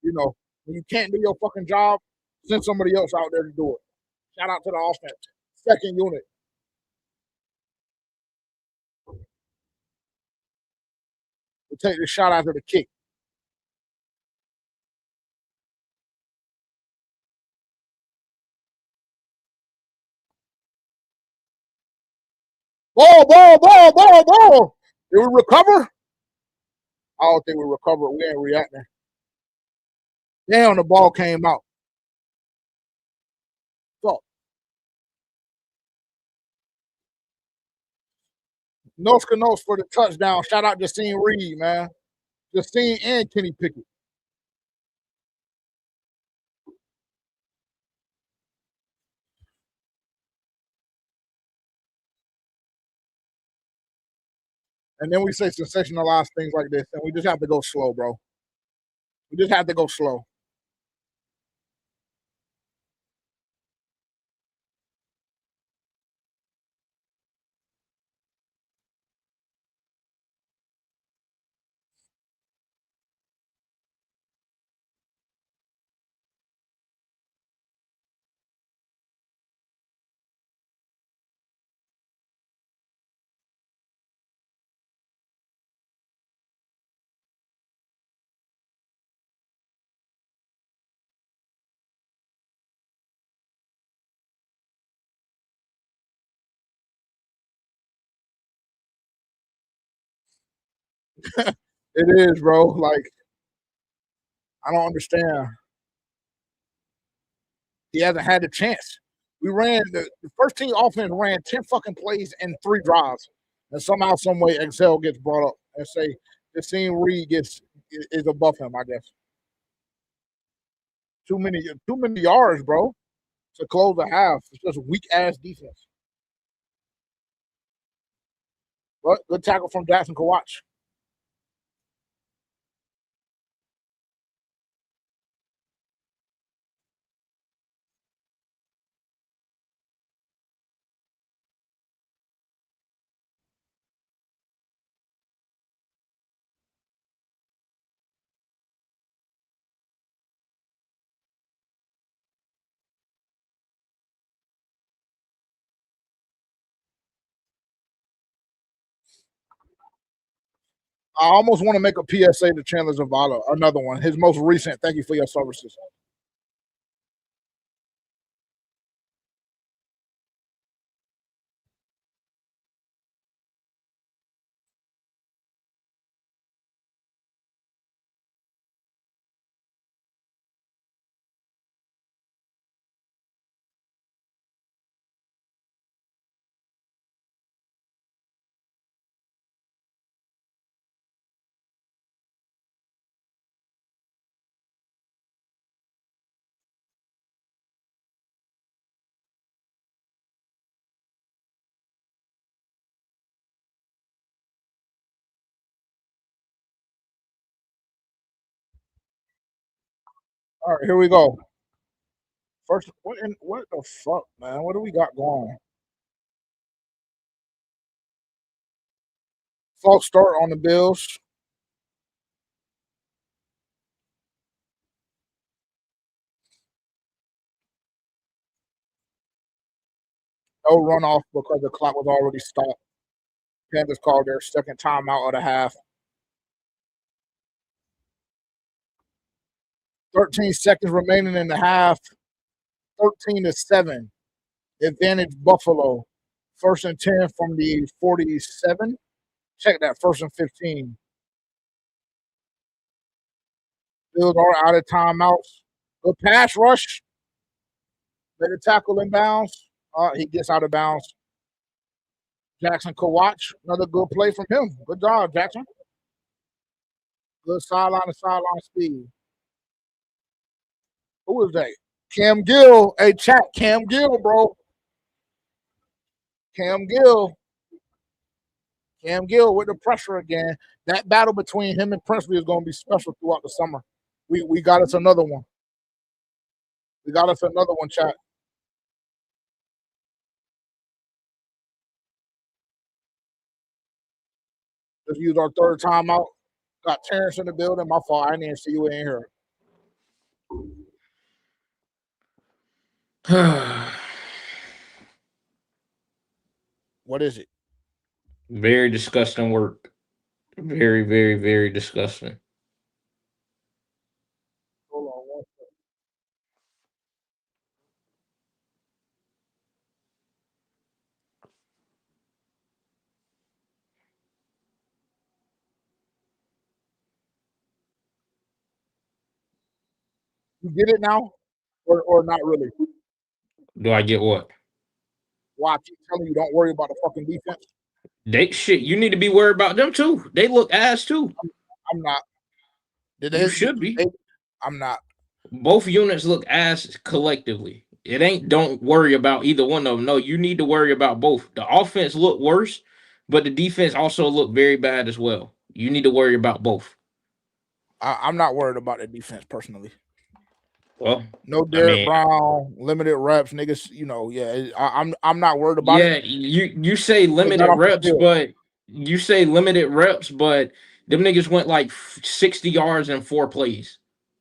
you know, when you can't do your fucking job, send somebody else out there to do it. Shout out to the offense. Second unit. We'll take the shot after the kick. Ball. Did we recover? I don't think we recovered. We ain't reacting. Damn, the ball came out. Fuck. Nose for the touchdown. Shout out Justine Reed, man. Justine and Kenny Pickett. And then we say sensationalized things like this, and we just have to go slow, bro. We just have to go slow. It is, bro. Like, I don't understand. He hasn't had a chance. We ran the first team offense ran 10 fucking plays and 3 drives, and somehow, some way, Excel gets brought up and say Yassine Reed is above him. I guess too many yards, bro, to close the half. It's just weak ass defense. But good tackle from Jackson Kawach. I almost want to make a PSA to Chandler Zavala, another one, his most recent. Thank you for your services. All right, here we go. First, what the fuck, man? What do we got going? False start on the Bills. No runoff because the clock was already stopped. Panthers called their second timeout of the half. 13 seconds remaining in the half. 13-7. Advantage Buffalo. 1st and 10 from the 47. Check that, 1st and 15. Bills are out of timeouts. Good pass rush. Made a tackle in bounds. He gets out of bounds. Jackson Kawach, another good play from him. Good job, Jackson. Good sideline to sideline speed. Who is that? Cam Gill. Hey, chat. Cam Gill, bro. Cam Gill. Cam Gill with the pressure again. That battle between him and Princely is going to be special throughout the summer. We got us another one. We got us another one, chat. Just use our third timeout. Got Terrence in the building. My fault. I didn't even see you in here. What is it? Very disgusting work. Very, very, very disgusting. Hold on one second. You get it now? Or not really? Do I get what? Why I keep telling you don't worry about the fucking defense? They shit. You need to be worried about them too. They look ass too. I'm not. You should be. I'm not. Both units look ass collectively. It ain't don't worry about either one of them. No, you need to worry about both. The offense look worse, but the defense also look very bad as well. You need to worry about both. I'm not worried about the defense personally. Well, no Derek Brown, limited reps, niggas. You know, yeah, I'm not worried about it. Yeah, you say limited reps, but them niggas went like 60 yards in 4 plays.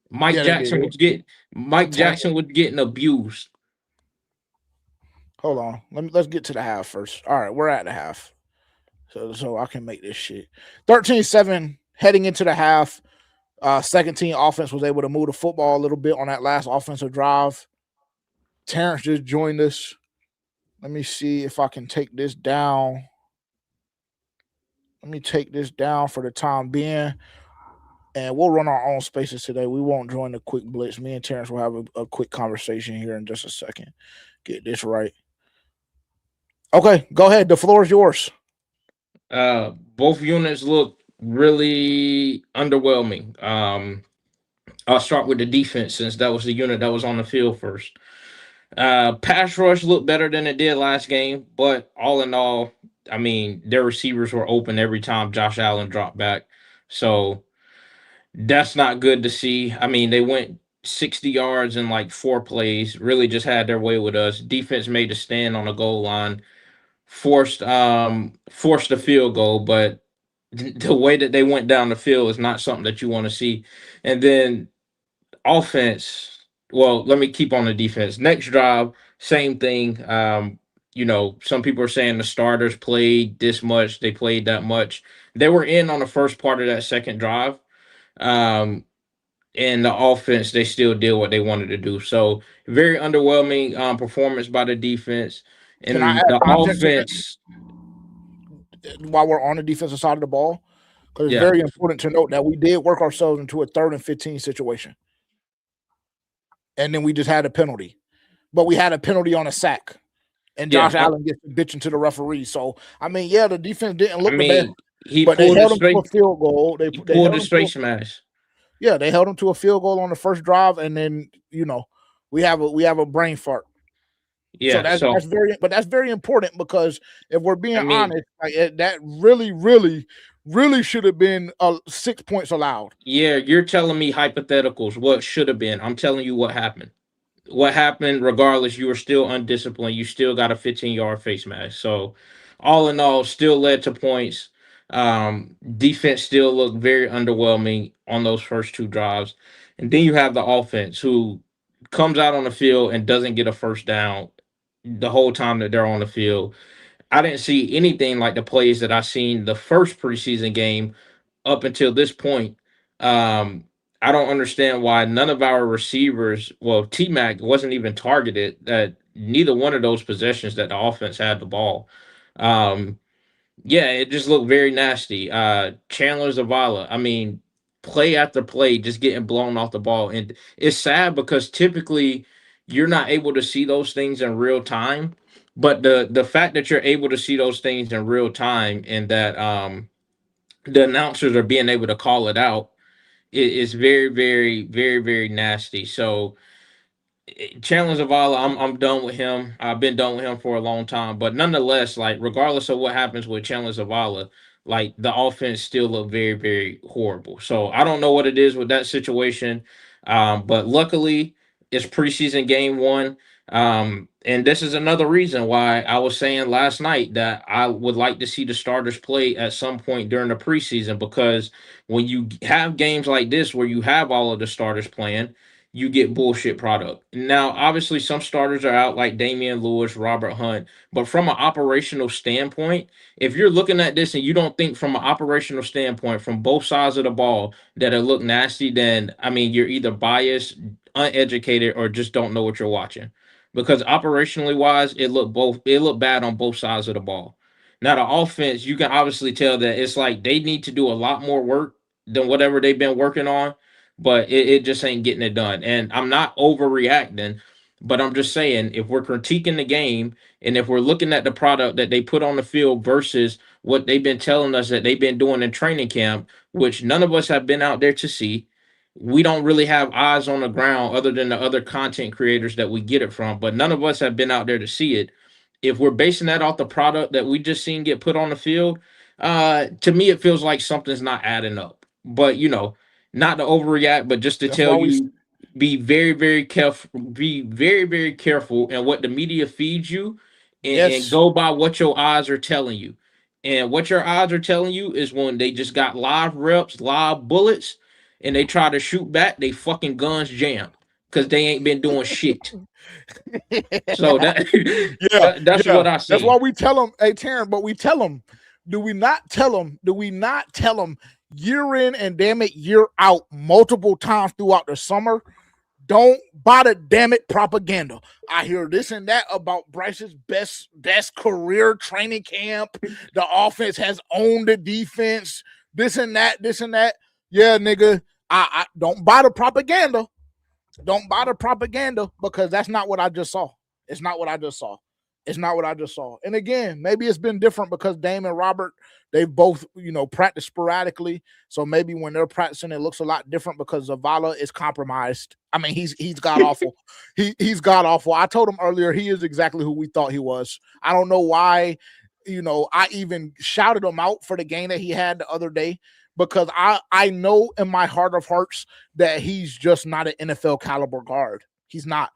Mike Jackson was getting abused. Hold on, let's get to the half first. All right, we're at the half, so I can make this shit 13-7 heading into the half. Second team offense was able to move the football a little bit on that last offensive drive. Terrence just joined us. Let me see if I can take this down. Let me take this down for the time being. and we'll run our own spaces today. We won't join the quick blitz. Me and Terrence will have a quick conversation here in just a second. Get this right. Okay, go ahead. The floor is yours. Both units look really underwhelming. I'll start with the defense since that was the unit that was on the field first. Pass rush looked better than it did last game, but all in all, I mean, their receivers were open every time Josh Allen dropped back. So that's not good to see. I mean, they went 60 yards in like 4 plays, really just had their way with us. Defense made a stand on the goal line, forced a field goal, but the way that they went down the field is not something that you want to see. And then offense, well, let me keep on the defense. Next drive, same thing. Some people are saying the starters played this much, they played that much. They were in on the first part of that second drive. And the offense, they still did what they wanted to do. So very underwhelming performance by the defense. Can I And add the context to offense, that while we're on the defensive side of the ball? Because it's yeah, very important to note that we did work ourselves into a 3rd and 15 situation. And then we just had a penalty. But we had a penalty on a sack. And yeah. Josh Allen gets bitching to the referee. So, I mean, yeah, the defense didn't look I the best. mean, he But they pulled held a him to a straight, field goal. he pulled a straight smash. Yeah, they held him to a field goal on the first drive, and then we have a brain fart. So Yeah, so that's very important because if we're being I mean, honest, that really should have been 6 points allowed. yeah, you're telling me hypotheticals, what should have been. I'm telling you what happened. What happened, regardless, you were still undisciplined. You still got a 15-yard face mask. So, all in all, still led to points. Defense still looked very underwhelming on those first 2 drives. And then you have the offense who comes out on the field and doesn't get a first down the whole time that they're on the field. I didn't see anything like the plays that I seen the first preseason game up until this point. Um, I don't understand why none of our receivers, well, T Mac wasn't even targeted at neither one of those possessions that the offense had the ball. Um, yeah, it just looked very nasty. Chandler Zavala, I mean, play after play, just getting blown off the ball. And it's sad because typically you're not able to see those things in real time. But the fact that you're able to see those things in real time and that the announcers are being able to call it out is very, very, very, very nasty. So Chandler Zavala, I'm done with him. I've been done with him for a long time. But nonetheless, like regardless of what happens with Chandler Zavala, like the offense still look very, very horrible. So I don't know what it is with that situation. But luckily it's preseason game 1. And this is another reason why I was saying last night that I would like to see the starters play at some point during the preseason, because when you have games like this where you have all of the starters playing, you get bullshit product. Now, obviously, some starters are out like Damian Lewis, Robert Hunt, but from an operational standpoint, if you're looking at this and you don't think from an operational standpoint from both sides of the ball that it look nasty, then I mean you're either biased, uneducated, or just don't know what you're watching. Because operationally wise, it looked bad on both sides of the ball. Now the offense, you can obviously tell that it's like they need to do a lot more work than whatever they've been working on, but it just ain't getting it done. And I'm not overreacting, but I'm just saying if we're critiquing the game and if we're looking at the product that they put on the field versus what they've been telling us that they've been doing in training camp, which none of us have been out there to see, we don't really have eyes on the ground other than the other content creators that we get it from, but none of us have been out there to see it. If we're basing that off the product that we just seen get put on the field, to me it feels like something's not adding up. But not to overreact, but just to That's tell why we you, be very, very careful. Be very, very careful in what the media feeds you, and yes. go by what your eyes are telling you. And what your eyes are telling you is when they just got live reps, live bullets, and they try to shoot back, they fucking guns jam because they ain't been doing shit. So Yeah, that's yeah. what I That's why see. we tell them, hey Taryn, but we tell them, do we not tell them year in and damn it year out multiple times throughout the summer? Don't buy the damn it propaganda. I hear this and that about Bryce's best career training camp. The offense has owned the defense. This and that. Yeah, nigga. I don't buy the propaganda. Don't buy the propaganda because that's not what I just saw. It's not what I just saw. It's not what I just saw. And again, maybe it's been different because Dame and Robert, they've both, practiced sporadically. So maybe when they're practicing, it looks a lot different because Zavala is compromised. I mean, he's god awful. He's god awful. I told him earlier he is exactly who we thought he was. I don't know why, I even shouted him out for the game that he had the other day because I know in my heart of hearts that he's just not an NFL caliber guard. He's not.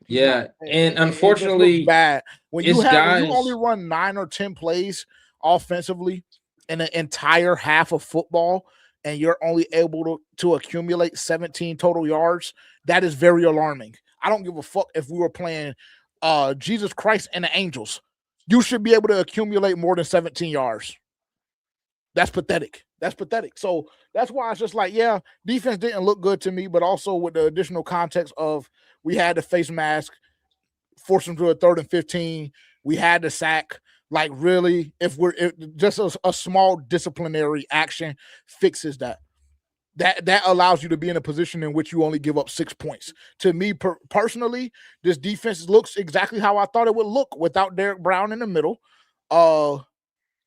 Yeah, and It just unfortunately, looks bad when you only guys. run 9 or 10 plays offensively in an entire half of football, and you're only able to accumulate 17 total yards. That is very alarming. I don't give a fuck if we were playing Jesus Christ and the Angels. You should be able to accumulate more than 17 yards. That's pathetic. That's pathetic. So that's why it's just like, yeah, defense didn't look good to me, but also with the additional context of we had the face mask, force them to a 3rd and 15. We had the sack. Like, really, if just a small disciplinary action fixes that. That allows you to be in a position in which you only give up 6 points. To me, personally, this defense looks exactly how I thought it would look without Derek Brown in the middle. Now,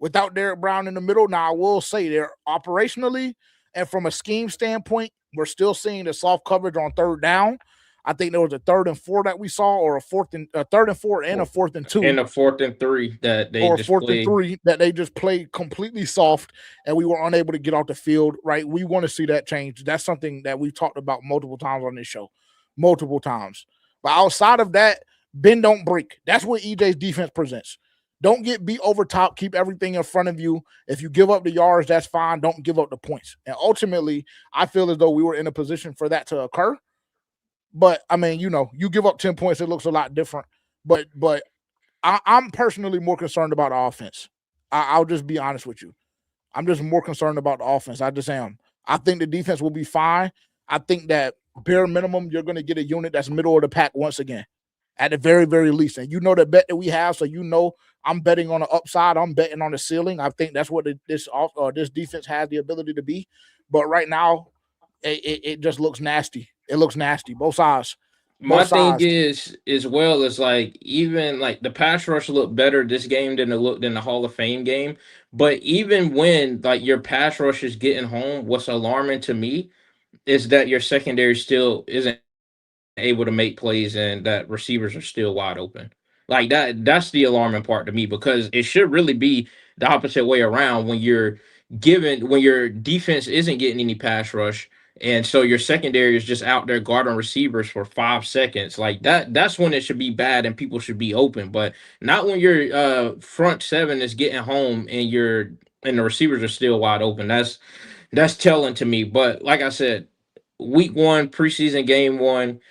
I will say they're operationally and from a scheme standpoint, we're still seeing the soft coverage on 3rd down. I think there was a 3rd and 4 that we saw, or a 3rd and 4 and a 4th and 2. And a 4th and 3 that they or just 4th played. and 3 that they just played completely soft, and we were unable to get off the field. Right? We want to see that change. That's something that we've talked about multiple times on this show, multiple times. But outside of that, bend don't break. That's what EJ's defense presents. Don't get beat over top. Keep everything in front of you. If you give up the yards, that's fine. Don't give up the points. And ultimately, I feel as though we were in a position for that to occur. But I mean, you give up 10 points, it looks a lot different. But I'm personally more concerned about the offense. I'll just be honest with you. I'm just more concerned about the offense. I just am. I think the defense will be fine. I think that bare minimum, you're going to get a unit that's middle of the pack once again, at the very, very least. And the bet that we have, so I'm betting on the upside. I'm betting on the ceiling. I think that's what this defense has the ability to be. But right now, it just looks nasty. It looks nasty. Both sides. My thing is, as well, is like even like the pass rush looked better this game than it looked in the Hall of Fame game. But even when like your pass rush is getting home, what's alarming to me is that your secondary still isn't able to make plays and that receivers are still wide open. Like that's the alarming part to me because it should really be the opposite way around when when your defense isn't getting any pass rush and so your secondary is just out there guarding receivers for 5 seconds. Like that's when it should be bad and people should be open, but not when your front seven is getting home and the receivers are still wide open. That's telling to me. But like I said, week 1, preseason game 1,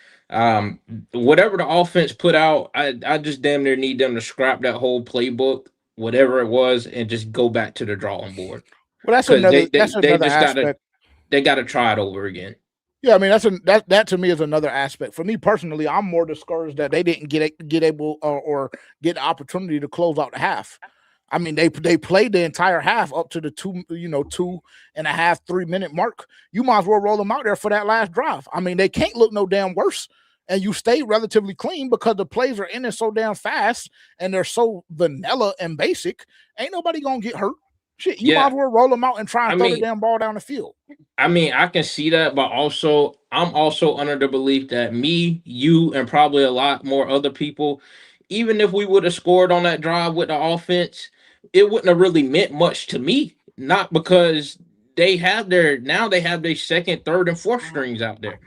whatever the offense put out, I just damn near need them to scrap that whole playbook, whatever it was, and just go back to the drawing board. Well, that's Because they another just aspect. They gotta try it over again. Yeah, I mean that to me is another aspect. For me personally, I'm more discouraged that they didn't get able or get the opportunity to close out the half. I mean, they played the entire half up to the 2.5, 3 minute mark. You might as well roll them out there for that last drive. I mean, they can't look no damn worse. And you stay relatively clean because the plays are in it so damn fast and they're so vanilla and basic. Ain't nobody gonna get hurt. Shit, you might as well roll them out and try and throw the damn ball down the field. I mean, I can see that, but also I'm also under the belief that me, you, and probably a lot more other people, even if we would have scored on that drive with the offense, it wouldn't have really meant much to me. Not because they have their 2nd, 3rd, and 4th strings out there.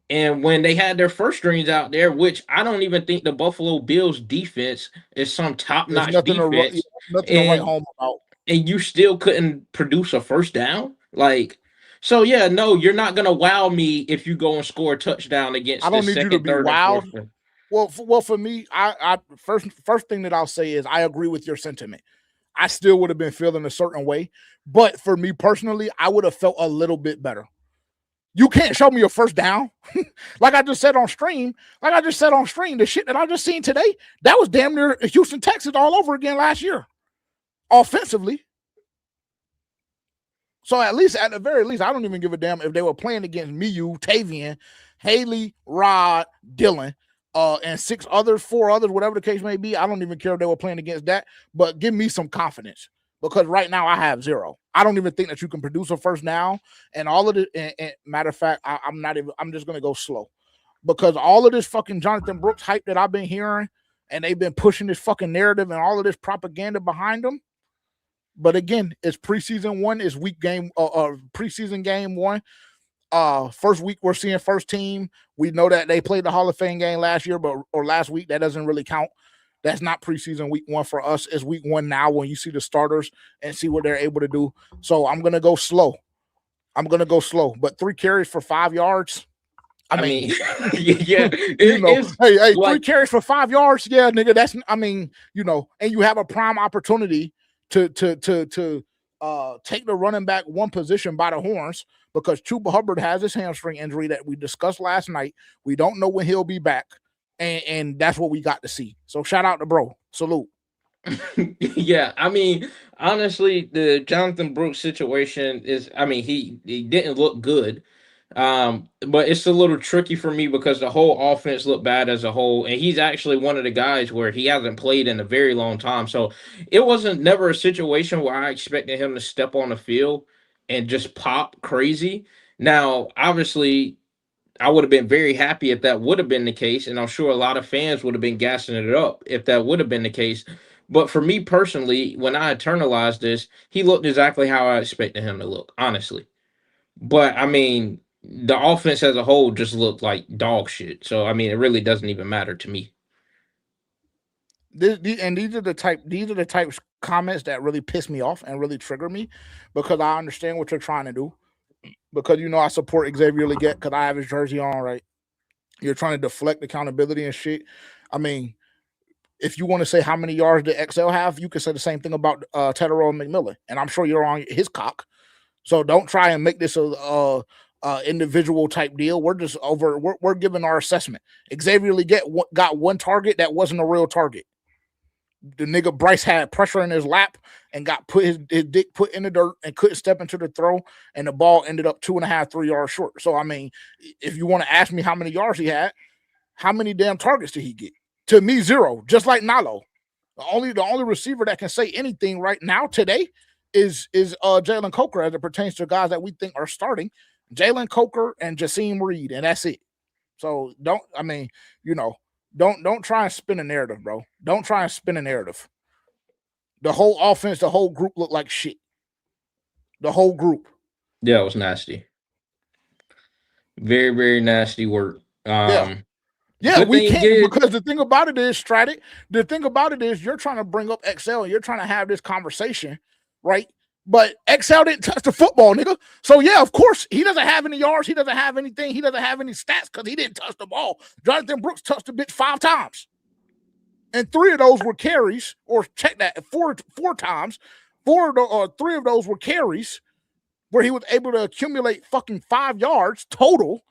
And when they had their 1st strings out there, which I don't even think the Buffalo Bills defense is some top-notch defense, nothing to write home about. And you still couldn't produce a 1st down? Like, so yeah, no, you're not gonna wow me if you go and score a touchdown against. I don't need 2nd, you to be 3rd, wowed. Well, for me, I first thing that I'll say is I agree with your sentiment. I still would have been feeling a certain way, but for me personally, I would have felt a little bit better. You can't show me a 1st down. Like I just said on stream, the shit that I just seen today, that was damn near Houston, Texas all over again last year. Offensively. So at the very least, I don't even give a damn if they were playing against me, you, Tavian, Haley, Rod, Dylan, and 4 others, whatever the case may be. I don't even care if they were playing against that, but give me some confidence because right now I have 0. I don't even think that you can produce a first down, and all of it. And matter of fact, I'm just gonna go slow because all of this fucking Jonathan Brooks hype that I've been hearing, and they've been pushing this fucking narrative and all of this propaganda behind them. But again, it's preseason 1, it's preseason game 1. First week we're seeing first team. We know that they played the Hall of Fame game last year, or last week. That doesn't really count. That's not preseason week 1 for us. It's week 1 now when you see the starters and see what they're able to do. So I'm gonna go slow. But 3 carries for 5 yards. I mean yeah, hey, 3 carries for 5 yards. Yeah, nigga, that's and you have a prime opportunity to take the running back one position by the horns because Chuba Hubbard has his hamstring injury that we discussed last night. We don't know when he'll be back, and that's what we got to see. So shout out to bro. Salute. Yeah, honestly, the Jonathan Brooks situation is, he didn't look good. But it's a little tricky for me because the whole offense looked bad as a whole, and he's actually one of the guys where he hasn't played in a very long time. So it wasn't never a situation where I expected him to step on the field and just pop crazy. Now, obviously, I would have been very happy if that would have been the case, and I'm sure a lot of fans would have been gassing it up if that would have been the case. But for me personally, when I internalized this, he looked exactly how I expected him to look, honestly. But the offense as a whole just looked like dog shit. So it really doesn't even matter to me. These are the types comments that really piss me off and really trigger me because I understand what you're trying to do. Because I support Xavier Legette because I have his jersey on, right? You're trying to deflect accountability and shit. If you want to say how many yards did XL have, you can say the same thing about Tedero and McMillan, and I'm sure you're on his cock. So don't try and make this a individual type deal. We're just we're giving our assessment. Xavier Legette got 1 target that wasn't a real target. The nigga Bryce had pressure in his lap and got his dick put in the dirt and couldn't step into the throw, and the ball ended up 2.5, 3 yards short. So if you want to ask me how many yards he had, how many damn targets did he get? To me, 0. Just like Nalo. The only receiver that can say anything right now today is Jalen Coker as it pertains to guys that we think are starting. Jalen Coker and Jasim Reed, and that's it. So don't try and spin a narrative, bro. Don't try and spin a narrative. The whole offense, the whole group looked like shit. The whole group. Yeah, it was nasty. Very, very nasty work. Yeah, we can't because the thing about it is, Stratic, the thing about it is you're trying to bring up XL and you're trying to have this conversation, right? But XL didn't touch the football, nigga. So yeah, of course, he doesn't have any yards, he doesn't have anything, he doesn't have any stats because he didn't touch the ball. Jonathan Brooks touched the bitch 5 times. And 3 of those were carries, or check that, 4 times. 3 of those were carries where he was able to accumulate fucking 5 yards total.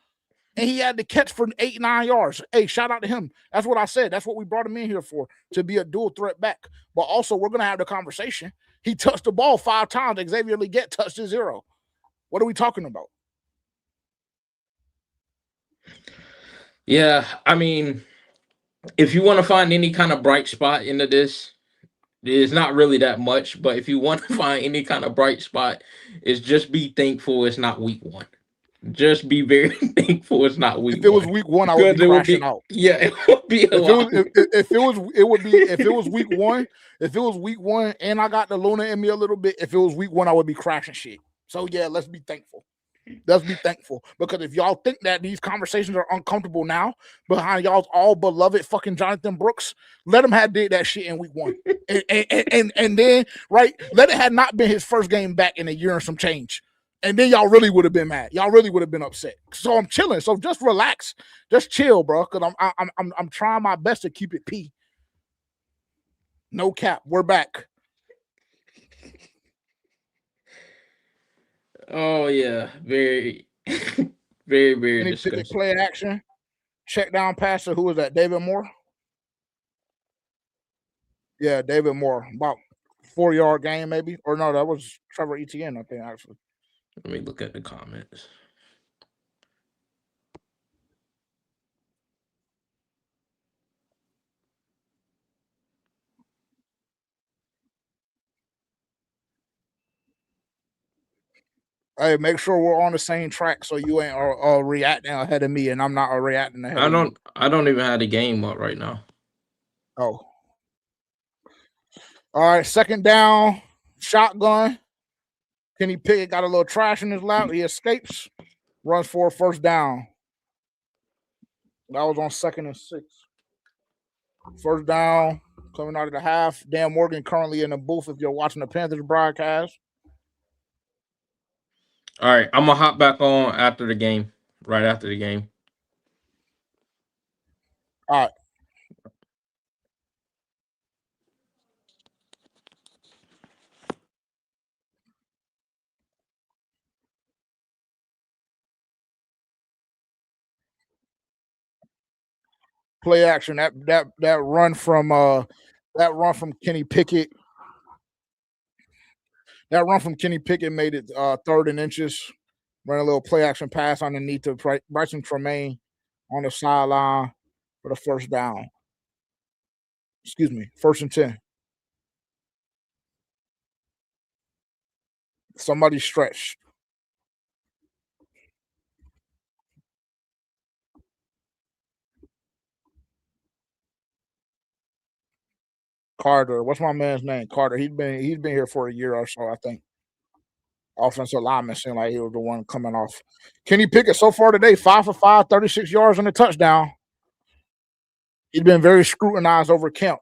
And he had to catch for 8, 9 yards. Hey, shout out to him. That's what I said. That's what we brought him in here for, to be a dual threat back. But also, we're going to have the conversation. He touched the ball 5 times. Xavier Legette touched it 0. What are we talking about? Yeah, if you want to find any kind of bright spot into this, it's not really that much. But if you want to find any kind of bright spot, it's just be thankful it's not week 1. Just be very thankful it's not week 1. If it was week 1, I would be crashing out. Yeah, it would be if it was week 1, if it was week 1 and I got the Luna in me a little bit, if it was week 1, I would be crashing shit. So yeah, let's be thankful. Let's be thankful. Because if y'all think that these conversations are uncomfortable now behind y'all's all beloved fucking Jonathan Brooks, let him have did that shit in week 1. and then, right, let it have not been his first game back in a year and some change. And then y'all really would have been mad. Y'all really would have been upset. So I'm chilling. So just relax. Just chill, bro. Because I'm trying my best to keep it P. No cap. We're back. Oh yeah, very, very, very Any disgusting. play action? Check down passer. Who was that? David Moore. Yeah, David Moore. About 4-yard game, maybe. Or no, that was Trevor Etienne, I think, actually. Let me look at the comments. Hey, make sure we're on the same track so you ain't reacting ahead of me and I'm not reacting ahead of you. I don't even have the game up right now. Oh. All right, second down, shotgun. Kenny Pickett got a little trash in his lap. He escapes, runs for a first down. That was on 2nd and 6. First down, coming out of the half. Dan Morgan currently in the booth if you're watching the Panthers broadcast. All right, I'm gonna hop back on after the game, right after the game. All right. Play action. That run from Kenny Pickett. That run from Kenny Pickett made it 3rd and inches. Run a little play action pass underneath to Bryson Tremaine on the sideline for the first down. Excuse me, 1st and 10. Somebody stretched. Carter. What's my man's name? Carter. He's been here for a year or so, I think. Offensive lineman seemed like he was the one coming off. Kenny Pickett so far today, 5 for 5, 36 yards and a touchdown. He's been very scrutinized over Kemp.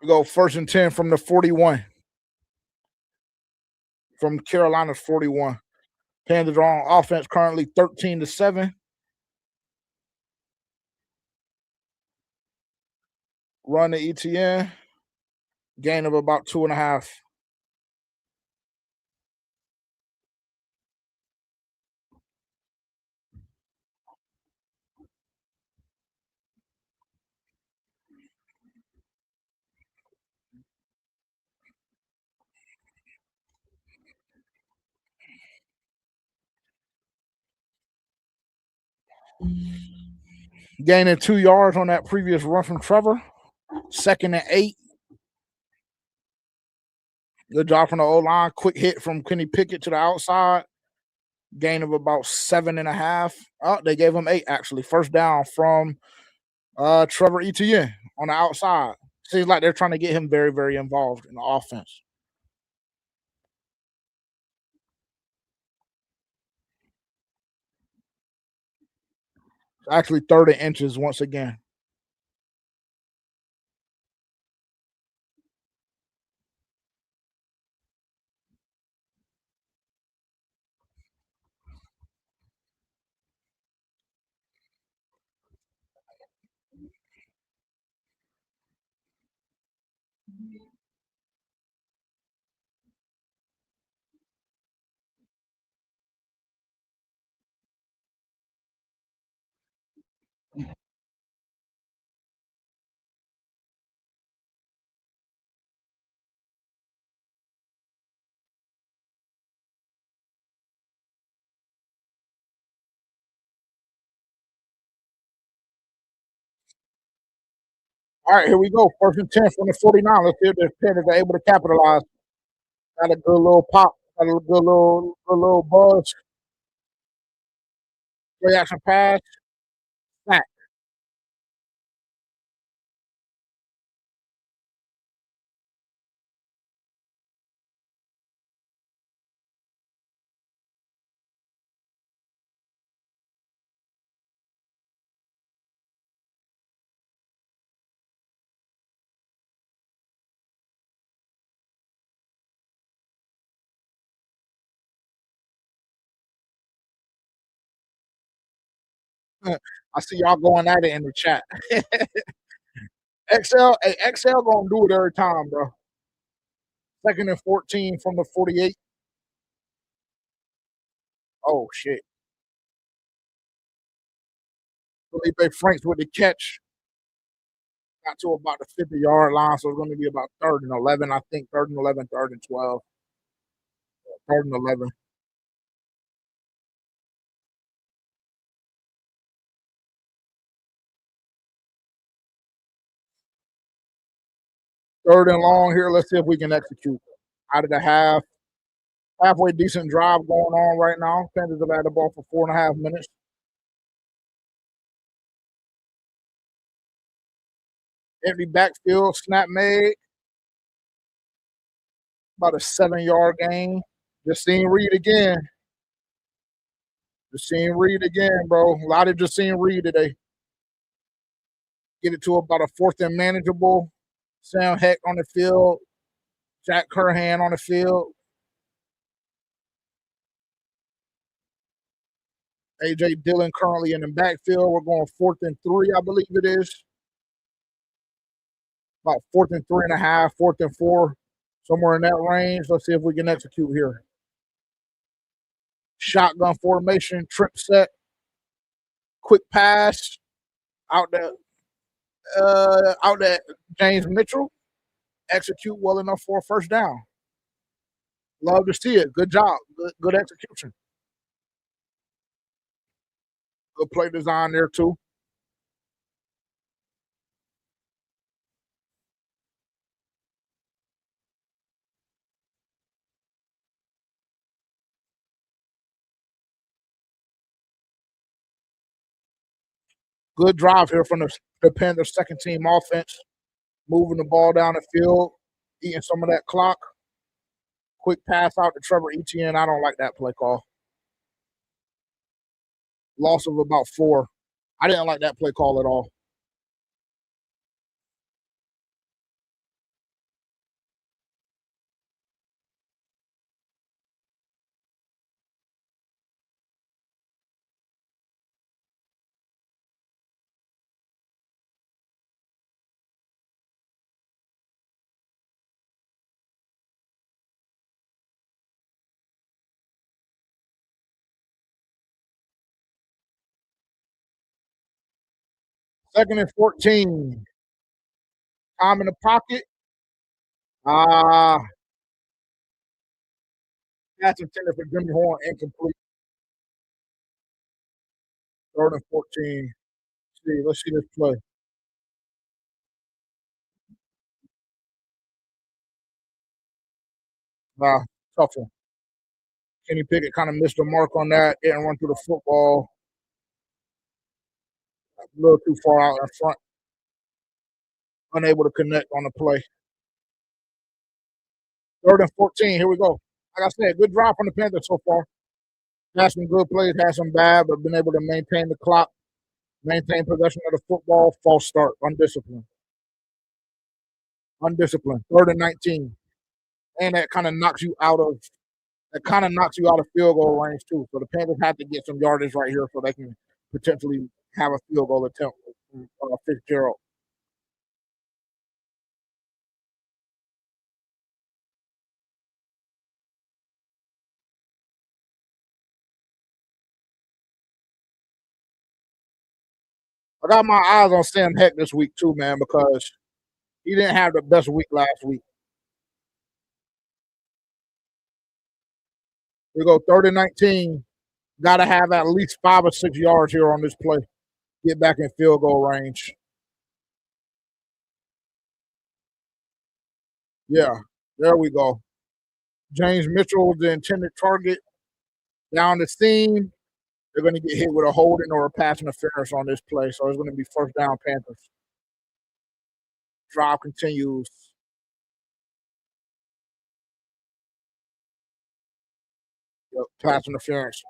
We go 1st and 10 from the 41. From Carolina's 41. Panthers are on offense currently 13-7. Run to ETN. Gain of about 2.5. Gaining 2 yards on that previous run from Trevor. 2nd and 8. Good job from the O-line. Quick hit from Kenny Pickett to the outside. Gain of about 7.5. Oh, they gave him 8 actually. First down from Trevor Etienne on the outside. Seems like they're trying to get him very, very involved in the offense. Actually, 30 inches once again. All right, here we go. 1st and 10 from the 49. Let's see if the Panthers are able to capitalize. Got a good little pop. Got a good little buzz. Play action pass. Snack. I see y'all going at it in the chat. XL gonna do it every time, bro. 2nd and 14 from the 48. Oh shit. Felipe Franks with the catch. Got to about the 50-yard line, so it's going to be about 3rd and 11, I think. 3rd and 11, 3rd and 12. 3rd and 11. 3rd and long here. Let's see if we can execute. Out of the halfway decent drive going on right now. Panthers have had the ball for 4.5 minutes. Empty backfield, snap made. About a 7-yard gain. Just seen Reed again. Just seen Reed again, bro. A lot of just seen Reed today. Get it to about a 4th and manageable. Sam Heck on the field. Jack Curhan on the field. A.J. Dillon currently in the backfield. We're going 4th and 3, I believe it is. About 4th and 3.5, 4th and 4, somewhere in that range. Let's see if we can execute here. Shotgun formation, trip set, quick pass out that James Mitchell. Execute well enough for a first down. Love to see it. Good job. Good execution. Good play design there too. Good drive here from the Panthers' second team offense. Moving the ball down the field, eating some of that clock. Quick pass out to Trevor Etienne. I don't like that play call. Loss of about 4. I didn't like that play call at all. Second and 14. Time in the pocket. That's intended for Jimmy Horn, incomplete. 3rd and 14. Let's see this play. Tough one. Kenny Pickett kind of missed the mark on that. Didn't run through the football. A little too far out in front. Unable to connect on the play. 3rd and 14. Here we go. Like I said, good drive from the Panthers so far. Had some good plays, had some bad, but been able to maintain the clock, maintain possession of the football. False start, undisciplined. 3rd and 19. And that kind of knocks you out of field goal range too. So the Panthers have to get some yardage right here so they can potentially have a field goal attempt from Fitzgerald. I got my eyes on Sam Heck this week too, man, because he didn't have the best week last week. We go 3rd and 19. Got to have at least 5 or 6 yards here on this play. Get back in field goal range. Yeah, there we go. James Mitchell was the intended target. Down the seam, they're going to get hit with a holding or a pass interference on this play. So it's going to be first down Panthers. Drive continues. Yep, pass interference.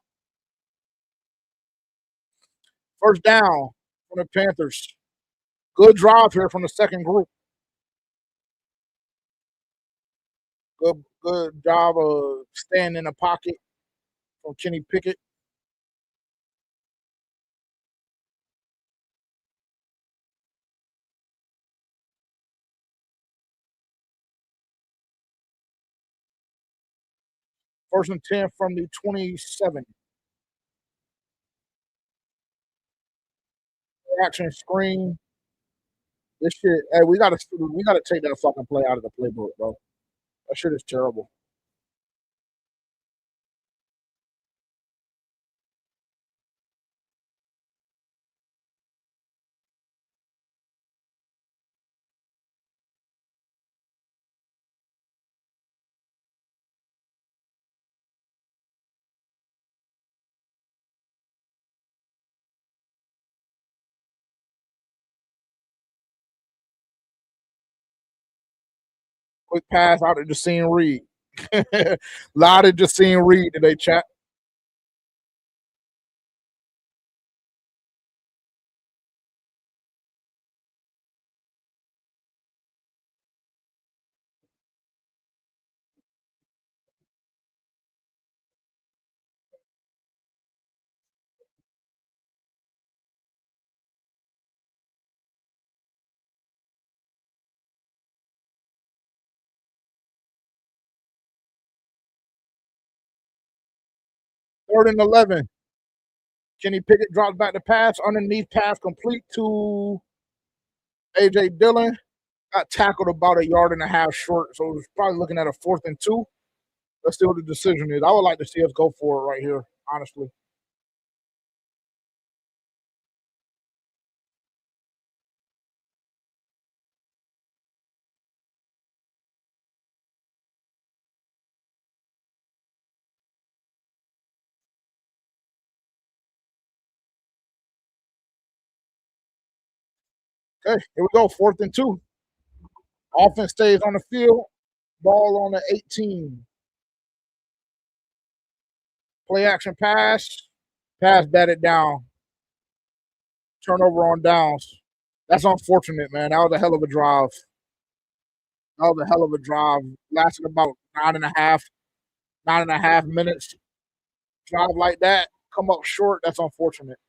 First down from the Panthers. Good drive here from the second group. Good job of staying in the pocket from Kenny Pickett. First and 10 from the 27. action screen. This shit, hey, we gotta take that fucking play out of the playbook, bro. That shit is terrible. Quick pass out of Jacine Reed. Lot of Jacine Reed today, chat. Third and 11. Kenny Pickett drops back the pass. Underneath pass complete to A.J. Dillon. Got tackled about a yard and a half short, so it's probably looking at a 4th and 2. Let's see what the decision is. I would like to see us go for it right here, honestly. Okay, here we go. 4th and 2. Offense stays on the field. Ball on the 18. Play action pass. Pass batted down. Turnover on downs. That's unfortunate, man. That was a hell of a drive. That was a hell of a drive. Lasted about 9.5 minutes. Drive like that, come up short. That's unfortunate.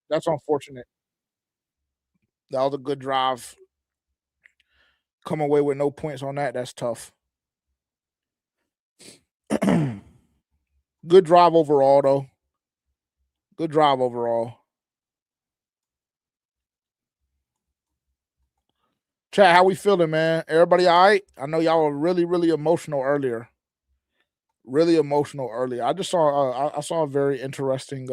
That's unfortunate. That was a good drive. Come away with no points on that. That's tough. Good drive overall, though. Good drive overall. Chat, how we feeling, man? Everybody all right? I know y'all were really, really emotional earlier. Really emotional earlier. I just saw I saw a very interesting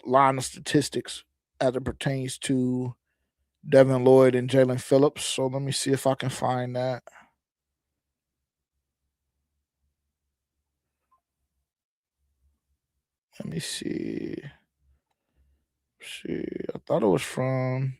line of statistics as it pertains to Devin Lloyd and Jalen Phillips. So let me see if I can find that. Let me see. I thought it was from.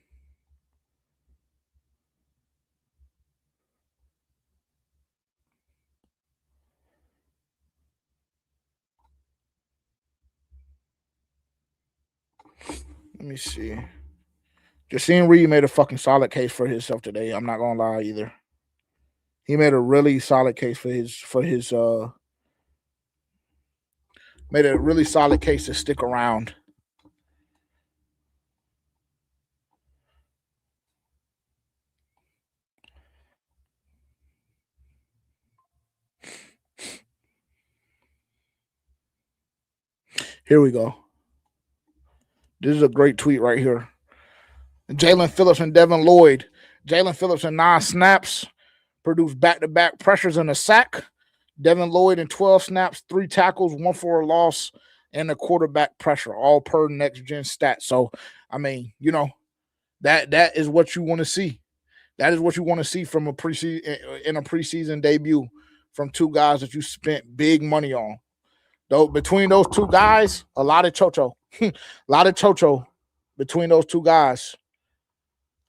Let me see. Jacine Reed made a fucking solid case for himself today. I'm not gonna lie either. He made a really solid case made a really solid case to stick around. Here we go. This is a great tweet right here. Jalen Phillips and Devin Lloyd. Jalen Phillips in 9 snaps produced back-to-back pressures and a sack. Devin Lloyd in 12 snaps, 3 tackles, 1 for a loss, and a quarterback pressure, all per next gen stats. So, I mean, you know, that is what you want to see. That is what you want to see from a preseason debut from 2 guys that you spent big money on. Though between those 2 guys, a lot of chocho. A lot of chocho between those 2 guys.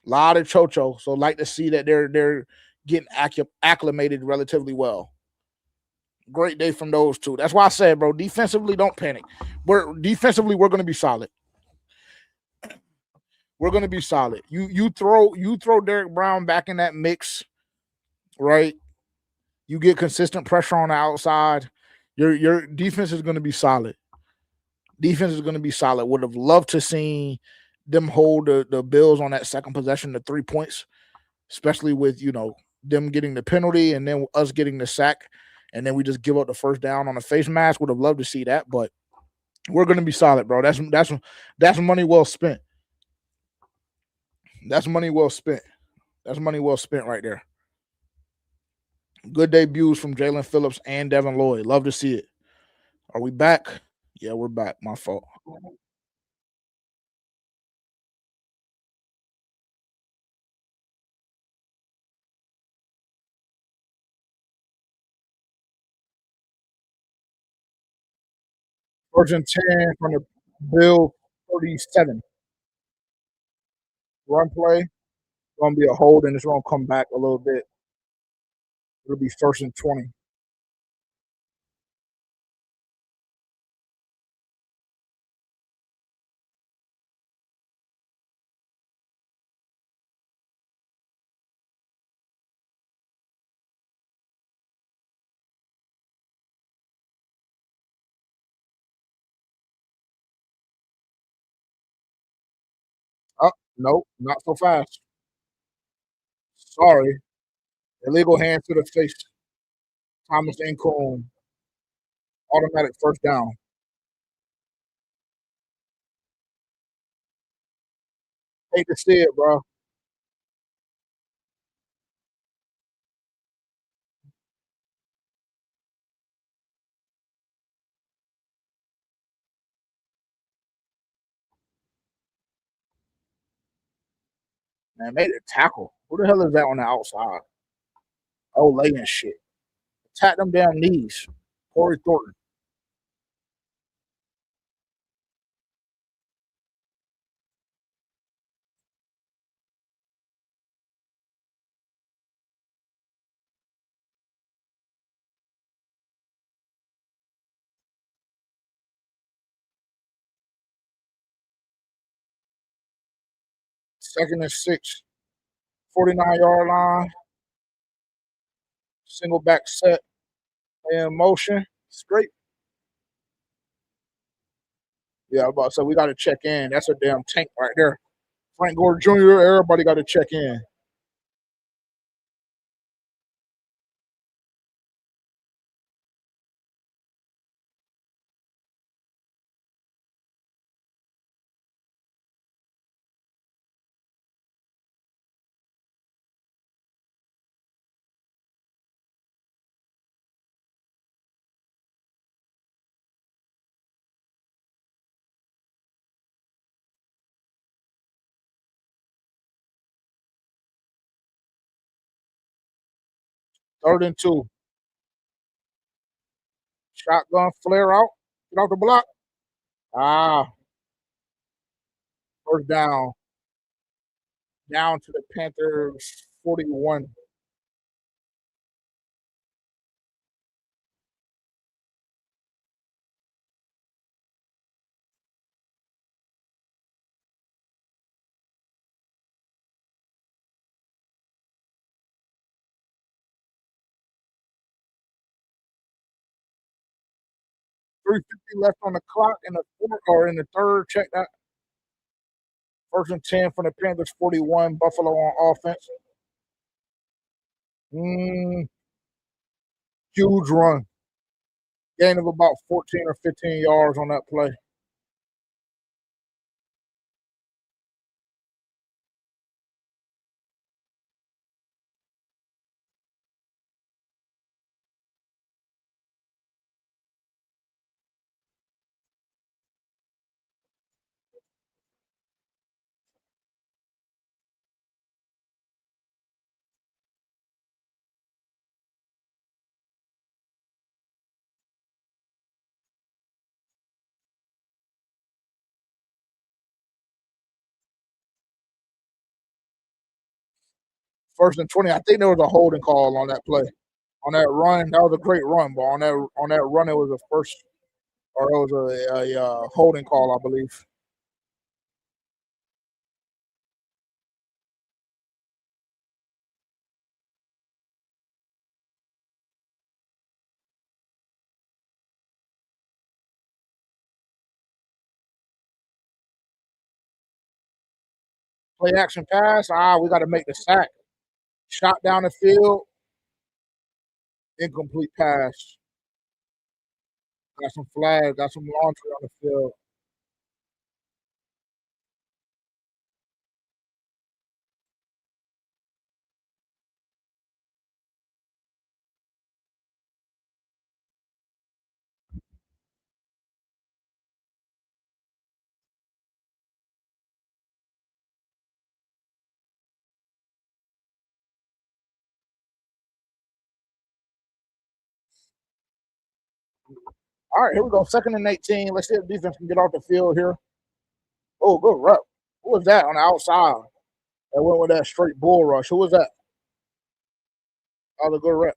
A lot of chocho. So like to see that they're getting acclimated relatively well. Great day from those 2. That's why I said, bro, defensively, don't panic. We're going to be solid. We're going to be solid. You throw Derek Brown back in that mix, right? You get consistent pressure on the outside. Your defense is going to be solid. Defense is going to be solid. Would have loved to see them hold the Bills on that second possession to 3 points, especially with, you know, them getting the penalty and then us getting the sack and then we just give up the first down on a face mask. Would have loved to see that, but we're going to be solid, bro. That's money well spent. That's money well spent. That's money well spent right there. Good debuts from Jalen Phillips and Devin Lloyd. Love to see it. Are we back? Yeah, we're back. My fault. First and 10 from the Bill 37. Run play. Going to be a hold, and it's going to come back a little bit. It'll be first and 20. Oh, no, not so fast. Sorry. Illegal hand to the face. Thomas Incone. Automatic first down. Hate to see it, bro. Man, made a tackle. Who the hell is that on the outside? Oh, laying shit. Attack them damn knees. Corey Thornton. Second and 6. 49-yard line. Single back set. In motion. Straight. Yeah, I'm about to say we got to check in. That's a damn tank right there. Frank Gore Jr., everybody got to check in. Third and 2. Shotgun flare out. Get off the block. Ah, first down. Down to the Panthers 41. .350 left on the clock in the fourth or in the third. Check that. First and 10 from the Panthers 41. Buffalo on offense. Huge run. Gain of about 14 or 15 yards on that play. First and 20. I think there was a holding call on that play. On that run, that was a great run, but on that run, it was a first or it was a holding call, I believe. Play action pass. We got to make the sack. Shot down the field. Incomplete pass. Got some flags. Got some laundry on the field. All right, here we go. 2nd and 18. Let's see if defense can get off the field here. Oh, good rep. Who was that on the outside? That went with that straight bull rush. Who was that? That was a good rep.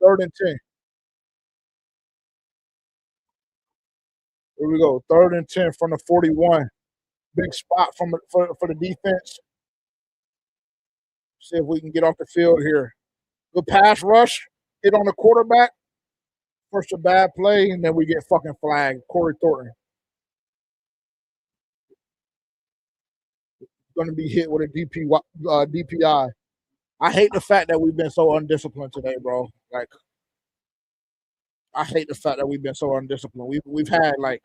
Third and 10. Here we go. 3rd and 10 from the 41. Big spot for the defense. See if we can get off the field here. Good pass rush. Hit on the quarterback. First a bad play, and then we get fucking flagged. Corey Thornton going to be hit with a DPI. I hate the fact that we've been so undisciplined today, bro. Like, I hate the fact that we've been so undisciplined. We've had like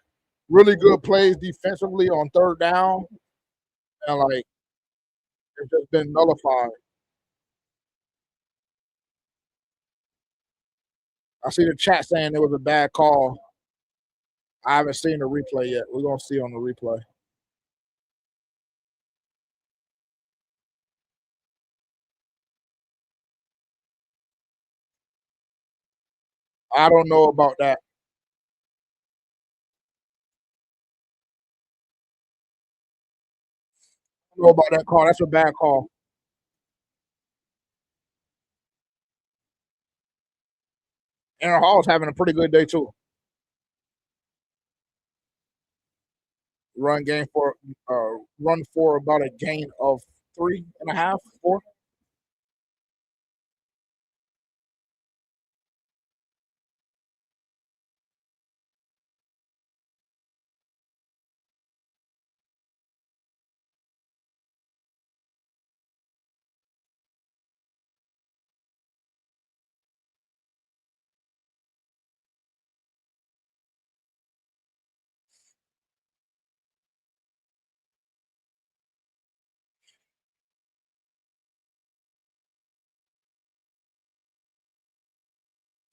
really good plays defensively on 3rd down, and like it's just been nullified. I see the chat saying it was a bad call. I haven't seen the replay yet. We're gonna see on the replay. I don't know about that. I don't know about that call. That's a bad call. Aaron Hall's having a pretty good day too. Run for about a gain of 3.5, 4.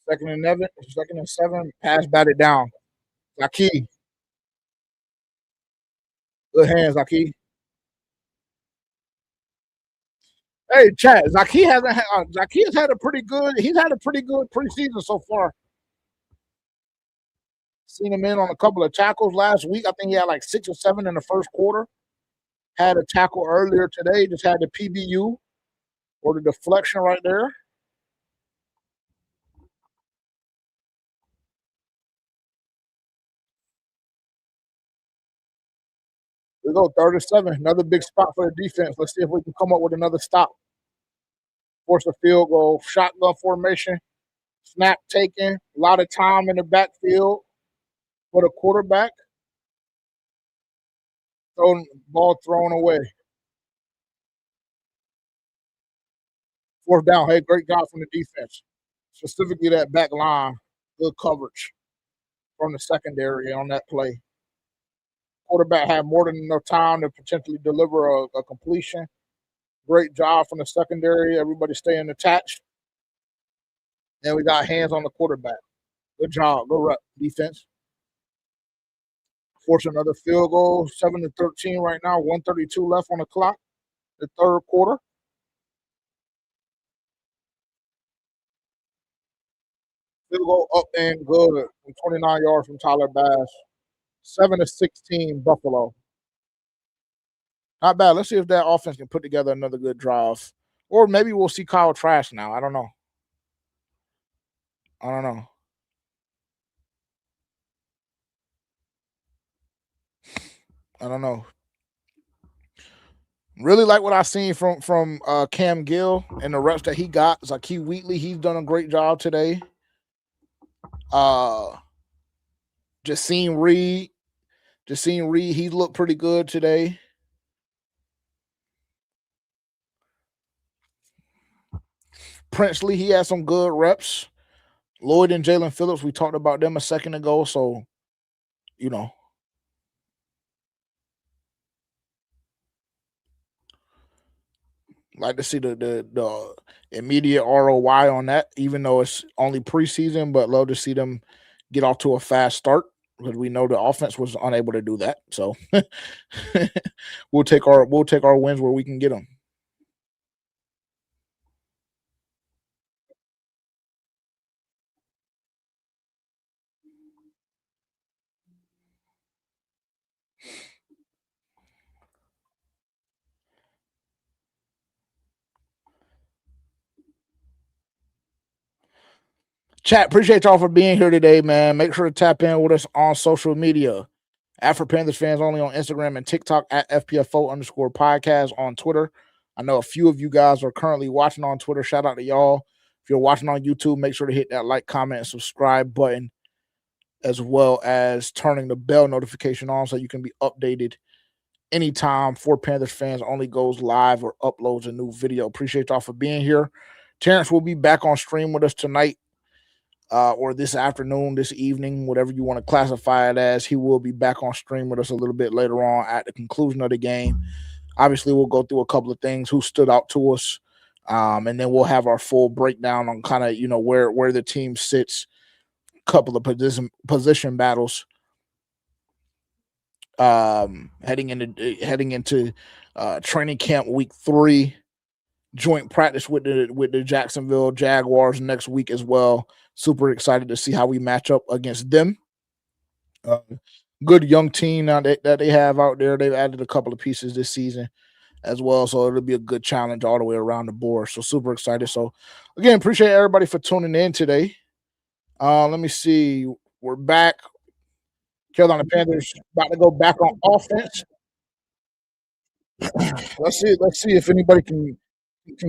Second and 7. Pass batted down. Zaki. Good hands, Zaki. Hey, Chad. Zaki has had a pretty good. He's had a pretty good preseason so far. Seen him in on a couple of tackles last week. I think he had like 6 or 7 in the first quarter. Had a tackle earlier today. Just had the PBU or the deflection right there. We go 3rd and 7. Another big spot for the defense. Let's see if we can come up with another stop. Force a field goal. Shotgun formation. Snap taken. A lot of time in the backfield for the quarterback. Ball thrown away. 4th down. Hey, great job from the defense. Specifically that back line. Good coverage from the secondary on that play. Quarterback had more than enough time to potentially deliver a completion. Great job from the secondary. Everybody staying attached. And we got hands on the quarterback. Good job. Good rep, defense. Force another field goal. 7-13 right now. 1:32 left on the clock. The 3rd quarter. Field goal up and good. 29 yards from Tyler Bass. 7-16 Buffalo. Not bad. Let's see if that offense can put together another good drive. Or maybe we'll see Kyle Trask now. I don't know. I don't know. I don't know. Really like what I seen from Cam Gill and the reps that he got. Zakee Wheatley, he's done a great job today. Justine Reed, he looked pretty good today. Princely, he had some good reps. Lloyd and Jalen Phillips, we talked about them a second ago. So, like to see the immediate ROI on that, even though it's only preseason, but love to see them get off to a fast start because we know the offense was unable to do that. So we'll take our wins where we can get them. Chat, appreciate y'all for being here today, man. Make sure to tap in with us on social media. Afro Panthers fans only on Instagram and TikTok at FPFO_podcast on Twitter. I know a few of you guys are currently watching on Twitter. Shout out to y'all. If you're watching on YouTube, make sure to hit that like, comment, and subscribe button, as well as turning the bell notification on so you can be updated anytime For Panthers fans only goes live or uploads a new video. Appreciate y'all for being here. Terrence will be back on stream with us tonight. Or this afternoon, this evening, whatever you want to classify it as. He will be back on stream with us a little bit later on at the conclusion of the game. Obviously, we'll go through a couple of things, who stood out to us, and then we'll have our full breakdown on kind of, where the team sits, couple of position battles heading into training camp week 3. Joint practice with the Jacksonville Jaguars next week as well. Super excited to see how we match up against them. Good young team now that they have out there. They've added a couple of pieces this season as well, so it'll be a good challenge all the way around the board. So super excited. So again, appreciate everybody for tuning in today. Let me see. We're back. Carolina Panthers about to go back on offense. Let's see if anybody can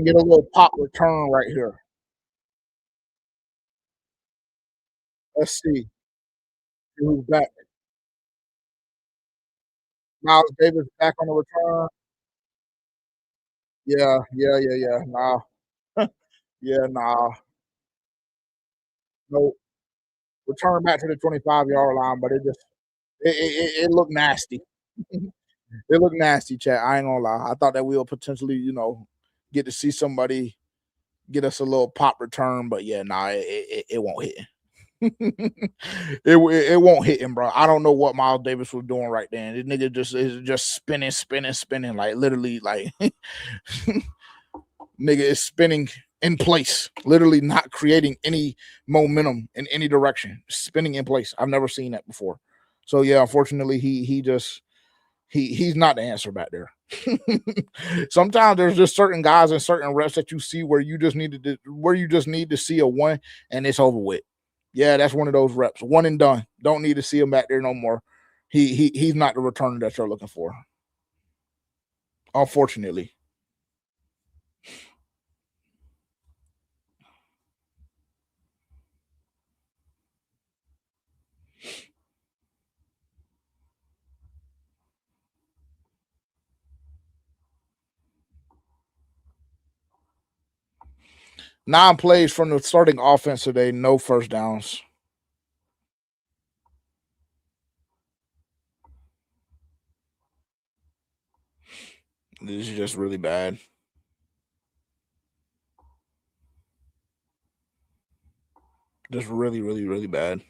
get a little pop return right here. Let's see who's back. Miles Davis back on the return. Yeah. Nah. Yeah, nah. No. Return back to the 25-yard line, but it looked nasty. It looked nasty, chat. I ain't gonna lie. I thought that we'll potentially, get to see somebody get us a little pop return, but yeah, nah, it won't hit. it won't hit him, bro. I don't know what Miles Davis was doing right then. This nigga is just spinning, like literally, like nigga is spinning in place, literally not creating any momentum in any direction, spinning in place. I've never seen that before. So yeah, unfortunately, he's not the answer back there. Sometimes there's just certain guys and certain reps that you see where you just need to see a one and it's over with. Yeah, that's one of those reps, one and done. Don't need to see him back there no more. He's not the returner that you're looking for, unfortunately. Nine plays from the starting offense today, no first downs. This is just really bad. Just really, really, really bad.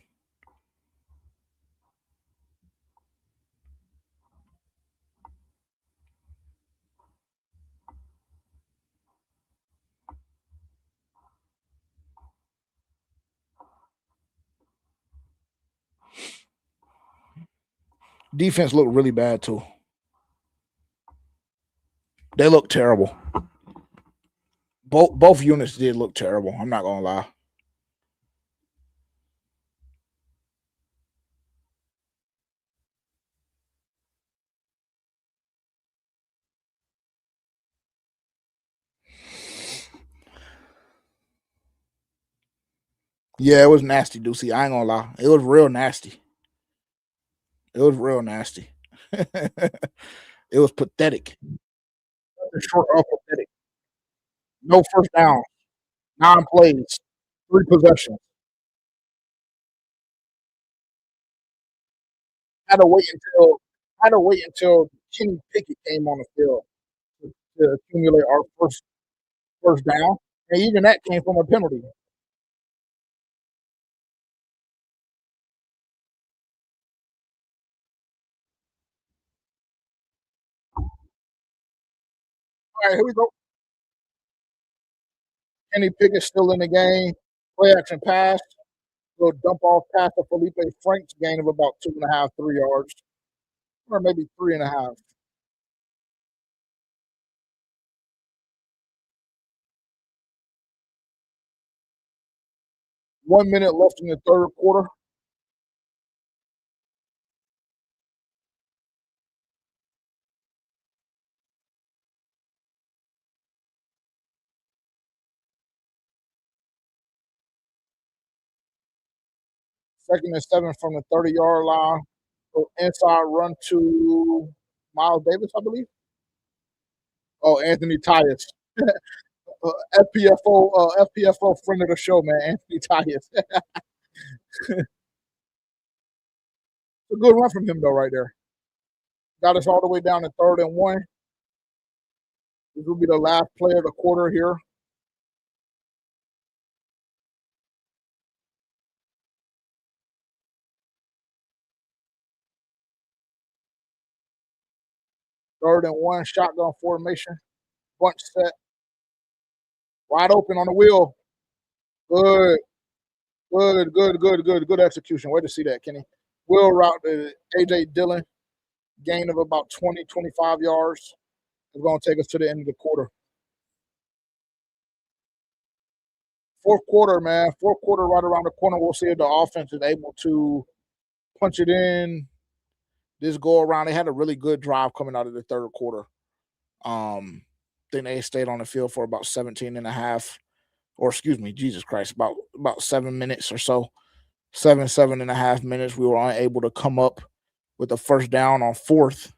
Defense looked really bad too. They look terrible. Both units did look terrible. I'm not gonna lie. Yeah, it was nasty, Deucey. I ain't gonna lie. It was real nasty. It was real nasty. It was pathetic. Short of pathetic. No first down. 9 plays. 3 possessions. Had to wait until Kenny Pickett came on the field to accumulate our first down, and even that came from a penalty. All right, here we go. Kenny Pickett still in the game. Play action pass. Little dump off pass to Felipe Franks, gain of about 2.5, 3 yards, or maybe 3.5. 1 minute left in the third quarter. Second and 7 from the 30-yard line. So inside run to Miles Davis, I believe. Oh, Anthony Tyus. FPFO friend of the show, man. Anthony Tyus. It's a good run from him, though, right there. Got us all the way down to 3rd and 1. This will be the last play of the quarter here. Third and 1, shotgun formation. Bunch set. Wide open on the wheel. Good. Good execution. Way to see that, Kenny. Wheel route to A.J. Dillon. Gain of about 20, 25 yards. It's going to take us to the end of the quarter. Fourth quarter, man. Fourth quarter right around the corner. We'll see if the offense is able to punch it in this go around. They had a really good drive coming out of the third quarter. I think they stayed on the field for about 17 and a half, or excuse me, Jesus Christ, about 7 minutes or so. 7.5 minutes. We were unable to come up with a first down on fourth.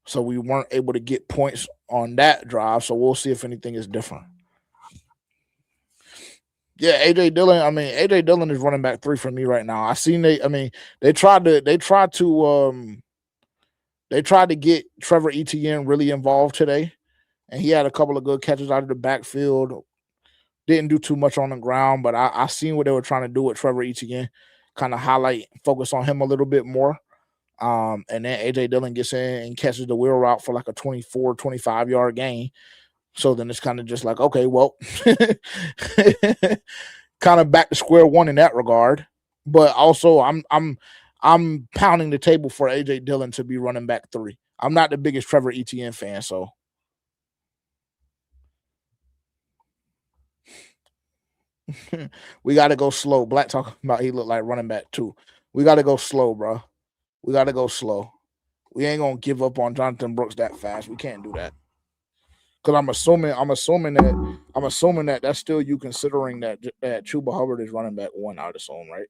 So we weren't able to get points on that drive. So we'll see if anything is different. Yeah, AJ Dillon. I mean, AJ Dillon is running back 3 for me right now. I seen they tried to get Trevor Etienne really involved today, and he had a couple of good catches out of the backfield. Didn't do too much on the ground, but I seen what they were trying to do with Trevor Etienne, kind of focus on him a little bit more. And then AJ Dillon gets in and catches the wheel route for like a 24, 25-yard gain. So then it's kind of just like, okay, well, kind of back to square one in that regard. But also I'm pounding the table for AJ Dillon to be running back 3. I'm not the biggest Trevor Etienne fan, so we got to go slow. Black talking about he looked like running back 2. We got to go slow, bro. We got to go slow. We ain't gonna give up on Jonathan Brooks that fast. We can't do that. Because I'm assuming that that's still you considering that Chuba Hubbard is running back 1, I'd assume, right?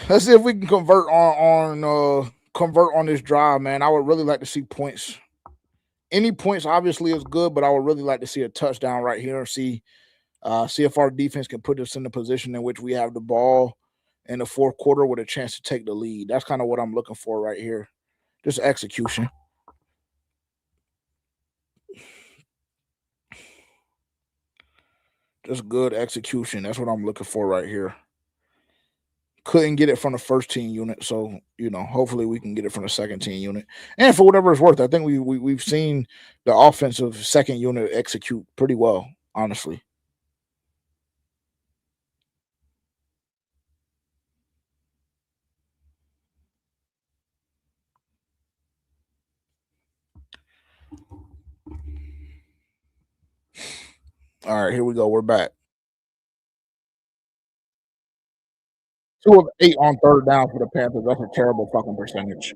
Let's see if we can convert on this drive, man. I would really like to see points. Any points obviously is good, but I would really like to see a touchdown right here and see if our defense can put us in the position in which we have the ball in the fourth quarter with a chance to take the lead. That's kind of what I'm looking for right here. Just execution. Just good execution. That's what I'm looking for right here. Couldn't get it from the first team unit, so hopefully we can get it from the second team unit. And for whatever it's worth, I think we've seen the offensive second unit execute pretty well, honestly. All right, here we go. We're back. 2 of 8 on third down for the Panthers. That's a terrible fucking percentage.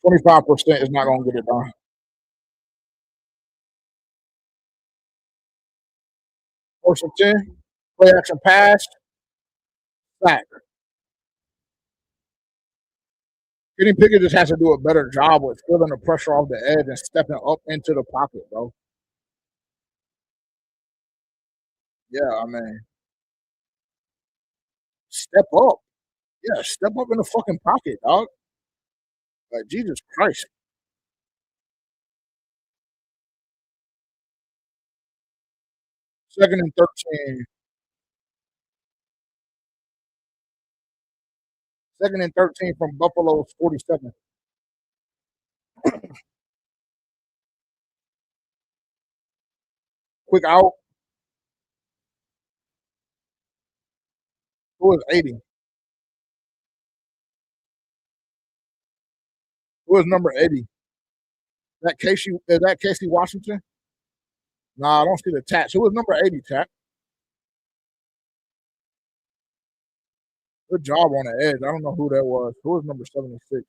25% is not going to get it done. First and 10, play action pass, sack. Kenny Pickett just has to do a better job with feeling the pressure off the edge and stepping up into the pocket, bro. Yeah, I mean, step up. Yeah, step up in the fucking pocket, dog. Like, Jesus Christ. Second and 13. Second and 13 from Buffalo's 47. Quick out. Who is 80? Who is number 80? Is that Casey Washington? Nah, I don't see the tats. Who is number 80, Tat? Good job on the edge. I don't know who that was. Who is number 76?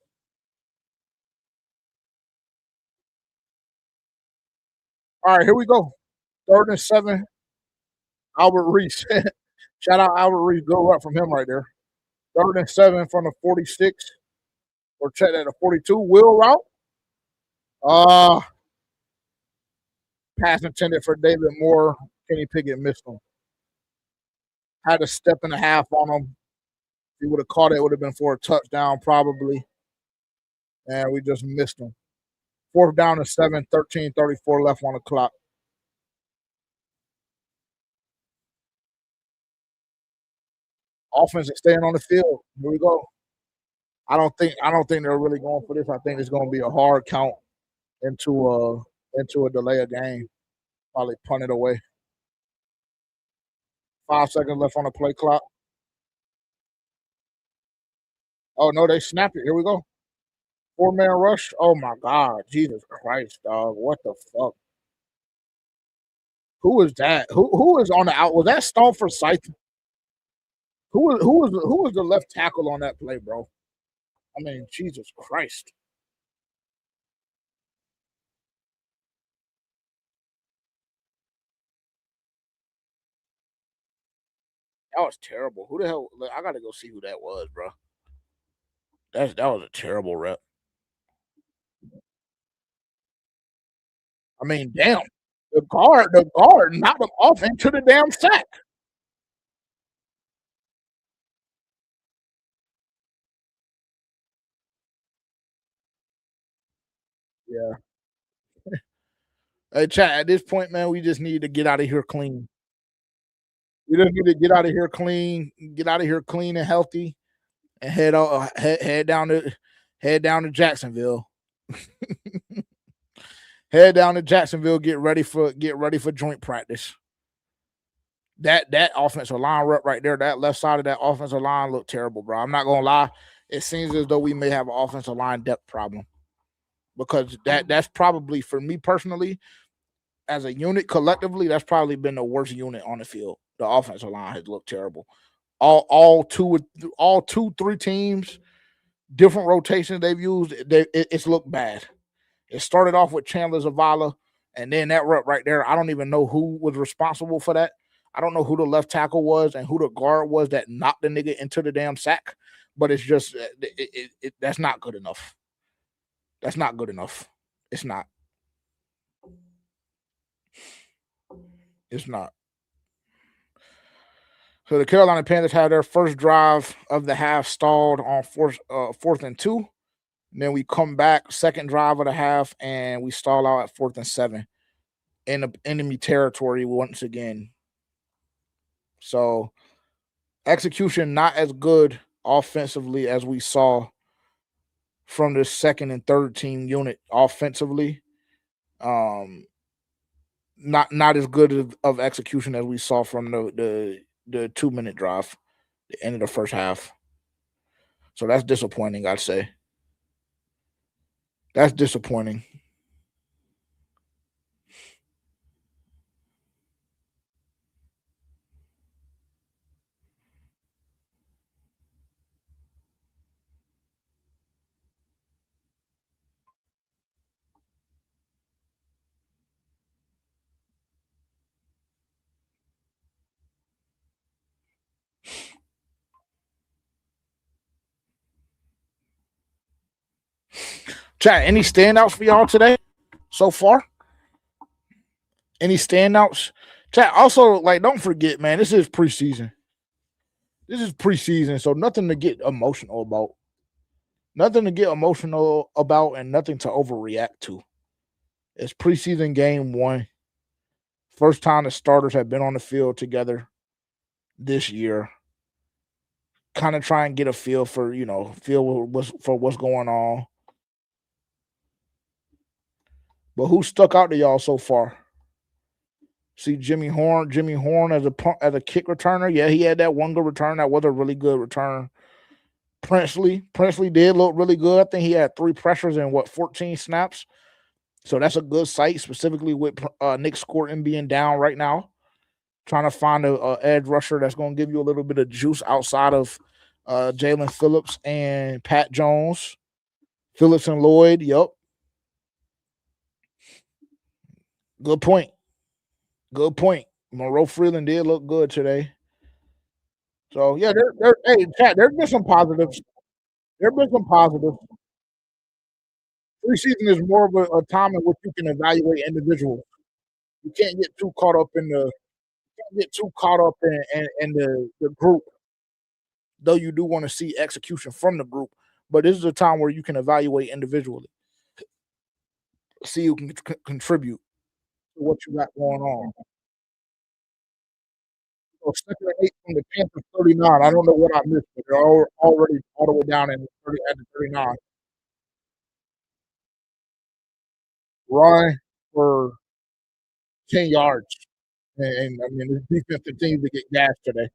All right, here we go. Third and 7. Albert Reese. Shout out Albert Reese. Good rep from him right there. Third and 7 from the 46. Or check at the 42. Wheel route. Pass intended for David Moore. Kenny Pickett missed him. Had a step and a half on him. If he would have caught it, it would have been for a touchdown probably. And we just missed him. Fourth down and 7, 13:34 left on the clock. Offense is staying on the field. Here we go. I don't think they're really going for this. I think it's going to be a hard count into a delay of game. Probably punt it away. 5 seconds left on the play clock. Oh no, they snapped it. Here we go. 4-man rush. Oh my God, Jesus Christ, dog! What the fuck? Who is that? Who is on the out? Was that Stone for Sight? Who was the left tackle on that play, bro? I mean, Jesus Christ. That was terrible. Who the hell? I gotta go see who that was, bro. That was a terrible rep. I mean, damn. The guard knocked him off into the damn sack. Yeah. Hey, chat. At this point, man, we just need to get out of here clean. We just need to get out of here clean. Get out of here clean and healthy, and head down to Jacksonville. Head down to Jacksonville. Get ready for joint practice. That offensive line rep right there, that left side of that offensive line looked terrible, bro. I'm not gonna lie. It seems as though we may have an offensive line depth problem because that's probably, for me personally, as a unit collectively, that's probably been the worst unit on the field. The offensive line has looked terrible. All two, 3 teams, different rotations they've used. It's looked bad. It started off with Chandler Zavala, and then that rep right there. I don't even know who was responsible for that. I don't know who the left tackle was and who the guard was that knocked the nigga into the damn sack. But it's just that's not good enough. That's not good enough. It's not. It's not. So the Carolina Panthers had their first drive of the half stalled on 4th and 2. And then we come back, second drive of the half, and we stall out at 4th and 7 in the enemy territory once again. So execution not as good offensively as we saw from the second and third team unit offensively. Not as good of execution as we saw from the 2-minute drive, the end of the first half. So that's disappointing, I'd say. That's disappointing. Chat, any standouts for y'all today so far? Any standouts? Chat, also, like, don't forget, man, this is preseason. This is preseason, so nothing to get emotional about. Nothing to get emotional about and nothing to overreact to. It's preseason game 1. First time the starters have been on the field together this year. Kind of try and get a feel for, what's going on. But who stuck out to y'all so far? See Jimmy Horn as a kick returner. Yeah, he had that one good return. That was a really good return. Princely did look really good. I think he had 3 pressures and 14 snaps. So that's a good sight, specifically with Nick Scorton being down right now. Trying to find a edge rusher that's going to give you a little bit of juice outside of Jalen Phillips and Pat Jones. Phillips and Lloyd, yep. Good point. Monroe Freeland did look good today. So yeah, chat, there's been some positives. There's been some positives. Preseason is more of a time in which you can evaluate individuals. You can't get too caught up in the group, though you do want to see execution from the group. But this is a time where you can evaluate individually, see who can contribute to what you got going on. So 2nd and 8 from the Panthers 39. I don't know what I missed, but they're already all the way down in 30 at the 39. Run for 10 yards. And I mean, the defense continues to get gashed today.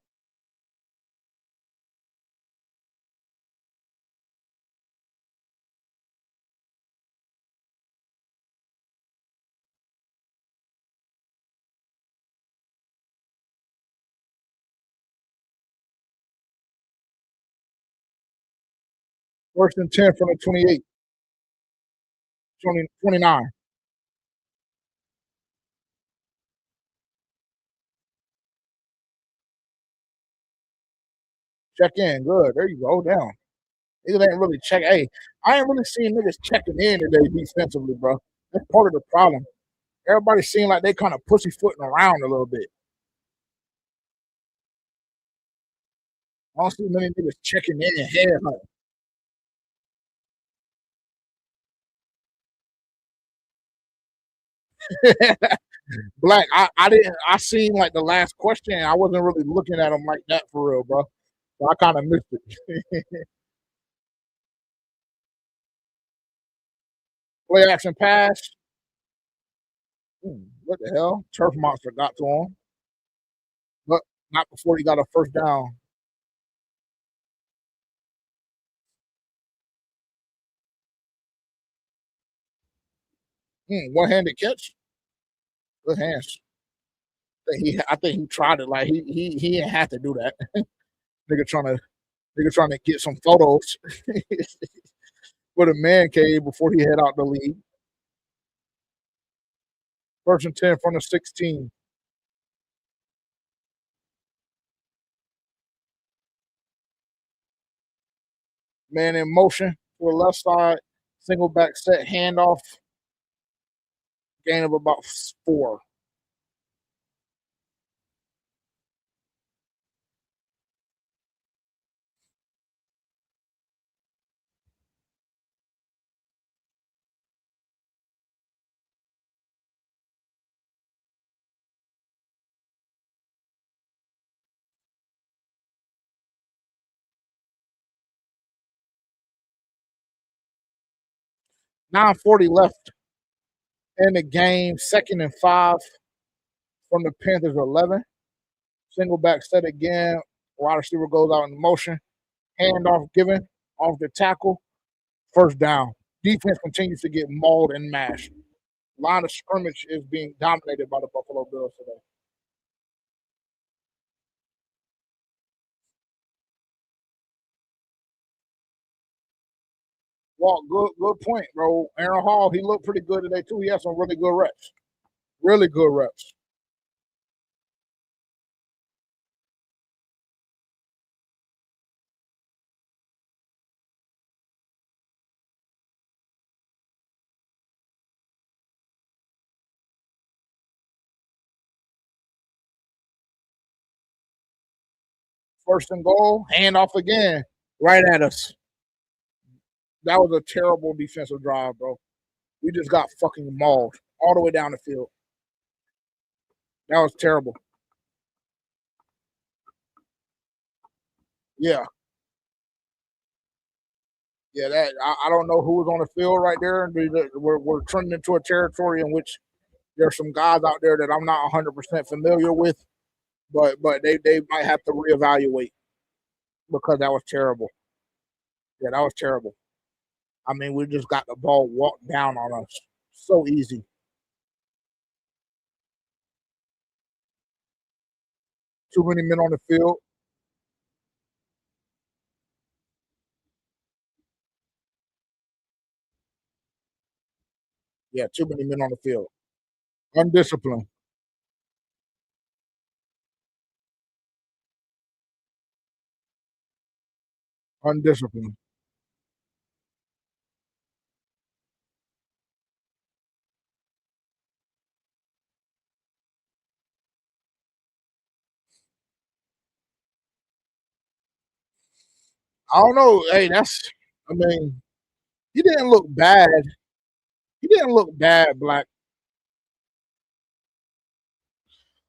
First and 10 from the 28, 29. Check in. Good. There you go. Down. Niggas ain't really check. Hey, I ain't really seeing niggas checking in today defensively, bro. That's part of the problem. Everybody seems like they kind of pussyfooting around a little bit. I don't see many niggas checking in and head hunting. Black, I seen like the last question and I wasn't really looking at them like that for real, bro. So I kind of missed it. Play action pass. Ooh, what the hell? Turf monster got to him. But not before he got a first down. One-handed catch. Good hands. I think he tried it. Like he didn't have to do that. nigga trying to get some photos for the man cave before he head out the league. First and 10 from the 16. Man in motion to the left side. Single back set handoff. Gain of about 4. 9:40 left in the game. 2nd and 5 from the Panthers 11. Single back set again. Wide receiver goes out in motion. Handoff given off the tackle. First down. Defense continues to get mauled and mashed. Line of scrimmage is being dominated by the Buffalo Bills today. Well, good point, bro. Aaron Hall, he looked pretty good today too. He had some really good reps. Really good reps. First and goal, hand off again, right at us. That was a terrible defensive drive, bro. We just got fucking mauled all the way down the field. That was terrible. Yeah. Yeah, that I don't know who was on the field right there. We're turning into a territory in which there's some guys out there that I'm not 100% familiar with, but they might have to reevaluate because that was terrible. Yeah, that was terrible. I mean, we just got the ball walked down on us so easy. Too many men on the field. Yeah, too many men on the field. Undisciplined. Undisciplined. I don't know. Hey, that's. I mean, he didn't look bad. He didn't look bad, Black.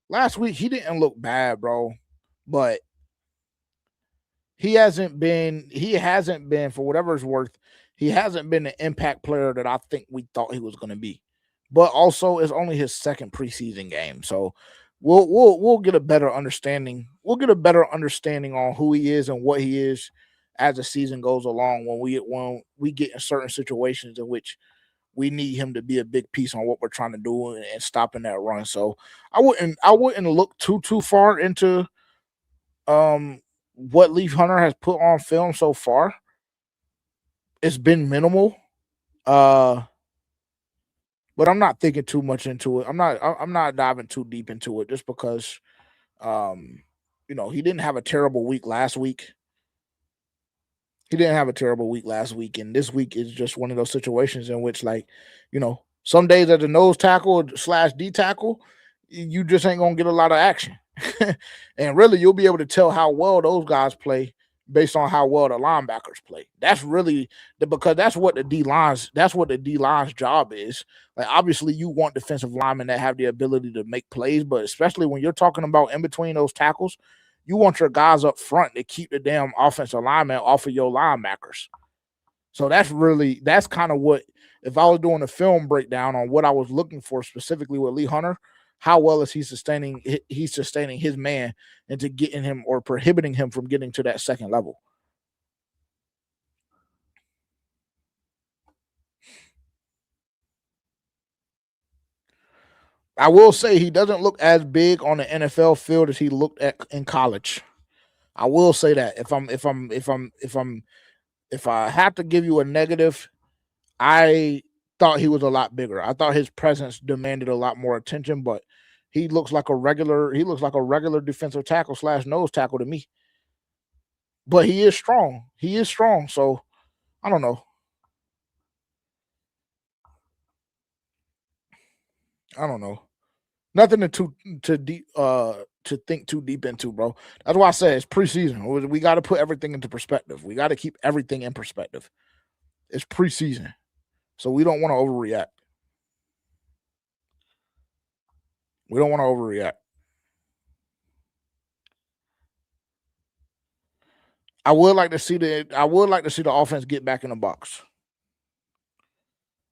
Last week he didn't look bad, bro. But he hasn't been for whatever it's worth, he hasn't been the impact player that I think we thought he was going to be. But also it's only his second preseason game. So we'll get a better understanding. We'll get a better understanding on who he is and what he is as the season goes along when we get in certain situations in which we need him to be a big piece on what we're trying to do and stopping that run. So I wouldn't look too far into what Leaf Hunter has put on film so far. It's been minimal. Uh but I'm not thinking too much into it. I'm not diving too deep into it just because um he didn't have a terrible week last week. He didn't have a terrible week last week, and this week is just one of those situations in which, like, some days as a nose tackle slash D tackle, you just ain't gonna get a lot of action, and really, you'll be able to tell how well those guys play based on how well the linebackers play. That's really because that's what the D line's job is. Like, obviously, you want defensive linemen that have the ability to make plays, but especially when you're talking about in between those tackles, you want your guys up front to keep the damn offensive lineman off of your linebackers. So that's kind of what, if I was doing a film breakdown on what I was looking for specifically with Lee Hunter, how well is he's sustaining his man into getting him or prohibiting him from getting to that second level. I will say he doesn't look as big on the NFL field as he looked at in college. I will say that if I have to give you a negative, I thought he was a lot bigger. I thought his presence demanded a lot more attention, but he looks like a regular defensive tackle slash nose tackle to me. But he is strong. He is strong. So I don't know. I don't know. Nothing to think too deep into, bro. That's why I say it's preseason. We got to put everything into perspective. We got to keep everything in perspective. It's preseason, so we don't want to overreact. We don't want to overreact. I would like to see the offense get back in the box.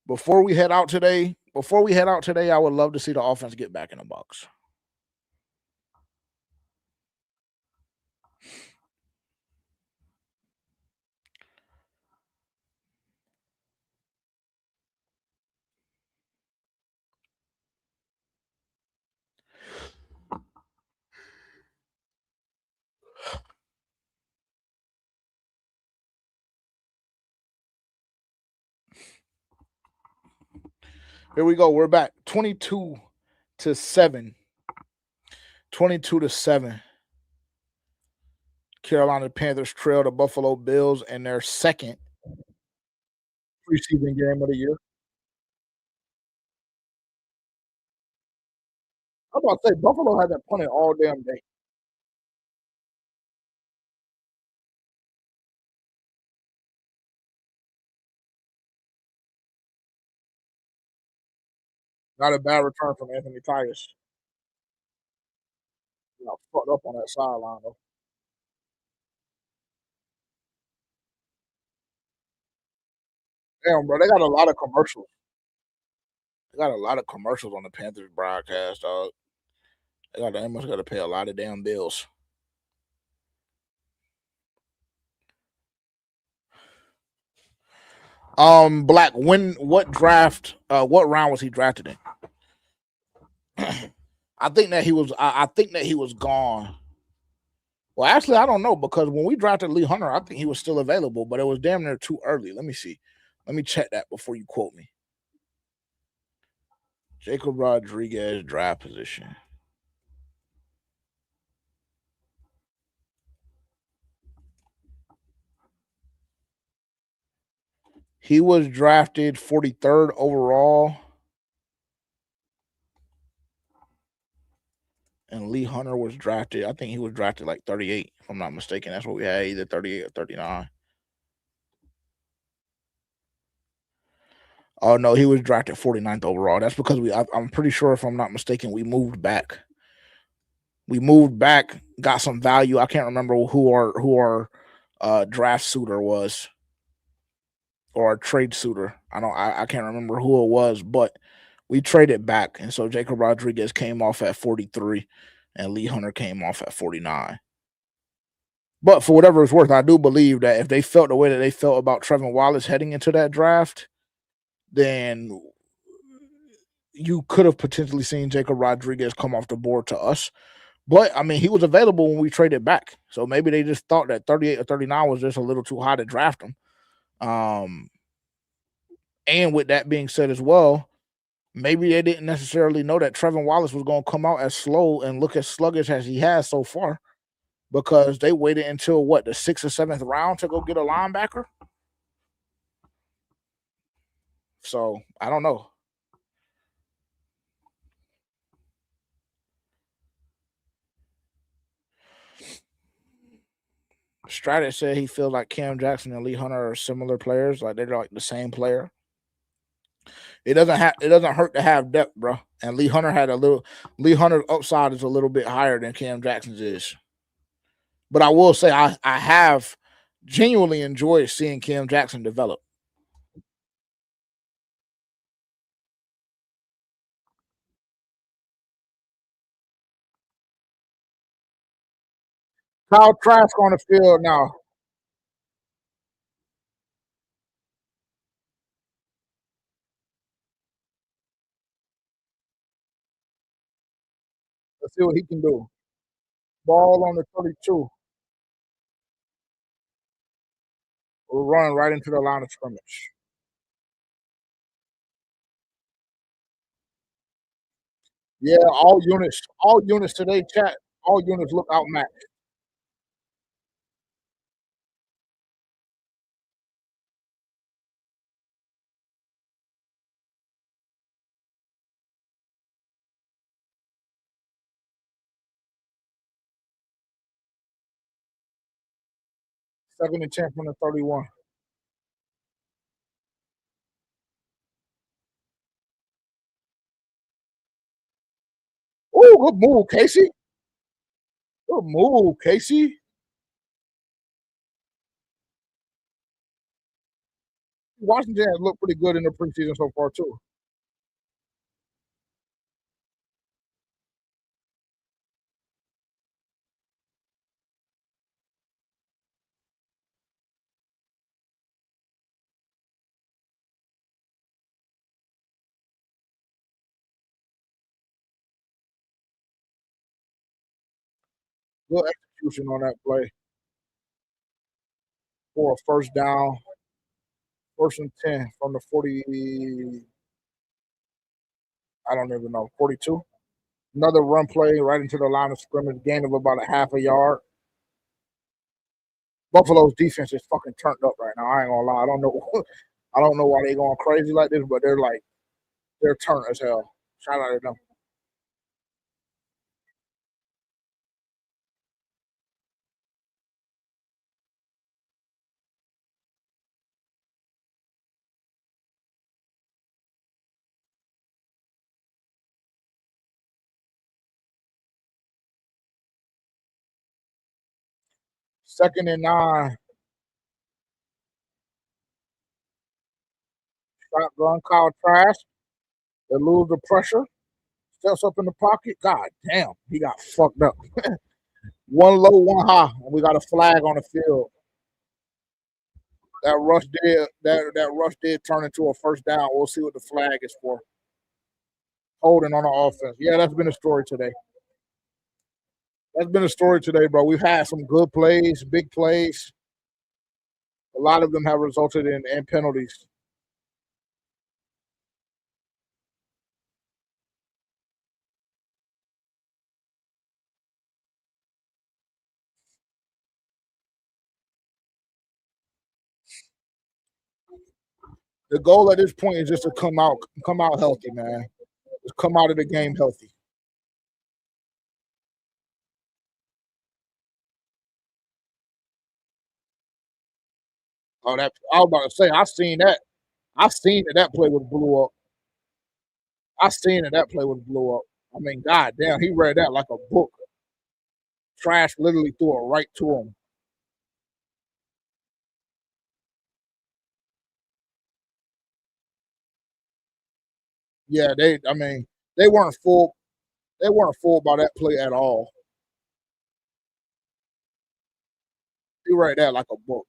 Before we head out today, I would love to see the offense get back in the box. Here we go. We're back. 22-7. 22-7. Carolina Panthers trail the Buffalo Bills in their second preseason game of the year. I'm about to say Buffalo had that punted all damn day. Not a bad return from Anthony Tyus. You know, fucked up on that sideline though. Damn, bro, they got a lot of commercials. They got a lot of commercials on the Panthers broadcast, dog. They must got to pay a lot of damn bills. Black. What round was he drafted in? I think that he was. I think that he was gone. Well, actually, I don't know because when we drafted Lee Hunter, I think he was still available, but it was damn near too early. Let me see. Let me check that before you quote me. Jacob Rodriguez draft position. He was drafted 43rd overall. And Lee Hunter was drafted. I think he was drafted like 38, if I'm not mistaken. That's what we had, either 38 or 39. Oh no, he was drafted 49th overall. That's because I'm pretty sure, if I'm not mistaken, we moved back. We moved back, got some value. I can't remember who our draft suitor was, or our trade suitor. I can't remember who it was, but we traded back, and so Jacob Rodriguez came off at 43, and Lee Hunter came off at 49. But for whatever it's worth, I do believe that if they felt the way that they felt about Trevin Wallace heading into that draft, then you could have potentially seen Jacob Rodriguez come off the board to us. But I mean, he was available when we traded back. So maybe they just thought that 38 or 39 was just a little too high to draft him. And with that being said as well, maybe they didn't necessarily know that Trevin Wallace was going to come out as slow and look as sluggish as he has so far, because they waited until what, the 6th or 7th round to go get a linebacker. So I don't know. Stratus said he feels like Cam Jackson and Lee Hunter are similar players, like they're like the same player. It doesn't hurt to have depth, bro. And Lee Hunter's upside is a little bit higher than Cam Jackson's is. But I will say I have genuinely enjoyed seeing Cam Jackson develop. Kyle Trask on the field now. Let's see what he can do. Ball on the 32. We're running right into the line of scrimmage. Yeah, all units today, chat. All units look outmatched. Second and 10 from the 31. Oh, good move, Casey. Good move, Casey. Washington has looked pretty good in the preseason so far, too. Good execution on that play for a first down. First and 10 from the 40. I don't even know. 42. Another run play right into the line of scrimmage, gain of about a half a yard. Buffalo's defense is fucking turned up right now. I ain't gonna lie. I don't know. I don't know why they going crazy like this, but they're turned as hell. Shout out to them. Second and 9. Shotgun Kyle Trask. They lose the pressure. Steps up in the pocket. God damn, he got fucked up. One low, one high, and we got a flag on the field. That rush did turn into a first down. We'll see what the flag is for. Holding on the offense. Yeah, that's been a story today. That's been a story today, bro. We've had some good plays, big plays. A lot of them have resulted in penalties. The goal at this point is just to come out healthy, man. Just come out of the game healthy. Oh, that I was about to say, I seen that. I seen that play was blew up. I seen that play was blew up. I mean, god damn, he read that like a book. Trash literally threw it right to him. Yeah, I mean, they weren't full. They weren't fooled by that play at all. He read that like a book.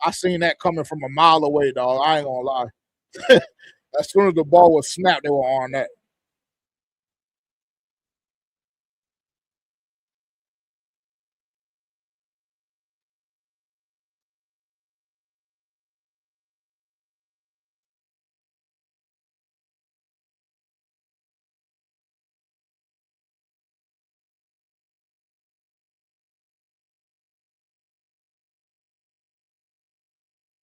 I seen that coming from a mile away, dog. I ain't gonna lie. As soon as the ball was snapped, they were on that.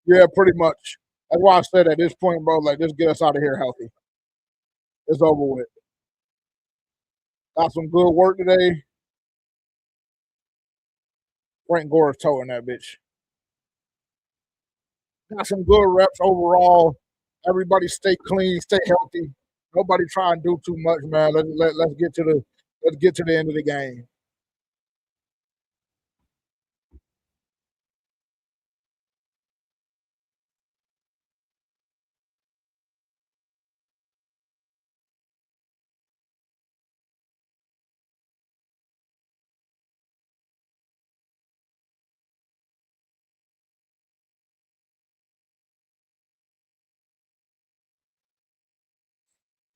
Yeah, pretty much. That's why I said at this point, bro, like, just get us out of here healthy. It's over with. Got some good work today. Frank Gore is towing that bitch. Got some good reps overall. Everybody stay clean, stay healthy. Nobody try and do too much, man. Let's get to the end of the game.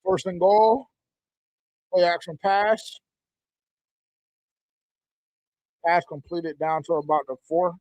First and goal, play action pass. Pass completed down to about the 4.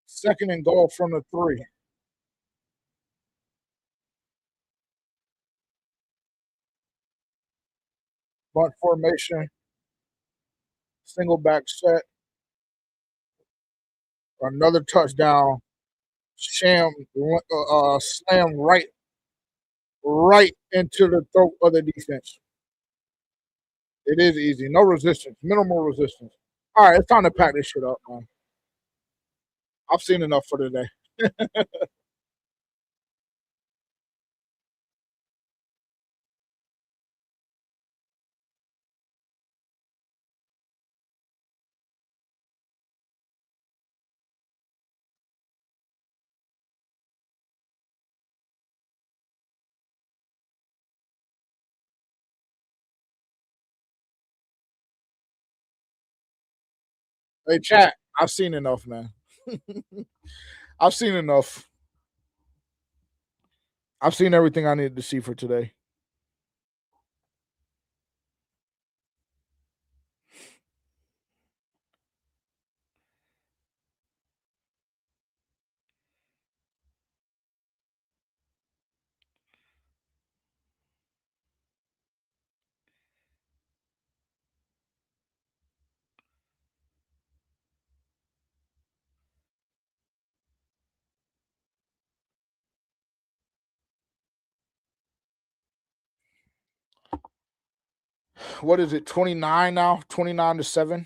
Second and goal from the 3. Bunt formation, single back set, another touchdown. Slam right into the throat of the defense. It is easy. No resistance. Minimal resistance. All right, it's time to pack this shit up, man. I've seen enough for today. Hey, chat. I've seen enough, man. I've seen enough. I've seen everything I needed to see for today. what is it? 29 now, 29-7.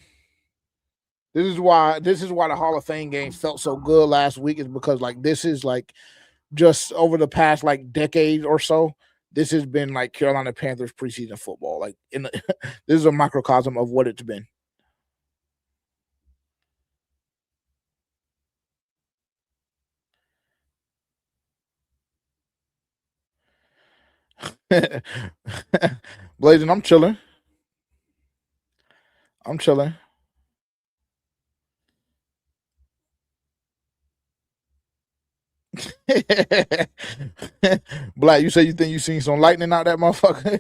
This is why the Hall of Fame game felt so good last week, is because like this is like just over the past like decade or so. This has been like Carolina Panthers preseason football. Like this is a microcosm of what it's been. Blazing, I'm chilling. I'm chilling. Black, you say you think you seen some lightning out that motherfucker?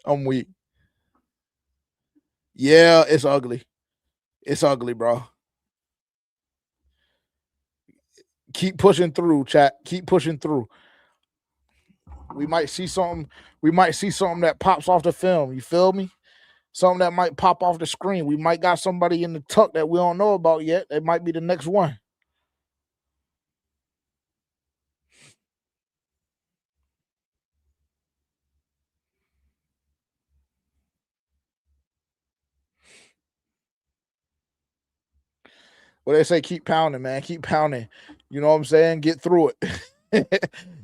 I'm weak. Yeah, it's ugly. It's ugly, bro. Keep pushing through, chat. Keep pushing through. We might see something. We might see something that pops off the film. You feel me? Something that might pop off the screen. We might got somebody in the tuck that we don't know about yet. It might be the next one. Well, they say keep pounding, man. Keep pounding. You know what I'm saying? Get through it.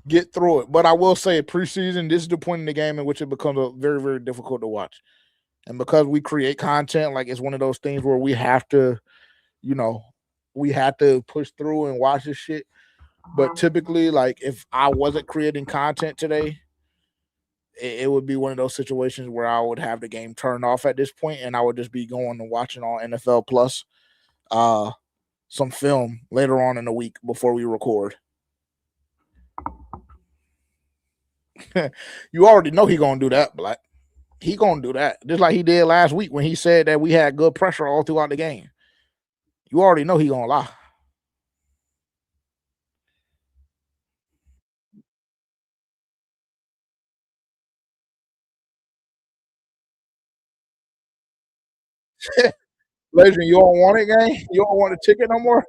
Get through it. But I will say, preseason, this is the point in the game in which it becomes very, very difficult to watch. And because we create content, like it's one of those things where we have to, we have to push through and watch this shit. But typically, like if I wasn't creating content today, it would be one of those situations where I would have the game turned off at this point, and I would just be going and watching on NFL Plus some film later on in the week before we record. You already know he gonna do that, Black. He gonna do that just like he did last week when he said that we had good pressure all throughout the game. You already know he gonna lie. Legend, you don't want it, gang? You don't want a ticket no more?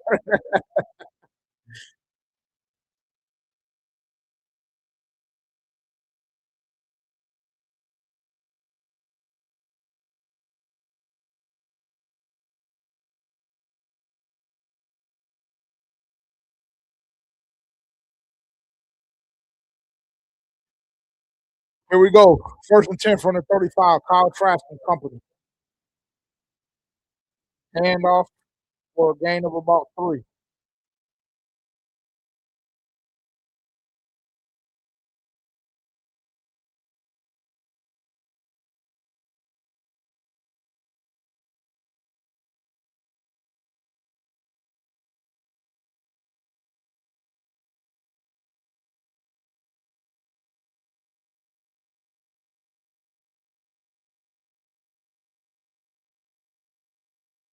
Here we go. First and 10 from the 35. Kyle Trask and company. Handoff for a gain of about 3.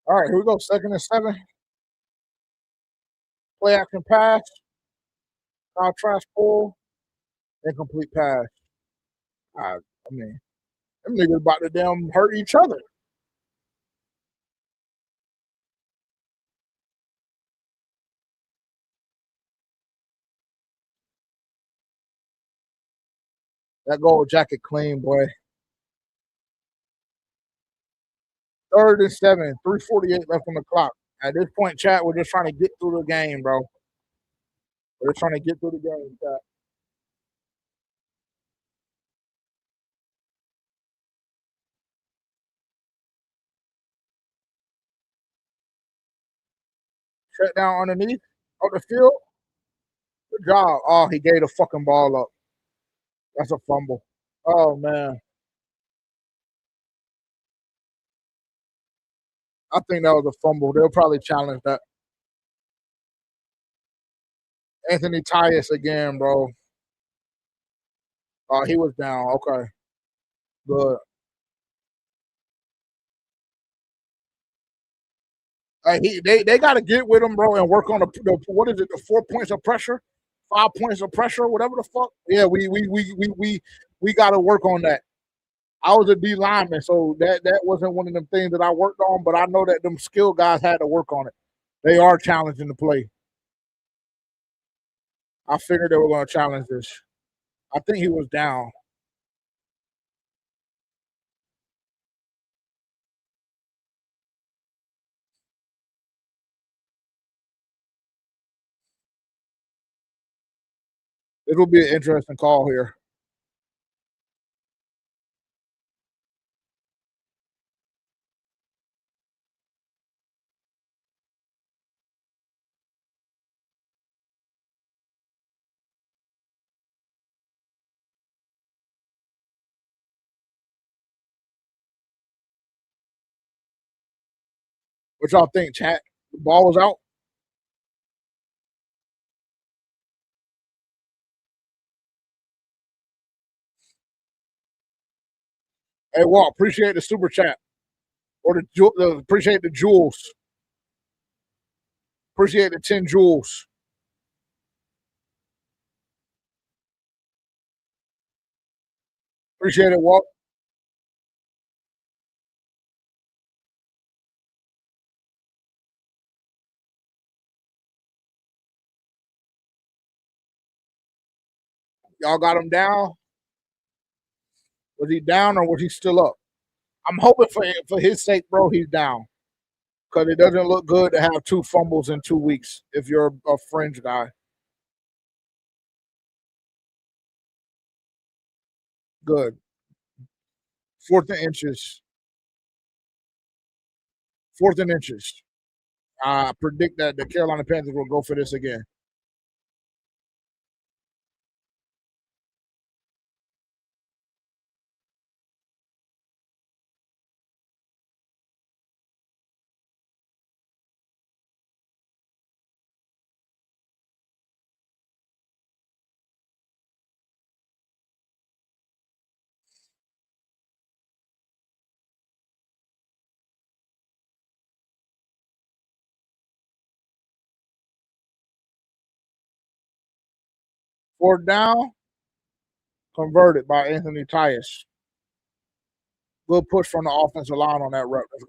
All right, here we go. Second and 7. Play action pass. Kyle Trask pull. Incomplete pass. I mean, them niggas about to damn hurt each other. That gold jacket clean, boy. Third and 7. 3:48 left on the clock. At this point, chat, we're just trying to get through the game, bro. We're just trying to get through the game, chat. Shut down underneath on the field. Good job. Oh, he gave the fucking ball up. That's a fumble. Oh man. I think that was a fumble. They'll probably challenge that. Anthony Tyus again, bro. He was down. Okay. Good. They got to get with him, bro, and work on the what is it? The 4 points of pressure, 5 points of pressure, whatever the fuck. Yeah, we got to work on that. I was a D lineman, so that wasn't one of them things that I worked on. But I know that them skill guys had to work on it. They are challenging the play. I figured they were going to challenge this. I think he was down. It will be an interesting call here. What y'all think, chat? The ball was out. Hey, Walt, appreciate the super chat or appreciate the jewels. Appreciate the 10 jewels. Appreciate it, Walt. Y'all got him down. Was he down or was he still up? I'm hoping for his sake, bro, he's down. Because it doesn't look good to have 2 fumbles in 2 weeks if you're a fringe guy. Good. 4th and inches. 4th and inches. I predict that the Carolina Panthers will go for this again. Fourth down, converted by Anthony Tyus. Good push from the offensive line on that rep. That's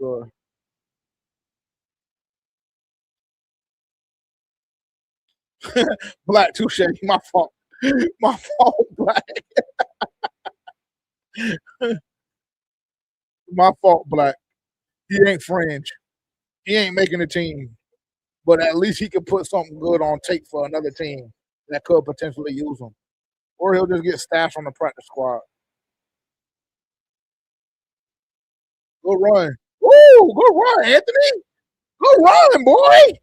good. Black, touche. My fault. My fault, Black. My fault, Black. He ain't fringe. He ain't making the team. But at least he could put something good on tape for another team that could potentially use him. Or he'll just get stashed on the practice squad. Good run. Woo! Good run, Anthony. Good run, boy.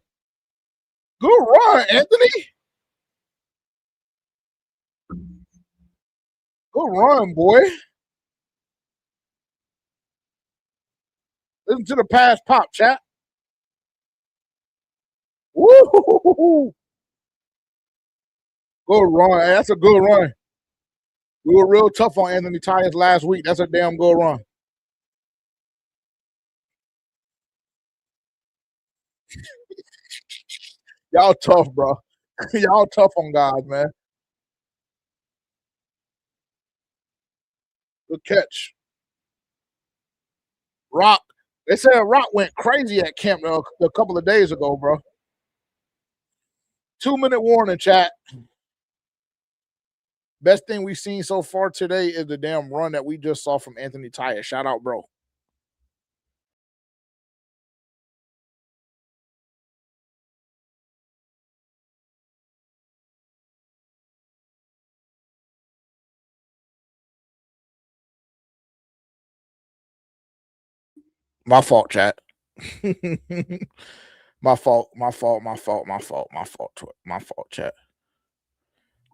Good run, Anthony. Good run, boy. Listen to the pass pop, chat. Woo! Good run. Hey, that's a good run. We were real tough on Anthony Tyus last week. That's a damn good run. Y'all tough, bro. Y'all tough on guys, man. Good catch. Rock. They said Rock went crazy at camp a couple of days ago, bro. 2-minute warning, chat. Best thing we've seen so far today is the damn run that we just saw from Anthony Tyus. Shout out, bro. My fault, chat. My fault, chat.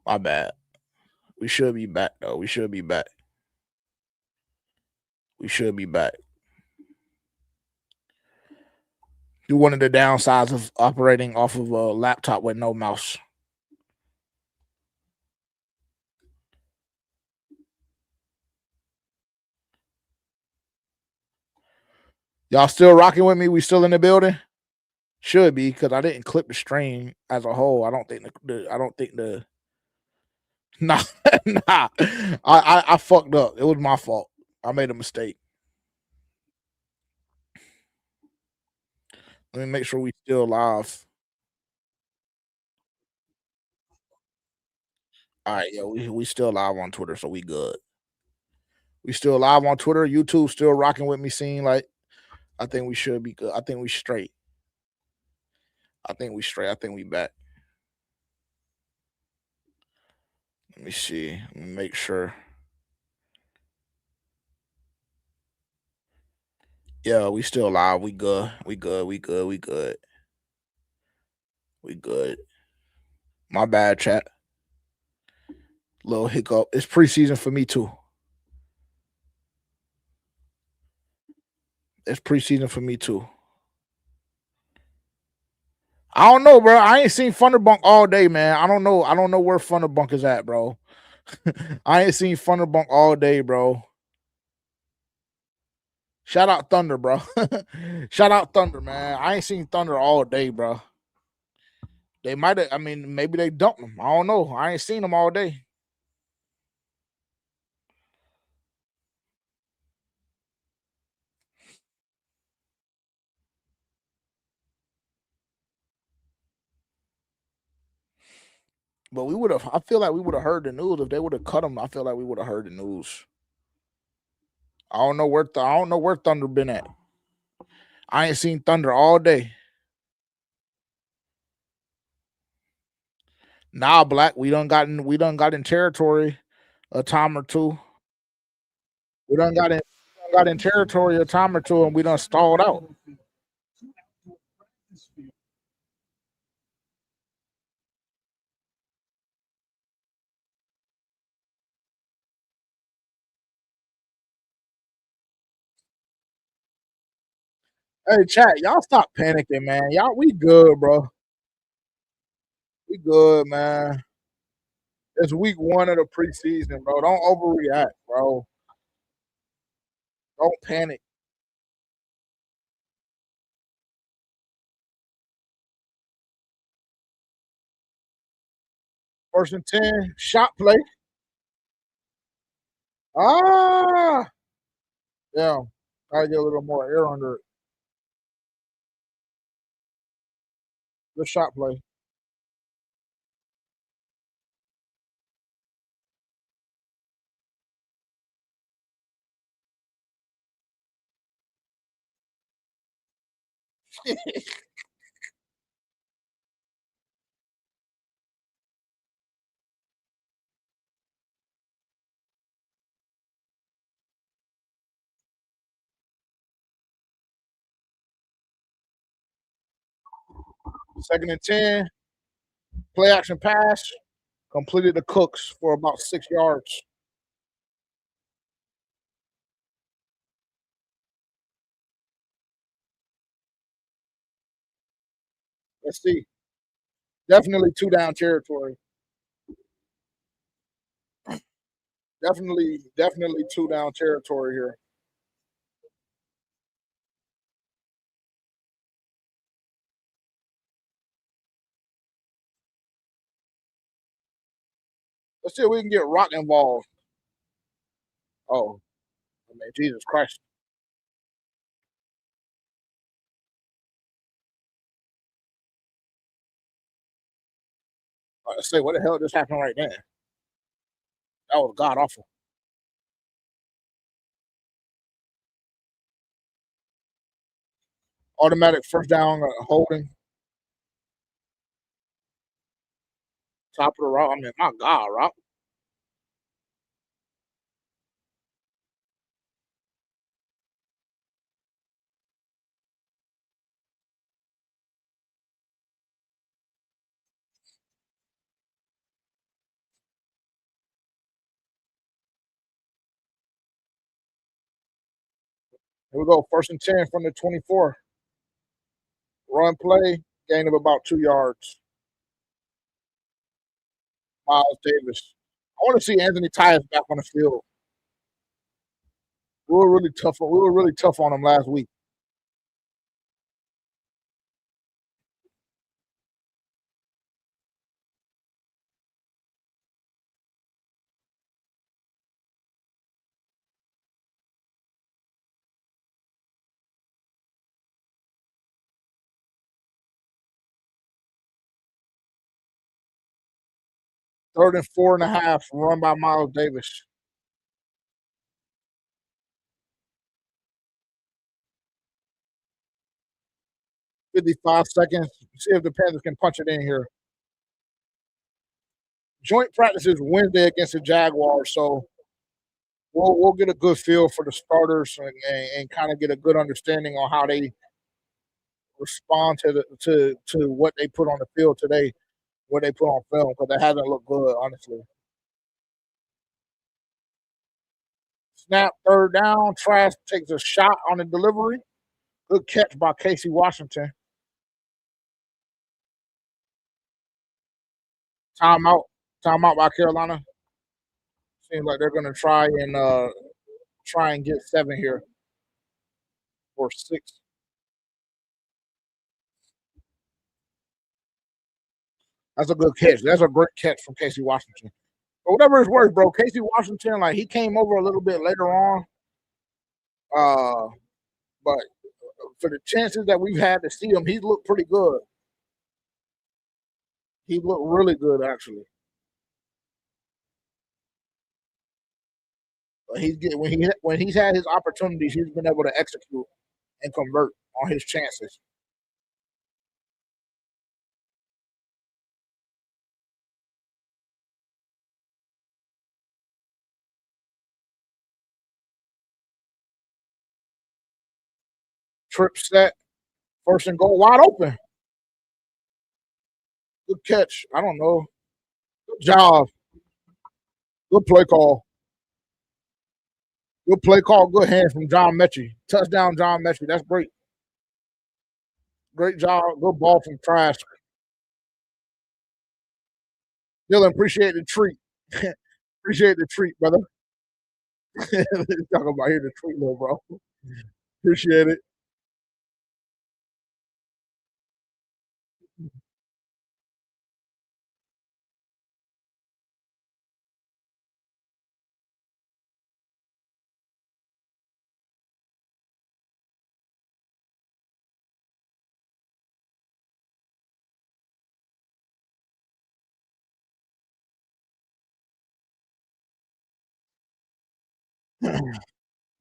My bad. We should be back, though. We should be back. Do one of the downsides of operating off of a laptop with no mouse. Y'all still rocking with me? We still in the building? Should be, because I didn't clip the stream as a whole. I don't think the nah. I fucked up. It was my fault. I made a mistake. Let me make sure we still live. All right, yeah, we still live on Twitter, so we good. We still live on Twitter. YouTube still rocking with me, seeing like I think we should be good. I think we straight. I think we back. Let me see. Let me make sure. Yeah, we still live. We good. We good. We good. We good. We good. My bad, chat. Little hiccup. It's preseason for me too. It's preseason for me too. I don't know, bro. I ain't seen Thunderbunk all day, man. I don't know. I don't know where Thunderbunk is at, bro. I ain't seen Thunderbunk all day, bro. Shout out Thunder, bro. Shout out Thunder, man. I ain't seen Thunder all day, bro. They might have. I mean, maybe they dumped him. I don't know. I ain't seen them all day. But we would have. I feel like we would have heard the news if they would have cut him. I feel like we would have heard the news. I don't know where. I don't know where Thunder been at. I ain't seen Thunder all day. Nah, Black. We done got in territory a time or two. We done got in territory a time or two, and we done stalled out. Hey, chat, y'all stop panicking, man. Y'all, we good, bro. We good, man. It's week 1 of the preseason, bro. Don't overreact, bro. Don't panic. First and 10, shot play. Ah, yeah. Gotta get a little more air under it. Good shot play. Second and 10, play action pass. Completed the Cooks for about 6 yards. Let's see. Definitely 2 down territory. Definitely 2 down territory here. Let's see if we can get Rock involved. Oh, I mean, Jesus Christ. Let's say, what the hell just happened right there? That was god awful. Automatic first down, holding top of the route. I mean, my God, route. Here we go. First and 10 from the 24. Run play, gain of about 2 yards. Miles Davis. I want to see Anthony Tyus back on the field. We were really tough. We were really tough on him last week. Third and 4.5, run by Miles Davis. 55 seconds. See if the Panthers can punch it in here. joint practices Wednesday against the Jaguars, so we'll get a good feel for the starters and kind of get a good understanding on how they respond to what they put on the field today, what they put on film, because it hasn't looked good, honestly. Snap, third down. Trask takes a shot on the delivery. Good catch by Casey Washington. Timeout. Timeout by Carolina. Seems like they're going to try and get 7 here or 6. That's a good catch. That's a great catch from Casey Washington. But whatever it's worth, bro, Casey Washington, like he came over a little bit later on. But for the chances that we've had to see him, he's looked pretty good. He looked really good, actually. But when he's had his opportunities, he's been able to execute and convert on his chances. Trip set, first and goal, wide open. Good catch. I don't know. Good job. Good play call. Good play call. Good hands from John Mechie. Touchdown, John Mechie. That's great. Great job. Good ball from Trask. Dylan, appreciate the treat. Appreciate the treat, brother. Talking about here the treat, little bro. Appreciate it.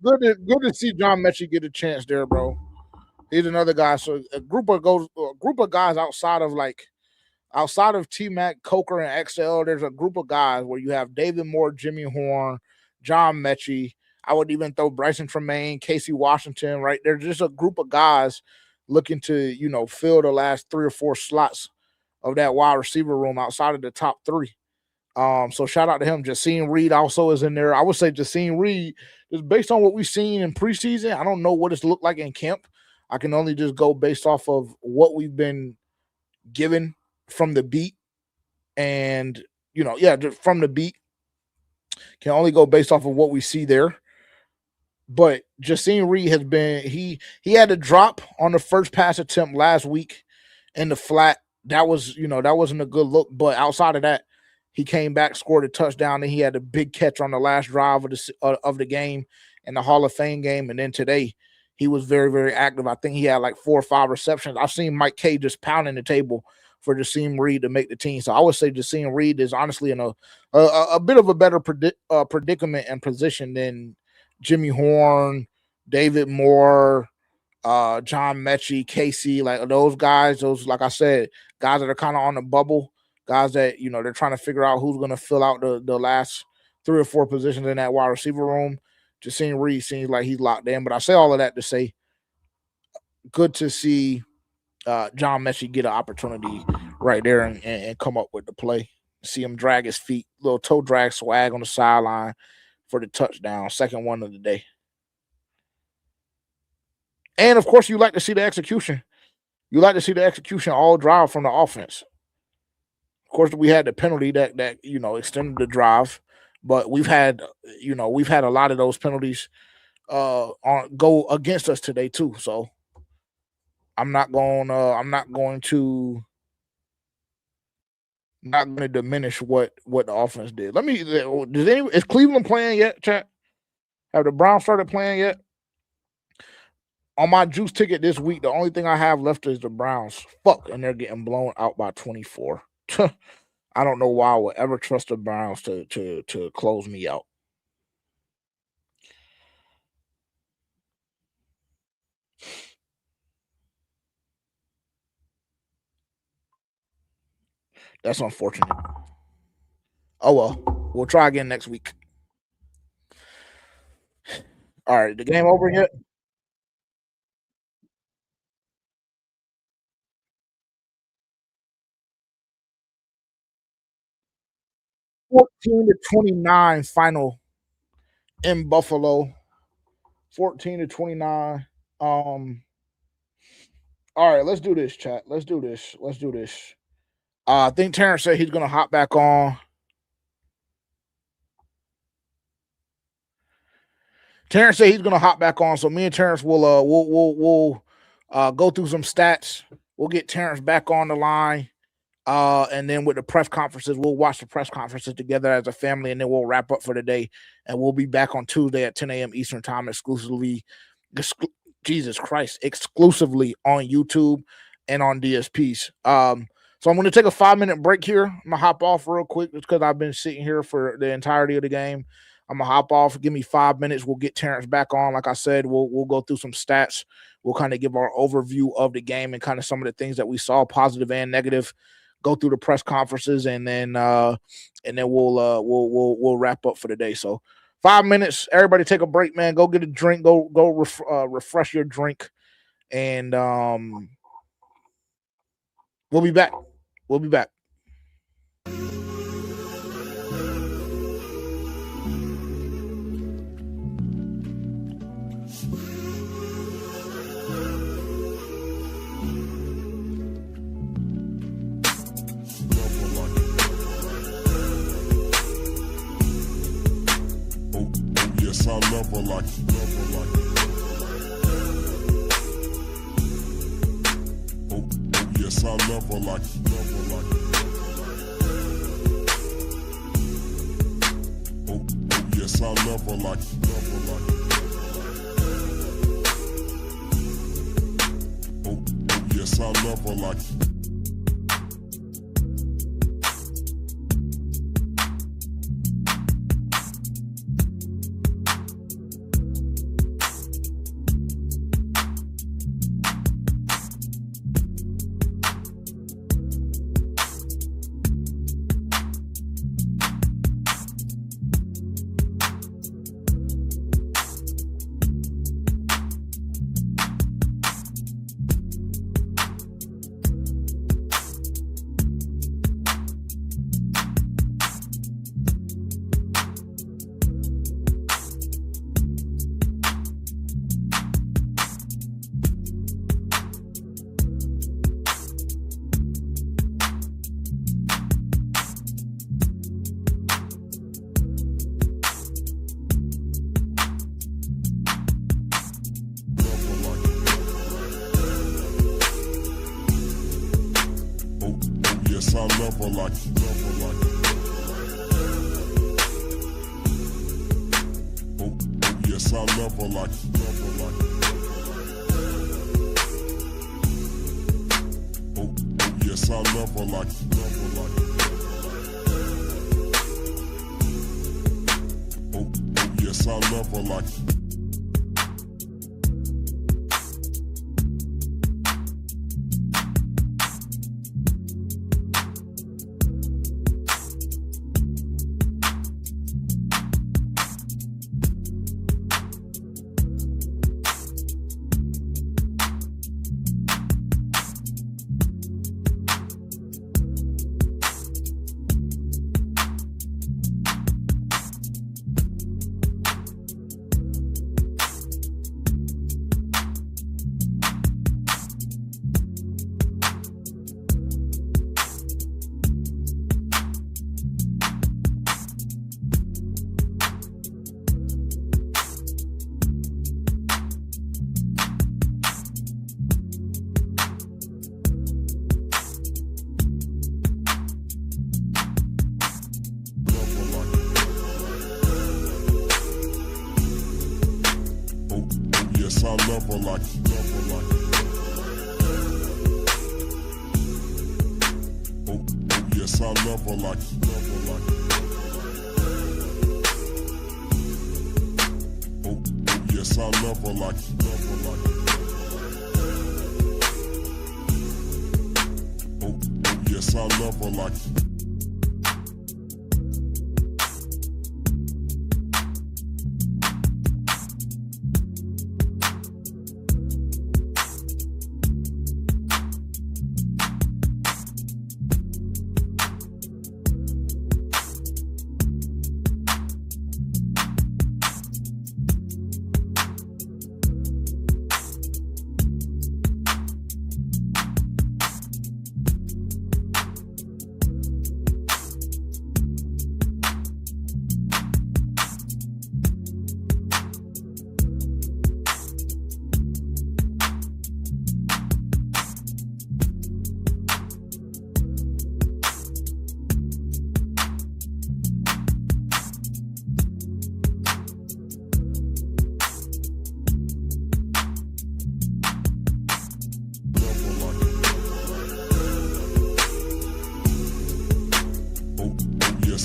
Good to see John Mechie get a chance there, bro. He's another guy. So a group of guys outside of T Mac, Coker, and XL. There's a group of guys where you have David Moore, Jimmy Horn, John Mechie. I would even throw Bryson Tremaine, Casey Washington. Right, there's just a group of guys looking to fill the last 3 or 4 slots of that wide receiver room outside of the top 3. So shout out to him. Jaseen Reed also is in there. I would say Jaseen Reed, just based on what we've seen in preseason, I don't know what it's looked like in camp. I can only just go based off of what we've been given from the beat. And, just from the beat, can only go based off of what we see there. But Jaseen Reed has been he had a drop on the first pass attempt last week in the flat. That wasn't a good look. But outside of that, he came back, scored a touchdown, and he had a big catch on the last drive of the game in the Hall of Fame game. And then today, he was very, very active. I think he had like 4 or 5 receptions. I've seen Mike K just pounding the table for Jaseen Reed to make the team. So I would say Jaseen Reed is honestly in a bit of a better predicament and position than Jimmy Horn, David Moore, John Mechie, Casey, like those guys, like I said, guys that are kind of on the bubble, guys that, they're trying to figure out who's going to fill out the last 3 or 4 positions in that wide receiver room. Jaseen Reed seems like he's locked in. But I say all of that to say, good to see John Mechie get an opportunity right there and come up with the play. See him drag his feet, little toe drag swag on the sideline for the touchdown, second one of the day. And of course, you like to see the execution. You like to see the execution all drive from the offense. Of course, we had the penalty that extended the drive, but we've had a lot of those penalties go against us today too. So I'm not going to diminish what the offense did. Is Cleveland playing yet, chat? Have the Browns started playing yet? On my juice ticket this week, the only thing I have left is the Browns. Fuck, and they're getting blown out by 24. I don't know why I would ever trust the Browns to close me out. That's unfortunate. Oh well, we'll try again next week. All right, the game over yet? (14-29) final in Buffalo. 14-29. All right, let's do this, chat. Let's do this. I think Terrence said he's gonna hop back on. Terrence said he's gonna hop back on, so me and Terrence will go through some stats. We'll get Terrence back on the line. And then with the press conferences, we'll watch the press conferences together as a family, and then we'll wrap up for the day. And we'll be back on Tuesday at 10 a.m. Eastern Time exclusively on YouTube and on DSPs. So I'm going to take a 5-minute break here. I'm going to hop off real quick because I've been sitting here for the entirety of the game. I'm going to hop off. Give me 5 minutes. We'll get Terrence back on. Like I said, we'll go through some stats. We'll kind of give our overview of the game and kind of some of the things that we saw, positive and negative. Go through the press conferences, and then we'll wrap up for the day. So 5 minutes. Everybody take a break, man. Go get a drink. Go refresh your drink, and we'll be back. Yes, I love her like oh, yes, I love her like oh, yes, I love her like oh, yes, I love her like yes, I love her like oh, yes, I love her like oh, yes, I love her like oh, yes, I love her like yes, I love her like oh, yes, I love her like oh, yes, I love her like oh, yes, I love her like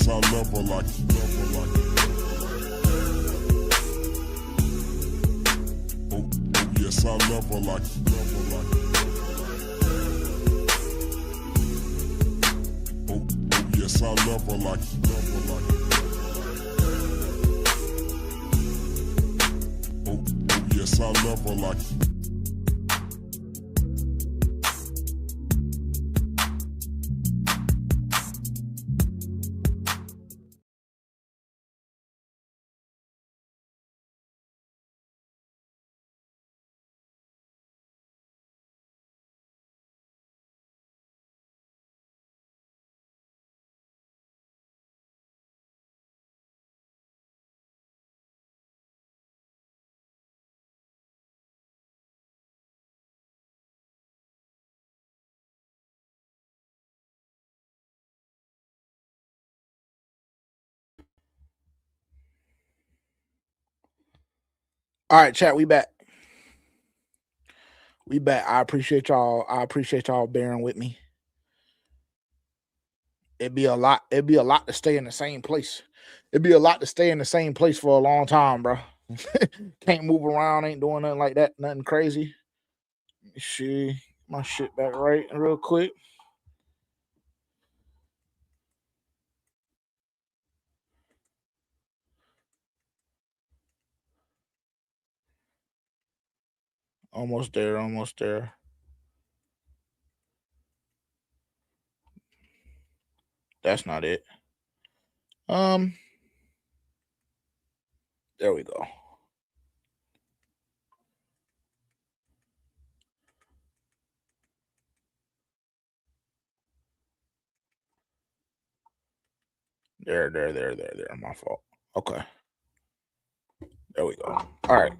yes, I love her like oh, yes, I love her like oh, yes, I love her like oh, yes, I love her like All right, chat, we back. We back. I appreciate y'all. I appreciate y'all bearing with me. It'd be a lot to stay in the same place. It'd be a lot to stay in the same place for a long time, bro. Can't move around, ain't doing nothing like that, nothing crazy. Let me see my shit back right real quick. Almost there, almost there. That's not it. There we go. There. My fault. Okay. There we go. All right.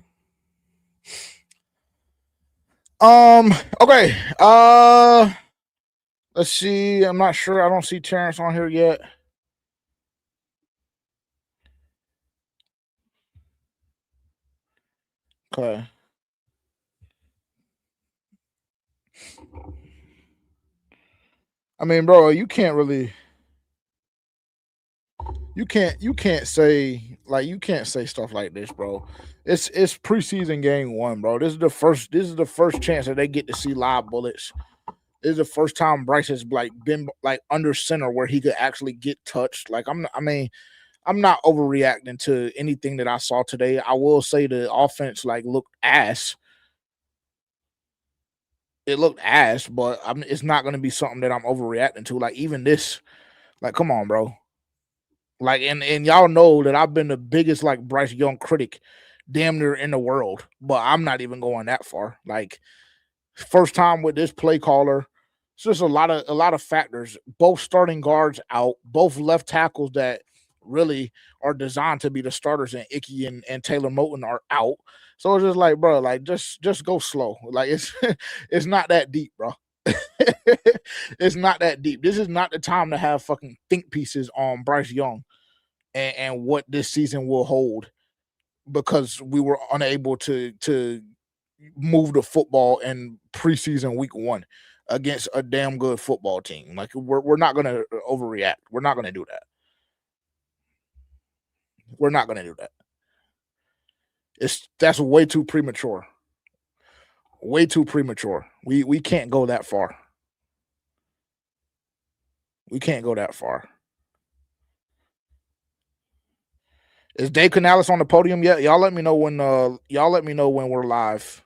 Okay. Let's see. I'm not sure. I don't see Terrence on here yet. Okay. I mean, bro, you can't say stuff like this, bro. It's preseason game 1, bro. This is the first chance that they get to see live bullets. This is the first time Bryce has been under center where he could actually get touched. I'm not overreacting to anything that I saw today. I will say the offense looked ass. It looked ass, but it's not going to be something that I'm overreacting to. Even this, come on, bro. And y'all know that I've been the biggest Bryce Young critic damn near in the world, but I'm not even going that far. First time with this play caller, it's just a lot of factors. Both starting guards out, both left tackles that really are designed to be the starters, and Icky and Taylor Moton are out. So it's just bro, just go slow. It's it's not that deep, bro. It's not that deep. This is not the time to have fucking think pieces on Bryce Young and what this season will hold, because we were unable to move the football in preseason week 1 against a damn good football team. We're not going to overreact. We're not going to do that. We're not going to do that. That's way too premature. Way too premature. We can't go that far. We can't go that far. Is Dave Canales on the podium yet? Y'all let me know when we're live.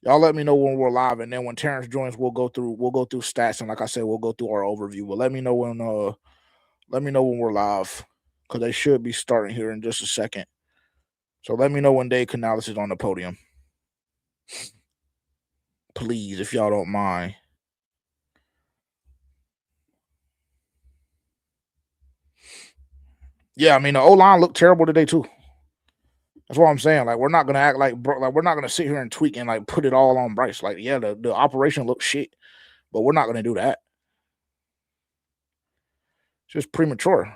Y'all let me know when we're live, and then when Terrence joins, we'll go through stats, and like I said, we'll go through our overview. But let me know when we're live, because they should be starting here in just a second. So let me know when Dave Canales is on the podium, please, if y'all don't mind. Yeah, I mean the O-line looked terrible today too. That's what I'm saying. We're not gonna act we're not gonna sit here and tweak and put it all on Bryce. The operation looks shit, but we're not gonna do that. It's just premature.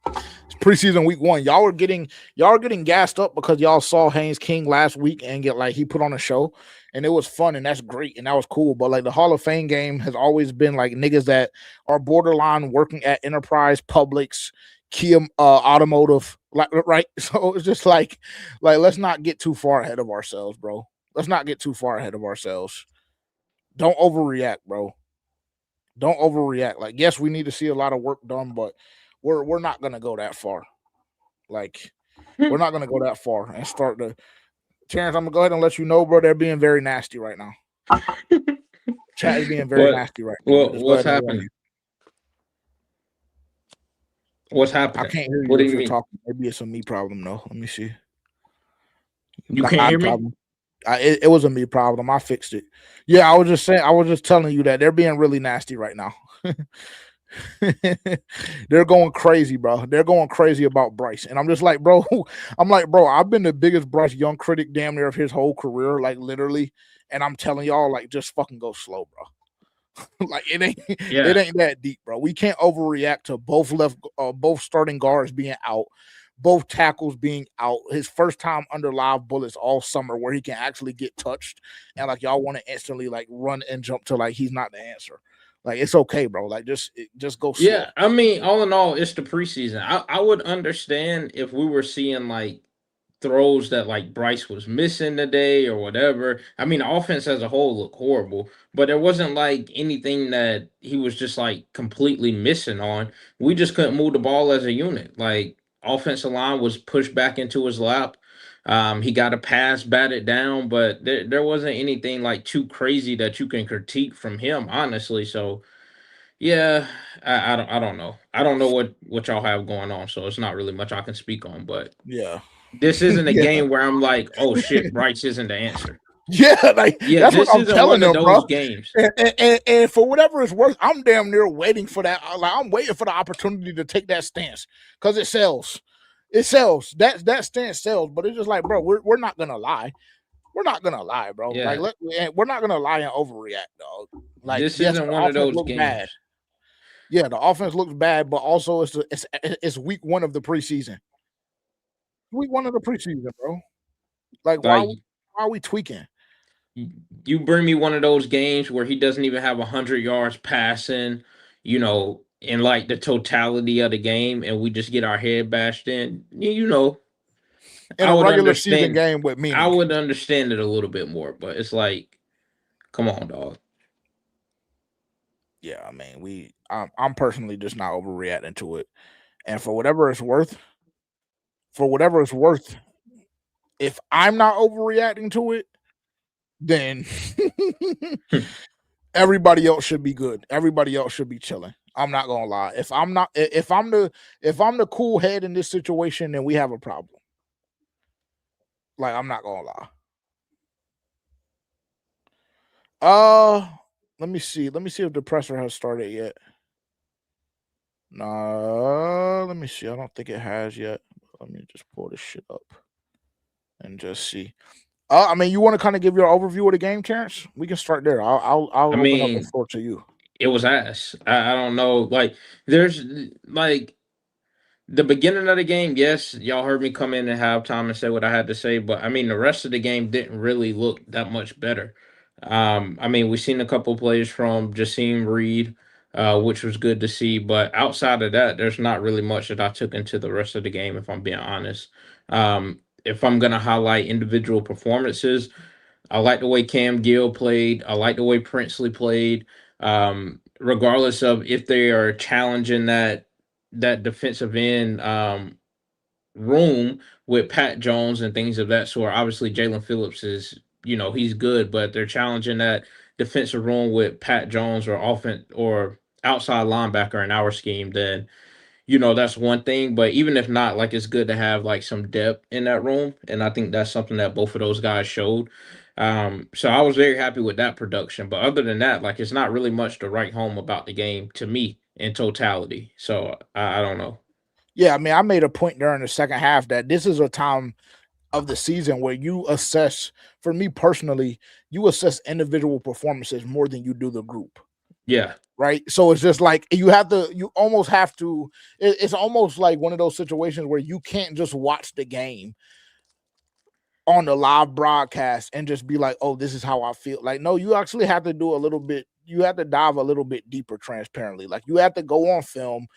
It's preseason week 1. Y'all are getting gassed up because y'all saw Haynes King last week and he put on a show, and it was fun, and that's great, and that was cool. But like the Hall of Fame game has always been like niggas that are borderline working at Enterprise, Publix, Kia, Automotive, like, right? So it's just like let's not get too far ahead of ourselves, bro. Let's not get too far ahead of ourselves. Don't overreact, bro. Don't overreact. Like, yes, we need to see a lot of work done, but we're not gonna go that far. Like, we're not gonna go that far and start to. Terrence, I'm gonna go ahead and let you know, bro. They're being very nasty right now. Chat is being very nasty right now. What's happening? What's happening? I can't hear you. What do if you you're mean? talking. Maybe it's a me problem, though. Let me see. You can't hear me? Problem. It was a me problem. I fixed it. Yeah, I was just saying. I was just telling you that they're being really nasty right now. They're going crazy, bro. They're going crazy about Bryce, and I'm just like, bro. I've been the biggest Bryce Young critic damn near of his whole career, like literally. And I'm telling y'all, like, just fucking go slow, bro. Like it ain't that deep, bro. We can't overreact to both starting guards being out, both tackles being out. His first time under live bullets all summer, where he can actually get touched, and like y'all want to instantly like run and jump to like he's not the answer. Like, it's okay, bro. Like, just go slow. Yeah, I mean, all in all, it's the preseason. I would understand if we were seeing like throws that like Bryce was missing today or whatever. I mean, the offense as a whole looked horrible, but there wasn't like anything that he was just like completely missing on. We just couldn't move the ball as a unit. Like, offensive line was pushed back into his lap. He got a pass batted down, but there wasn't anything like too crazy that you can critique from him, honestly. So yeah, I don't know. I don't know what y'all have going on, so it's not really much I can speak on. But Yeah. this isn't a game where I'm like, oh shit, Bryce isn't the answer. Yeah, like that's this what I'm isn't telling one of them, those bro. games. And for whatever it's worth, I'm damn near waiting for that. Like, I'm waiting for the opportunity to take that stance because it sells. It sells. That stance sells. But it's just like, bro, we're not gonna lie. We're not gonna lie, bro. Yeah. Like, we're not gonna lie and overreact, dog. Like, This yes, isn't the one of offense those looks games. bad. Yeah, the offense looks bad, but also it's week 1 of the preseason. Week 1 of the preseason, bro. Like, why are we tweaking? You bring me one of those games where he doesn't even have 100 yards passing, you know, in like the totality of the game, and we just get our head bashed in. You know, in a regular season game with me, I would understand it a little bit more, but it's like, come on, dog. Yeah, I mean, I'm personally just not overreacting to it, and for whatever it's worth, if I'm not overreacting to it, then everybody else should be good. Everybody else should be chilling. I'm not gonna lie. If I'm the cool head in this situation, then we have a problem. Like, I'm not gonna lie. Let me see. Let me see if the presser has started yet. Nah, let me see. I don't think it has yet. Let me just pull this shit up and just see. I mean, you want to kind of give your overview of the game, Terrence? We can start there. I'll open up the floor to you. It was ass. I don't know. Like, there's like the beginning of the game, yes, y'all heard me come in at halftime and say what I had to say, but I mean, the rest of the game didn't really look that much better. I mean, we've seen a couple plays from Jasim Reed, which was good to see, but outside of that, there's not really much that I took into the rest of the game, if I'm being honest. If I'm gonna highlight individual performances, I like the way Cam Gill played. I like the way Princely played. Regardless of if they are challenging that defensive end room with Pat Jones and things of that sort. Obviously, Jalen Phillips is, he's good, but they're challenging that defensive room with Pat Jones or offense or outside linebacker in our scheme, then that's one thing. But even if not, like, it's good to have like some depth in that room. And I think that's something that both of those guys showed. So I was very happy with that production. But other than that, like, it's not really much to write home about the game to me in totality. So I don't know. Yeah, I mean, I made a point during the second half that this is a time of the season where you assess, for me personally, you assess individual performances more than you do the group. Yeah. Right. So it's just like you almost have to, it's almost like one of those situations where you can't just watch the game on the live broadcast and just be like, oh, this is how I feel. Like, no, you actually have to do a little bit, you have to dive a little bit deeper transparently. Like you have to go on film.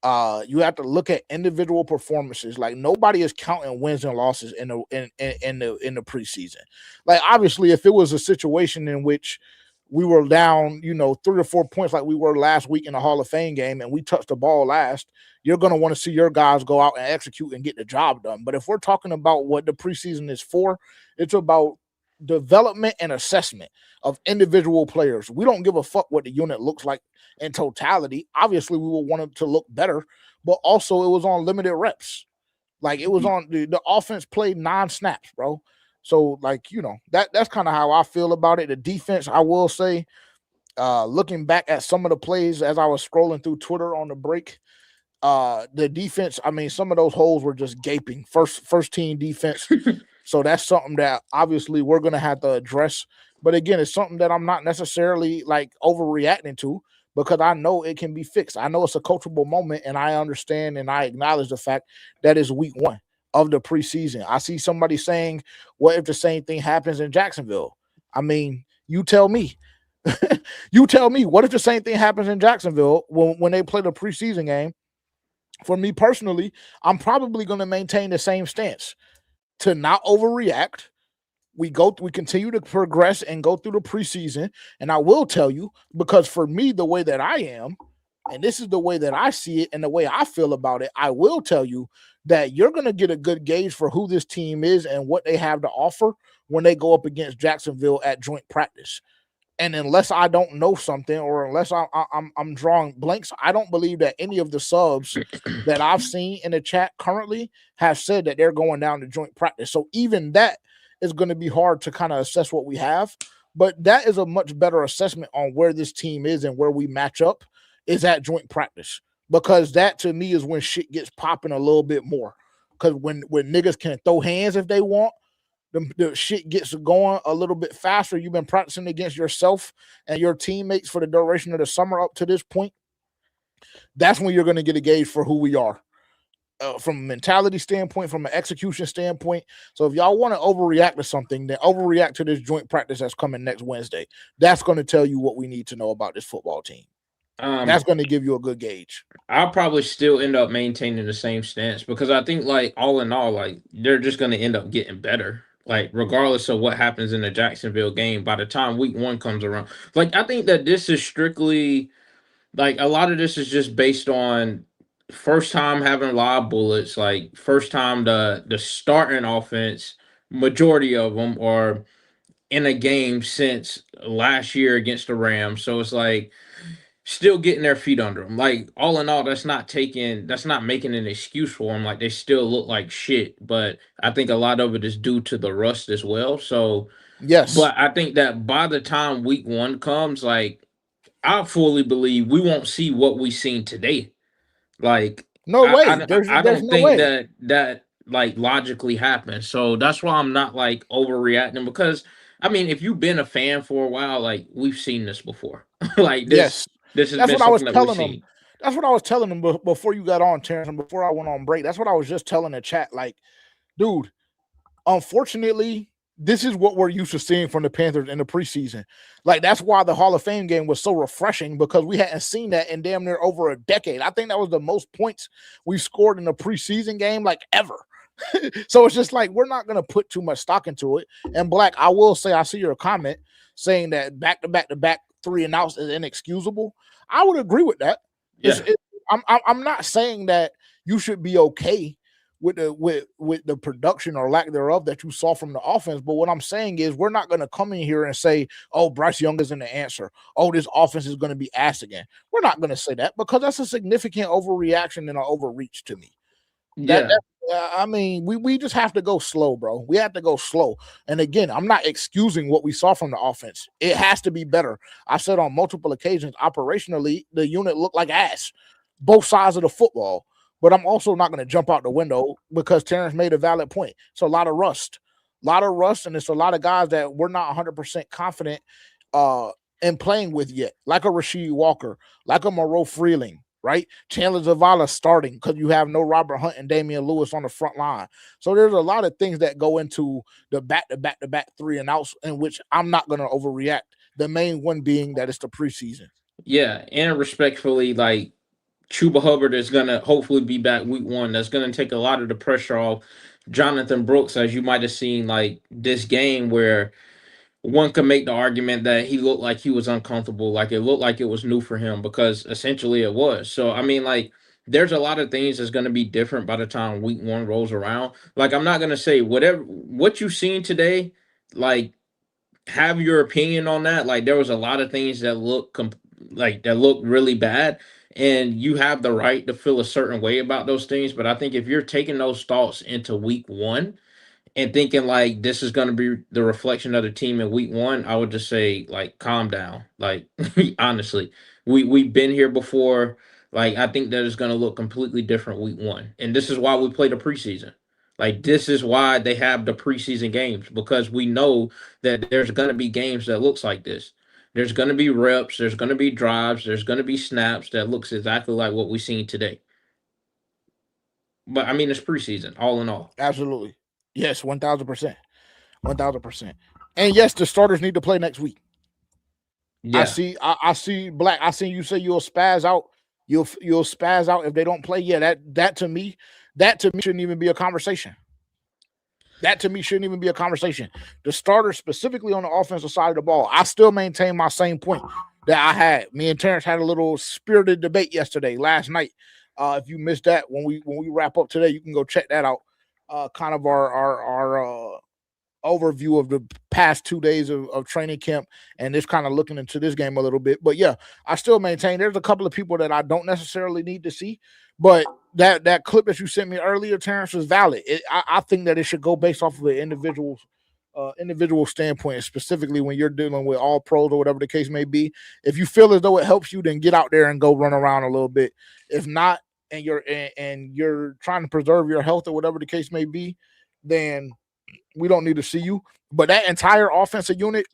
You have to look at individual performances. Like nobody is counting wins and losses in the preseason. Like obviously, if it was a situation in which we were down, 3 or 4 points like we were last week in the Hall of Fame game, and we touched the ball last, you're going to want to see your guys go out and execute and get the job done. But if we're talking about what the preseason is for, it's about development and assessment of individual players. We don't give a fuck what the unit looks like in totality. Obviously, we will want it to look better, but also it was on limited reps. Like it was on the offense played 9 snaps, bro. So like, that's kind of how I feel about it. The defense, I will say, looking back at some of the plays as I was scrolling through Twitter on the break, the defense, I mean, some of those holes were just gaping. First team defense. So that's something that obviously we're going to have to address. But again, it's something that I'm not necessarily like overreacting to because I know it can be fixed. I know it's a coachable moment, and I understand and I acknowledge the fact that it's week 1 of the preseason. I see somebody saying, what if the same thing happens in Jacksonville? I mean, you tell me. You tell me, what if the same thing happens in Jacksonville when they play the preseason game? For me personally, I'm probably going to maintain the same stance to not overreact. We continue to progress and go through the preseason. And I will tell you, because for me, the way that I am, and this is the way that I see it and the way I feel about it, I will tell you that you're going to get a good gauge for who this team is and what they have to offer when they go up against Jacksonville at joint practice. And unless I don't know something, or unless I'm drawing blanks, I don't believe that any of the subs that I've seen in the chat currently have said that they're going down to joint practice. So even that is going to be hard to kind of assess what we have. But that is a much better assessment on where this team is and where we match up is at joint practice. Because that to me is when shit gets popping a little bit more. Because when niggas can throw hands if they want, the shit gets going a little bit faster. You've been practicing against yourself and your teammates for the duration of the summer up to this point. That's when you're going to get a gauge for who we are from a mentality standpoint, from an execution standpoint. So if y'all want to overreact to something, then overreact to this joint practice that's coming next Wednesday. That's going to tell you what we need to know about this football team. That's going to give you a good gauge. I'll probably still end up maintaining the same stance because I think, like, all in all, like, they're just going to end up getting better. Like, regardless of what happens in the Jacksonville game, by the time week 1 comes around, like, I think that this is strictly, like, a lot of this is just based on first time having live bullets, like, first time the starting offense, majority of them are in a game since last year against the Rams. So it's like, still getting their feet under them. Like, all in all, that's not making an excuse for them. Like, they still look like shit, but I think a lot of it is due to the rust as well. So, yes, but I think that by the time week 1 comes, like, I fully believe we won't see what we seen today. Like, no way. There's I don't no think way. that like logically happens. So that's why I'm not like overreacting because I mean, if you've been a fan for a while, like we've seen this before. Like Yes, this has that's been what I was something that we've telling them. seen. That's what I was telling them before you got on, Terrence, and before I went on break. That's what I was just telling the chat. Like, dude, unfortunately, this is what we're used to seeing from the Panthers in the preseason. Like, that's why the Hall of Fame game was so refreshing because we hadn't seen that in damn near over a decade. I think that was the most points we scored in a preseason game, like, ever. So it's just like we're not going to put too much stock into it. And Black, I will say, I see your comment saying that back to back 3 and outs is inexcusable. I would agree with that. Yeah. I'm not saying that you should be okay with the production or lack thereof that you saw from the offense. But what I'm saying is we're not going to come in here and say, oh, Bryce Young isn't the answer. Oh, this offense is going to be ass again. We're not going to say that because that's a significant overreaction and an overreach to me. Yeah. I mean, we just have to go slow, bro. We have to go slow. And again, I'm not excusing what we saw from the offense. It has to be better. I said on multiple occasions, operationally, the unit looked like ass, both sides of the football. But I'm also not going to jump out the window because Terrence made a valid point. It's a lot of rust, and it's a lot of guys that we're not 100% confident and playing with yet, like a Rasheed Walker, like a Moreau Freeling, right? Chandler Zavala starting because you have no Robert Hunt and Damian Lewis on the front line. So there's a lot of things that go into the back-to-back 3-and-outs in which I'm not going to overreact. The main one being that it's the preseason. Yeah, and respectfully, like Chuba Hubbard is gonna hopefully be back week 1. That's gonna take a lot of the pressure off Jonathan Brooks, as you might have seen like this game where one could make the argument that he looked like he was uncomfortable, like it looked like it was new for him because essentially it was. So I mean, like there's a lot of things that's going to be different by the time week 1 rolls around. Like I'm not going to say what you've seen today, like have your opinion on that. Like there was a lot of things that look really bad, and you have the right to feel a certain way about those things. But I think if you're taking those thoughts into week 1 and thinking like this is going to be the reflection of the team in week 1, I would just say like calm down. Like honestly, we've been here before. Like I think that it's going to look completely different week 1, and this is why we play the preseason. Like this is why they have the preseason games, because we know that there's going to be games that looks like this. There's going to be reps, there's going to be drives, there's going to be snaps that looks exactly like what we seen today. But I mean, it's preseason, all in all. Absolutely. Yes, 1,000%. 1,000%. And yes, the starters need to play next week. Yeah. I see Black. I see you say you'll spaz out. You'll spaz out if they don't play. Yeah, that to me shouldn't even be a conversation. That to me shouldn't even be a conversation. The starters specifically on the offensive side of the ball, I still maintain my same point that I had. Me and Terrence had a little spirited debate last night. If you missed that, when we wrap up today, you can go check that out. Kind of our overview of the past 2 days of training camp, and it's kind of looking into this game a little bit. But yeah, I still maintain there's a couple of people that I don't necessarily need to see, but that clip that you sent me earlier, Terrence, was valid. I think that it should go based off of an individual standpoint, specifically when you're dealing with all pros or whatever the case may be. If you feel as though it helps you, then get out there and go run around a little bit. If not, and you're trying to preserve your health or whatever the case may be, then we don't need to see you. But that entire offensive unit,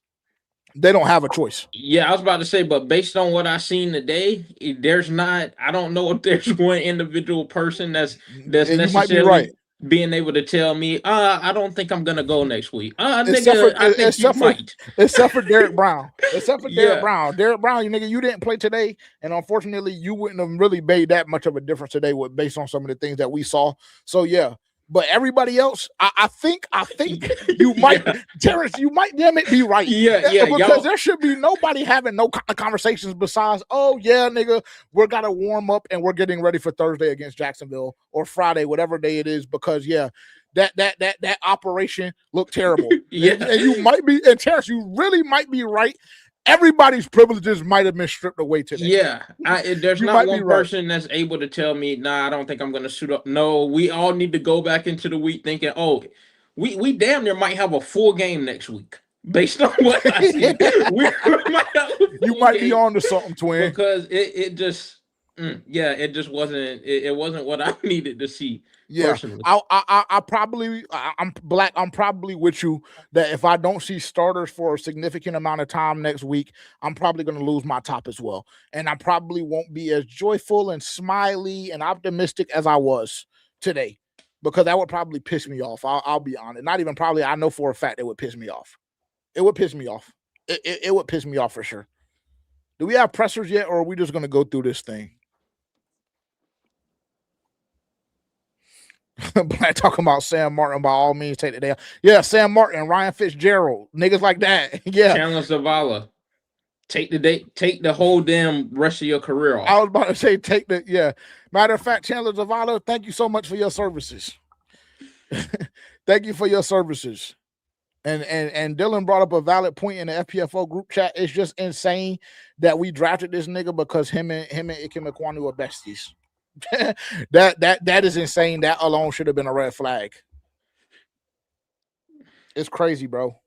they don't have a choice. Yeah, I was about to say, but based on what I've seen today, I don't know if there's one individual person that's necessarily being able to tell me, I don't think I'm gonna go next week. Nigga, I think you might. Except for Derek Brown. Derek Brown. Derek Brown, you nigga, you didn't play today, and unfortunately, you wouldn't have really made that much of a difference today based on some of the things that we saw. So yeah. But everybody else, I think you might, Terrence, you might damn it be right. Yeah. Because there should be nobody having no conversations besides, oh yeah, nigga, we're gotta warm up and we're getting ready for Thursday against Jacksonville or Friday, whatever day it is. Because yeah, that operation looked terrible. Yeah, and you might be, and Terrence, you really might be right. Everybody's privileges might have been stripped away today. Yeah, there's not one person that's able to tell me, nah, I don't think I'm going to suit up. No, we all need to go back into the week thinking, oh, we damn near might have a full game next week based on what I see. You might be on to something, twin. Because it just wasn't. It wasn't what I needed to see. Yeah, personally. I'm Black. I'm probably with you that if I don't see starters for a significant amount of time next week, I'm probably going to lose my top as well, and I probably won't be as joyful and smiley and optimistic as I was today, because that would probably piss me off. I'll be honest. Not even probably. I know for a fact it would piss me off. It would piss me off. It would piss me off for sure. Do we have pressers yet, or are we just going to go through this thing? Black talking about Sam Martin, by all means take the day. Yeah, Sam Martin, Ryan Fitzgerald, niggas like that. Yeah, Chandler Zavala, take the whole damn rest of your career off. I was about to say Matter of fact, Chandler Zavala, thank you so much for your services. Thank you for your services. And Dylan brought up a valid point in the FPFO group chat. It's just insane that we drafted this nigga because him and Ikem Ekwonu are besties. that is insane. That alone should have been a red flag. It's crazy, bro.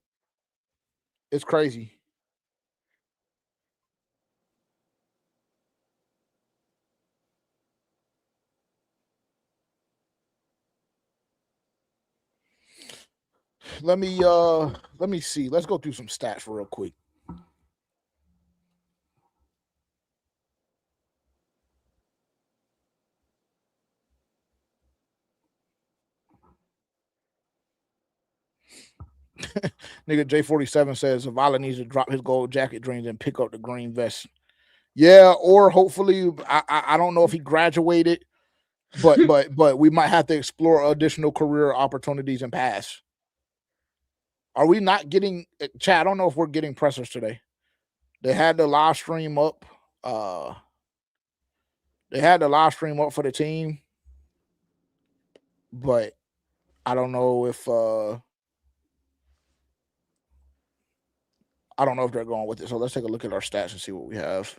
It's crazy. Let me see. Let's go through some stats real quick. Nigga J47 says Zavala needs to drop his gold jacket dreams and pick up the green vest. Yeah, or hopefully, I don't know if he graduated, but we might have to explore additional career opportunities and pass. Are we not getting Chad? I don't know if we're getting pressers today. They had the live stream up. They had the live stream up for the team, but I don't know if they're going with it. So let's take a look at our stats and see what we have.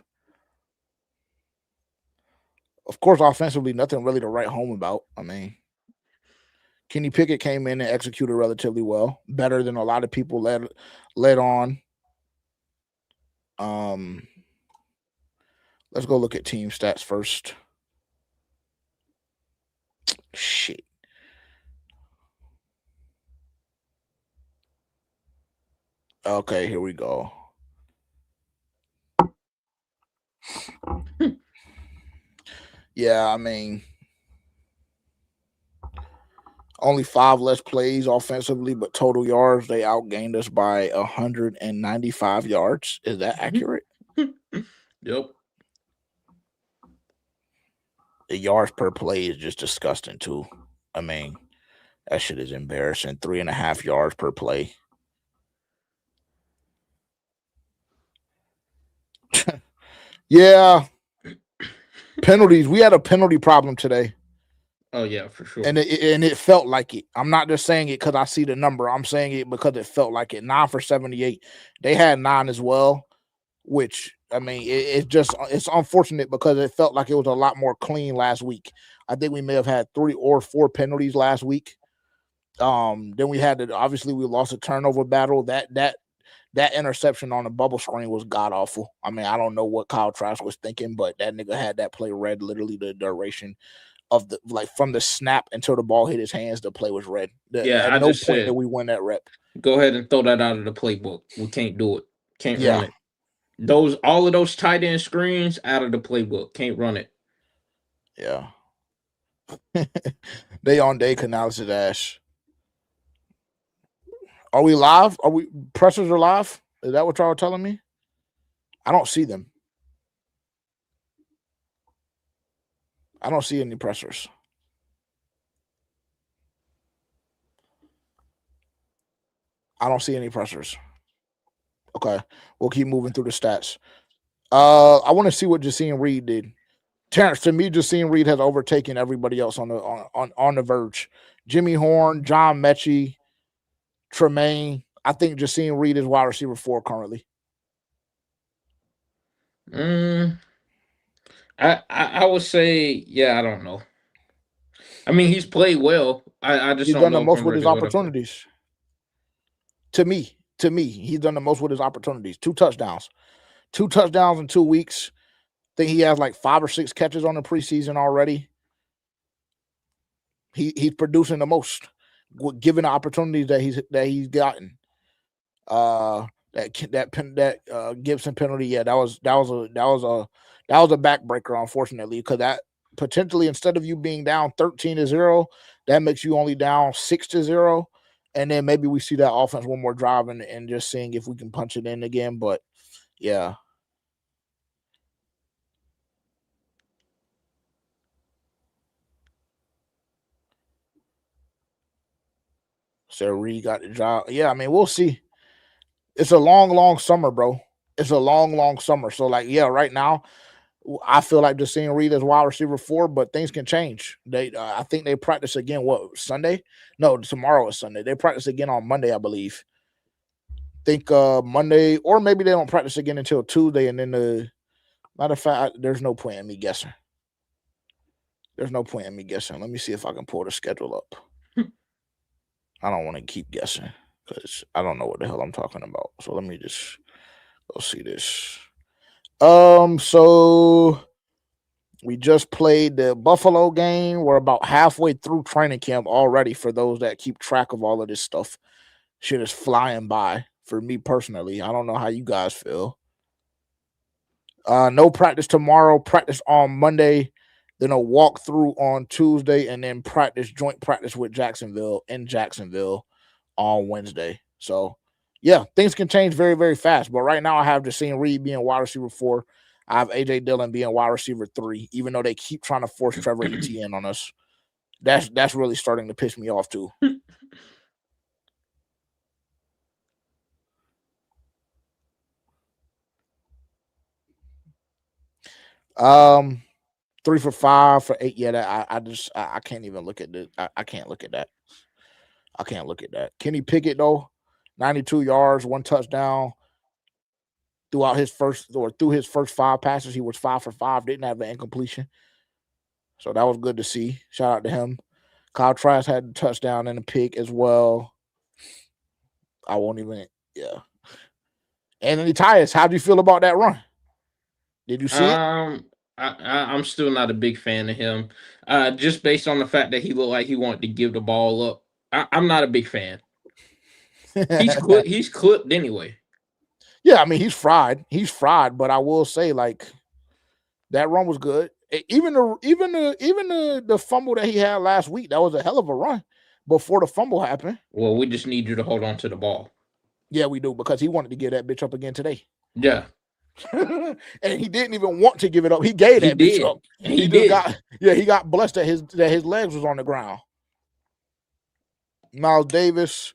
Of course, offensively, nothing really to write home about. I mean, Kenny Pickett came in and executed relatively well, better than a lot of people led on. Let's go look at team stats first. Shit. Okay, here we go. Yeah, I mean, only 5 less plays offensively, but total yards, they outgained us by 195 yards. Is that accurate? Yep. The yards per play is just disgusting, too. I mean, that shit is embarrassing. 3.5 yards per play. Yeah. Penalties. We had a penalty problem today. Oh, yeah, for sure. And it felt like it. I'm not just saying it because I see the number. I'm saying it because it felt like it. 9 for 78. They had 9 as well, which, I mean, it's unfortunate because it felt like it was a lot more clean last week. I think we may have had 3 or 4 penalties last week. Then we had obviously we lost a turnover battle. That interception on the bubble screen was god awful. I mean, I don't know what Kyle Trask was thinking, but that nigga had that play read literally the duration of the from the snap until the ball hit his hands. The play was read. At no point did we win that rep. Go ahead and throw that out of the playbook. We can't do it. Can't run it. All of those tight end screens out of the playbook. Can't run it. Yeah. They on day Canales' ass. Are we live? Pressers are live? Is that what y'all are telling me? I don't see them. I don't see any pressers. I don't see any pressers. Okay. We'll keep moving through the stats. I want to see what Jacine Reed did. Terrence, to me, Jacine Reed has overtaken everybody else on the verge. Jimmy Horn, John Mechie, Tremaine. I think Jacine Reed is wide receiver 4 currently. I would say, yeah, I don't know. I mean, he's played well. I just don't know. He's done the most with his opportunities. To me, he's done the most with his opportunities. 2 touchdowns. 2 touchdowns in 2 weeks. I think he has like 5 or 6 catches on the preseason already. He's producing the most, given the opportunities that he's gotten. That Gibson penalty, yeah, that was a backbreaker, unfortunately, because that potentially, instead of you being down 13-0, that makes you only down 6-0, and then maybe we see that offense one more drive and just seeing if we can punch it in again. But yeah. So Reed got the job. Yeah, I mean, we'll see. It's a long summer, bro. It's a long summer. So, like, yeah, right now, I feel like just seeing Reed as wide receiver 4, but things can change. I think they practice again. What, Sunday? No, tomorrow is Sunday. They practice again on Monday, I believe. Think Monday, or maybe they don't practice again until Tuesday. And then matter of fact, there's no point in me guessing. Let me see if I can pull the schedule up. I don't want to keep guessing because I don't know what the hell I'm talking about. So let me just go see this. So we just played the Buffalo game. We're about halfway through training camp already for those that keep track of all of this stuff. Shit is flying by for me personally. I don't know how you guys feel. No practice tomorrow, practice on Monday, then a walkthrough on Tuesday, and then joint practice with Jacksonville on Wednesday. So, yeah, things can change very, very fast. But right now, I have Jaseen Reed being wide receiver 4. I have A.J. Dillon being wide receiver 3, even though they keep trying to force Trevor Etienne on us. That's really starting to piss me off, too. Um, 3 for 5 for 8. Yeah, I can't even look at this. I can't look at that. I can't look at that. Kenny Pickett, though, 92 yards, 1 touchdown. Through his first 5 passes, he was 5 for 5, didn't have an incompletion. So that was good to see. Shout out to him. Kyle Trask had a touchdown and a pick as well. I won't even, yeah. Anthony Tyus, how do you feel about that run? Did you see it? I'm still not a big fan of him. Just based on the fact that he looked like he wanted to give the ball up. I'm not a big fan. He's clipped anyway. Yeah, I mean he's fried. He's fried, but I will say like that run was good. Even the fumble that he had last week, that was a hell of a run before the fumble happened. Well, we just need you to hold on to the ball. Yeah, we do, because he wanted to give that bitch up again today. Yeah. And he didn't even want to give it up. He gave that bitch up. He did. He got blessed that his legs was on the ground. Miles Davis,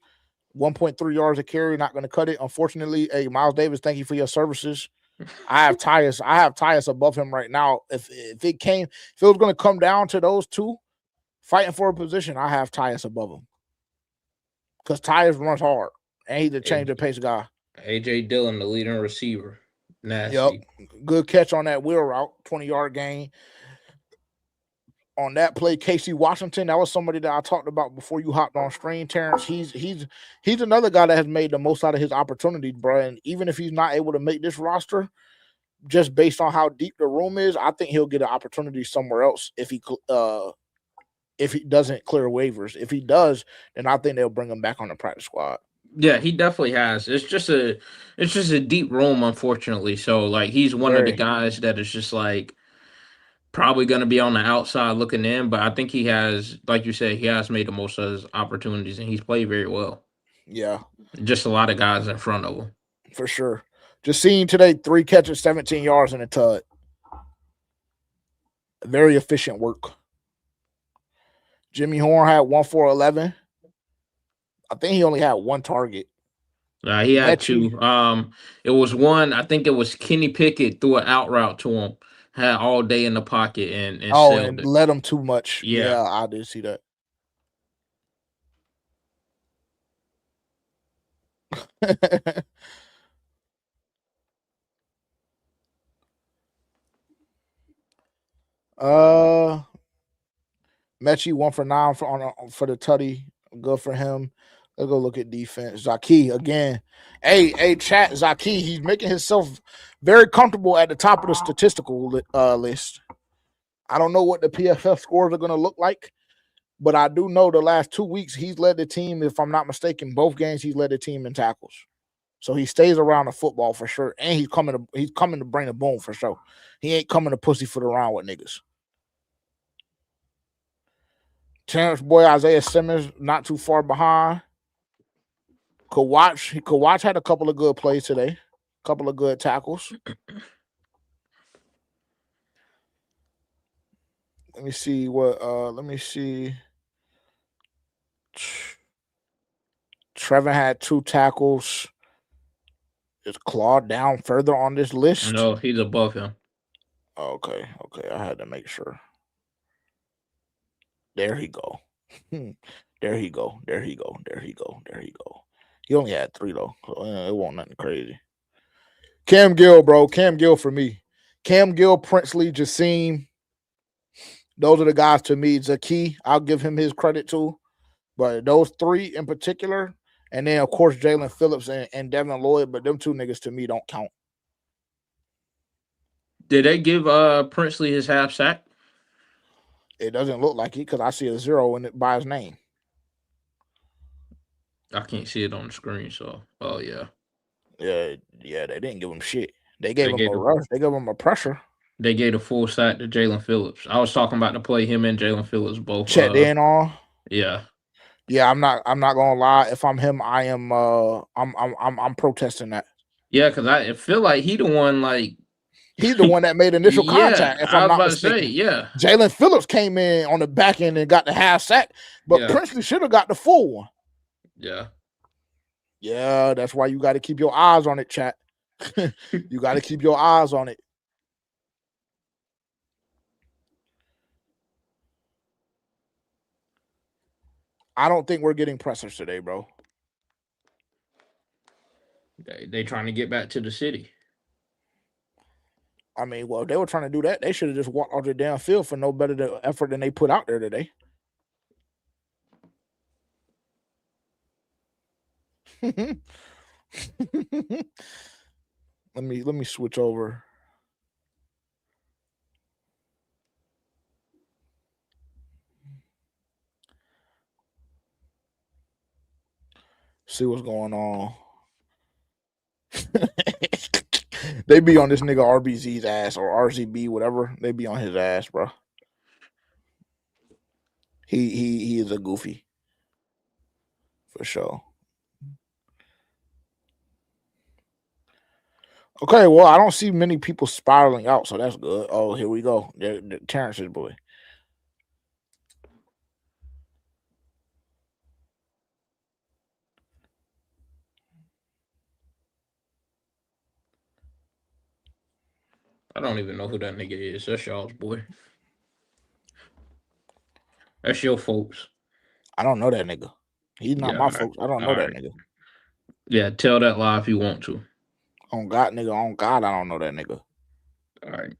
1.3 yards a carry, not going to cut it. Unfortunately, hey, Miles Davis, thank you for your services. I have Tyus above him right now. If it was going to come down to those two fighting for a position, I have Tyus above him. Because Tyus runs hard, and he's a change of pace guy. A.J. Dillon, the leading receiver. Nasty. Yep. Good catch on that wheel route, 20-yard gain. On that play, Casey Washington, that was somebody that I talked about before you hopped on stream, Terrence. He's another guy that has made the most out of his opportunities, bro. And even if he's not able to make this roster, just based on how deep the room is, I think he'll get an opportunity somewhere else if he doesn't clear waivers. If he does, then I think they'll bring him back on the practice squad. Yeah, he definitely has. It's just a deep room, unfortunately. So like he's one of the guys that is just like probably going to be on the outside looking in, but I think he has, like you said, he has made the most of his opportunities and he's played very well. Yeah. Just a lot of guys in front of him. For sure. Just seeing today, 3 catches, 17 yards in a tud. Very efficient work. Jimmy Horn had 1 for 11. I think he only had 1 target. He had 2. It was one, I think it was Kenny Pickett threw an out route to him. Had all day in the pocket and and let him too much. Yeah, I did see that. Mechie 1 for 9 for the tutty. Good for him. Let's go look at defense. Zaki again. Hey, chat. Zaki, he's making himself very comfortable at the top of the statistical list. I don't know what the PFF scores are going to look like, but I do know the last 2 weeks he's led the team. If I'm not mistaken, both games he's led the team in tackles. So he stays around the football for sure, and he's coming to bring the boom for sure. He ain't coming to pussyfoot around with niggas. Terrence boy Isaiah Simmons not too far behind. Kawach had a couple of good plays today, a couple of good tackles. Let me see Trevor had 2 tackles. Is Claude down further on this list? No, he's above him. Okay. I had to make sure. There he go. There he go. He only had 3 though. So, it wasn't nothing crazy. Cam Gill, bro. Cam Gill for me. Cam Gill, Princely, Jaseen. Those are the guys to me. Zaki, I'll give him his credit too. But those 3 in particular, and then of course Jalen Phillips and Devin Lloyd, but them 2 niggas to me don't count. Did they give Princely his half sack? It doesn't look like it because I see a 0 in it by his name. I can't see it on the screen, so yeah. Yeah, they didn't give him shit. They gave him a rush. They gave him a pressure. They gave a full sack to Jalen Phillips. I was talking about to play him and Jalen Phillips both. Checked in on. Yeah. Yeah, I'm not gonna lie. If I'm him, I am. I'm protesting that. Yeah, because I feel like he the one like. He's the one that made initial Yeah, contact, if I I'm was not about to say, mistaken. yeah. Jalen Phillips came in on the back end and got the half sack, but Yeah. Princely should have got the full one. Yeah. Yeah, that's why you got to keep your eyes on it, chat. You got to keep your eyes on it. I don't think we're getting pressers today, bro. They trying to get back to the city. I mean, well, if they were trying to do that, they should have just walked off the damn field for no better effort than they put out there today. Let me switch over. See what's going on. They be on this nigga RBZ's ass or RZB, whatever. They be on his ass, bro. He is a goofy. For sure. Okay, well, I don't see many people spiraling out, so that's good. Oh, here we go. Terrence's boy. I don't even know who that nigga is. That's y'all's boy. That's your folks. I don't know that nigga. He's not my folks. I don't know that nigga. Yeah, tell that lie if you want to. On God, nigga. On God, I don't know that nigga. All right.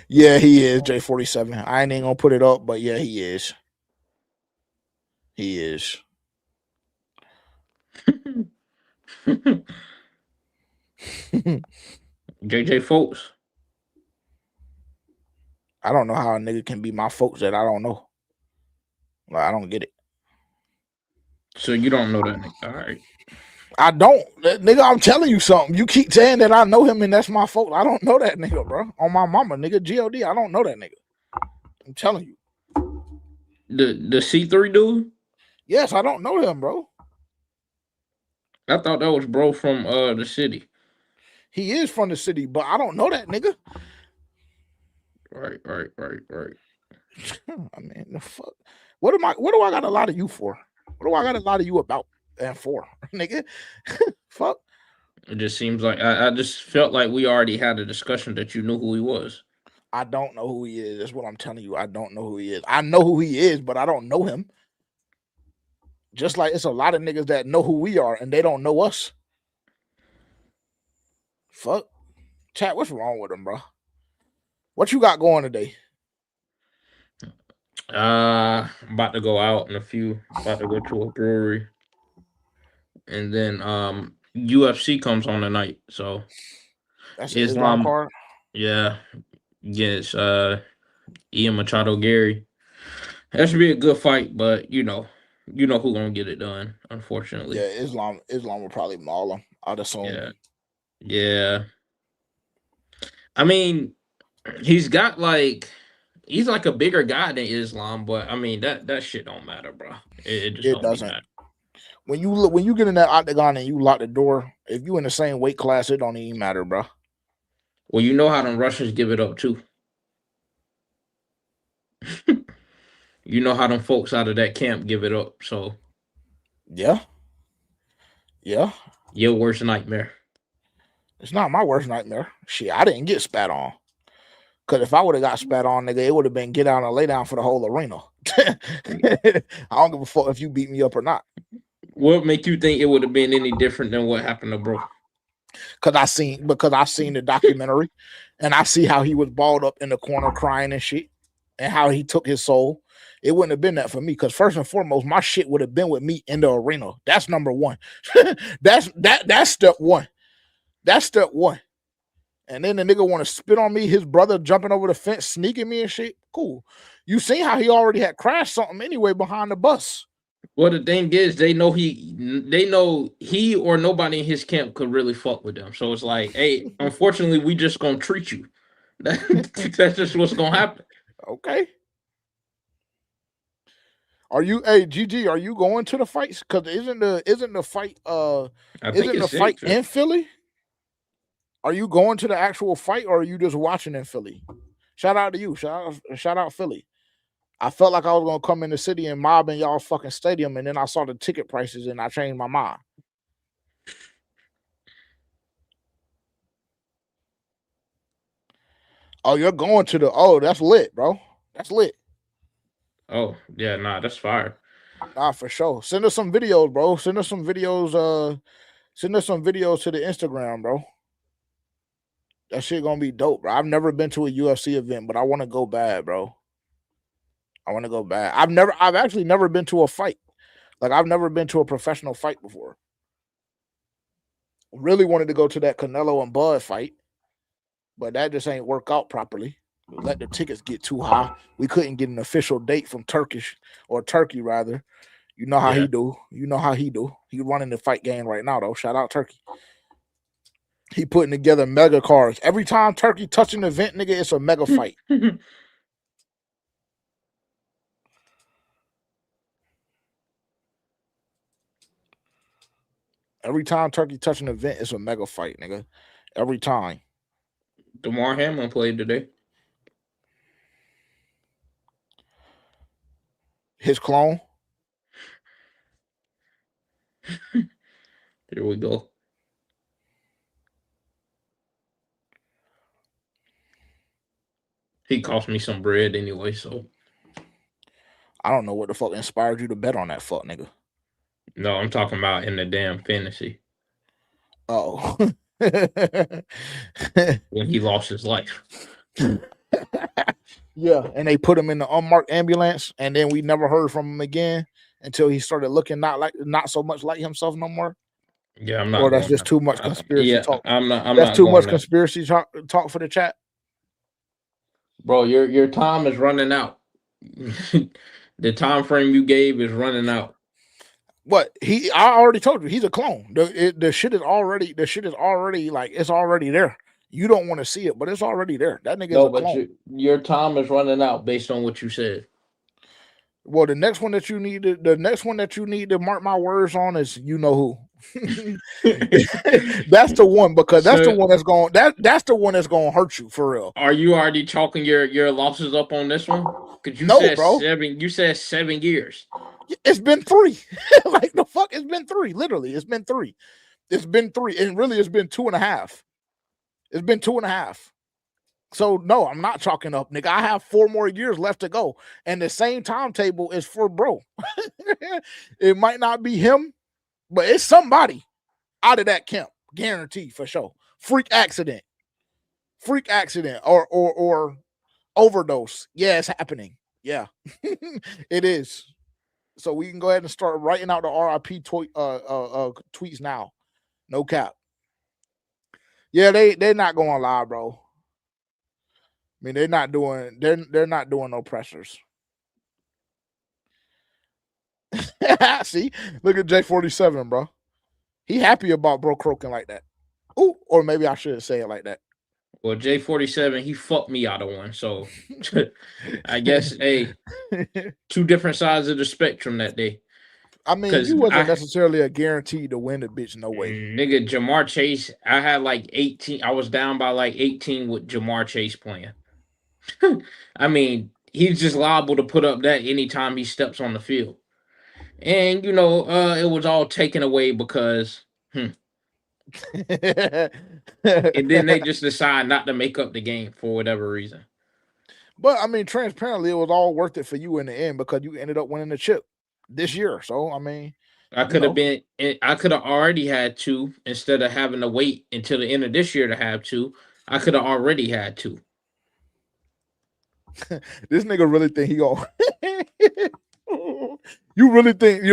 Yeah, he is J47. I ain't even gonna put it up, but yeah, he is. He is. JJ folks. I don't know how a nigga can be my folks that I don't know. Like, I don't get it. So you don't know that nigga. All right. I don't, nigga. I'm telling you something. You keep saying that I know him and that's my fault. I don't know that nigga, bro. On my mama, nigga. God, I don't know that nigga. I'm telling you. The C3 dude? Yes, I don't know him, bro. I thought that was bro from the city. He is from the city, but I don't know that nigga. Right. I mean, the fuck. What do I got a lot of you for? What do I got a lot of you about and for, nigga? Fuck. It just seems like I just felt like we already had a discussion that you knew who he was. I don't know who he is. That's what I'm telling you. I don't know who he is. I know who he is, but I don't know him. Just like it's a lot of niggas that know who we are and they don't know us. Fuck. Chat, what's wrong with him, bro? What you got going today? I'm about to go out in a few. About to go to a brewery. And then UFC comes on tonight. So that's Islam card. Yeah. Yes, Ian Machado Gary. That should be a good fight, but you know who gonna get it done, unfortunately. Yeah, Islam will probably maul him, I'd assume. Yeah. I mean, he's like a bigger guy than Islam, but I mean that shit don't matter, bro. It just doesn't matter. When you get in that octagon and you lock the door, if you in the same weight class, it don't even matter, bro. Well, you know how them Russians give it up too. You know how them folks out of that camp give it up. So yeah. Your worst nightmare. It's not my worst nightmare. Shit, I didn't get spat on. Because if I would have got spat on, nigga, it would have been get down and lay down for the whole arena. I don't give a fuck if you beat me up or not. What make you think it would have been any different than what happened to bro? Because I seen the documentary and I see how he was balled up in the corner crying and shit and how he took his soul. It wouldn't have been that for me because first and foremost, my shit would have been with me in the arena. That's number one. That's step one. That's step one. And then the nigga want to spit on me, his brother jumping over the fence, sneaking me and shit. Cool. You seen how he already had crashed something anyway behind the bus. Well, the thing is, they know he or nobody in his camp could really fuck with them. So it's like, hey, unfortunately, we just gonna treat you. That's just what's gonna happen. Okay. Are you, hey GG? Are you going to the fights? Because isn't the fight in Philly? Are you going to the actual fight, or are you just watching in Philly? Shout out to you. Shout out Philly. I felt like I was gonna come in the city and mob in y'all fucking stadium, and then I saw the ticket prices and I changed my mind. Oh, you're going to the? Oh, that's lit, bro. That's lit. Oh yeah, nah, that's fire. Nah, for sure. Send us some videos, bro. Send us some videos. Send us some videos to the Instagram, bro. That shit gonna be dope, bro. I've never been to a UFC event, but I want to go bad, bro. I want to go bad. I've actually never been to a fight. Like, I've never been to a professional fight before. Really wanted to go to that Canelo and Bud fight, but that just ain't work out properly. Let the tickets get too high. We couldn't get an official date from Turkey rather. You know how he do. You know how he do. He running the fight game right now, though. Shout out Turkey. He putting together mega cards. Every time Turkey touch an event, nigga, it's a mega fight. Every time Turkey touch an event, it's a mega fight, nigga. Every time. DeMar Hamlin played today. His clone. Here we go. He cost me some bread anyway, so I don't know what the fuck inspired you to bet on that fuck, nigga. No, I'm talking about in the damn fantasy. Oh. When he lost his life. Yeah, and they put him in the unmarked ambulance, and then we never heard from him again until he started looking not so much like himself no more. Yeah, I'm not. Or that's just too much conspiracy talk. That's too much conspiracy talk for the chat. Bro, your time is running out. The time frame you gave is running out. What I already told you, he's a clone. The shit is already like, it's already there. You don't want to see it, but it's already there. That nigga is a clone. Your time is running out based on what you said. Well, the next one that you need to mark my words on is, you know who. That's the one, because that's the one that's going to hurt you for real. Are you already chalking your losses up on this one? Because you said 7 years. It's been 3. Like, the fuck, it's been 3. Literally, it's been 3. It's been 3, and really, it's been 2.5. It's been 2.5. So no, I'm not chalking up, nigga. I have 4 more years left to go, and the same timetable is for bro. It might not be him, but it's somebody out of that camp, guaranteed for sure. Freak accident, or overdose. Yeah, it's happening. Yeah, it is. So we can go ahead and start writing out the RIP tweets now. No cap. Yeah, they're not going live, bro. I mean, they're not doing no pressers. See, look at J47, bro. He happy about bro croaking like that. Ooh, or maybe I shouldn't say it like that. Well, J47, he fucked me out of one. So I guess, hey, 2 different sides of the spectrum that day. I mean, you wasn't necessarily a guarantee to win the bitch, no way. Nigga, Jamar Chase, I had like 18. I was down by like 18 with Jamar Chase playing. I mean, he's just liable to put up that anytime he steps on the field. And, you know, it was all taken away because, and then they just decide not to make up the game for whatever reason. But, I mean, transparently, it was all worth it for you in the end because you ended up winning the chip this year. So, I mean, I could have already had 2 instead of having to wait until the end of this year to have 2. I could have already had 2. This nigga really think he gonna you really think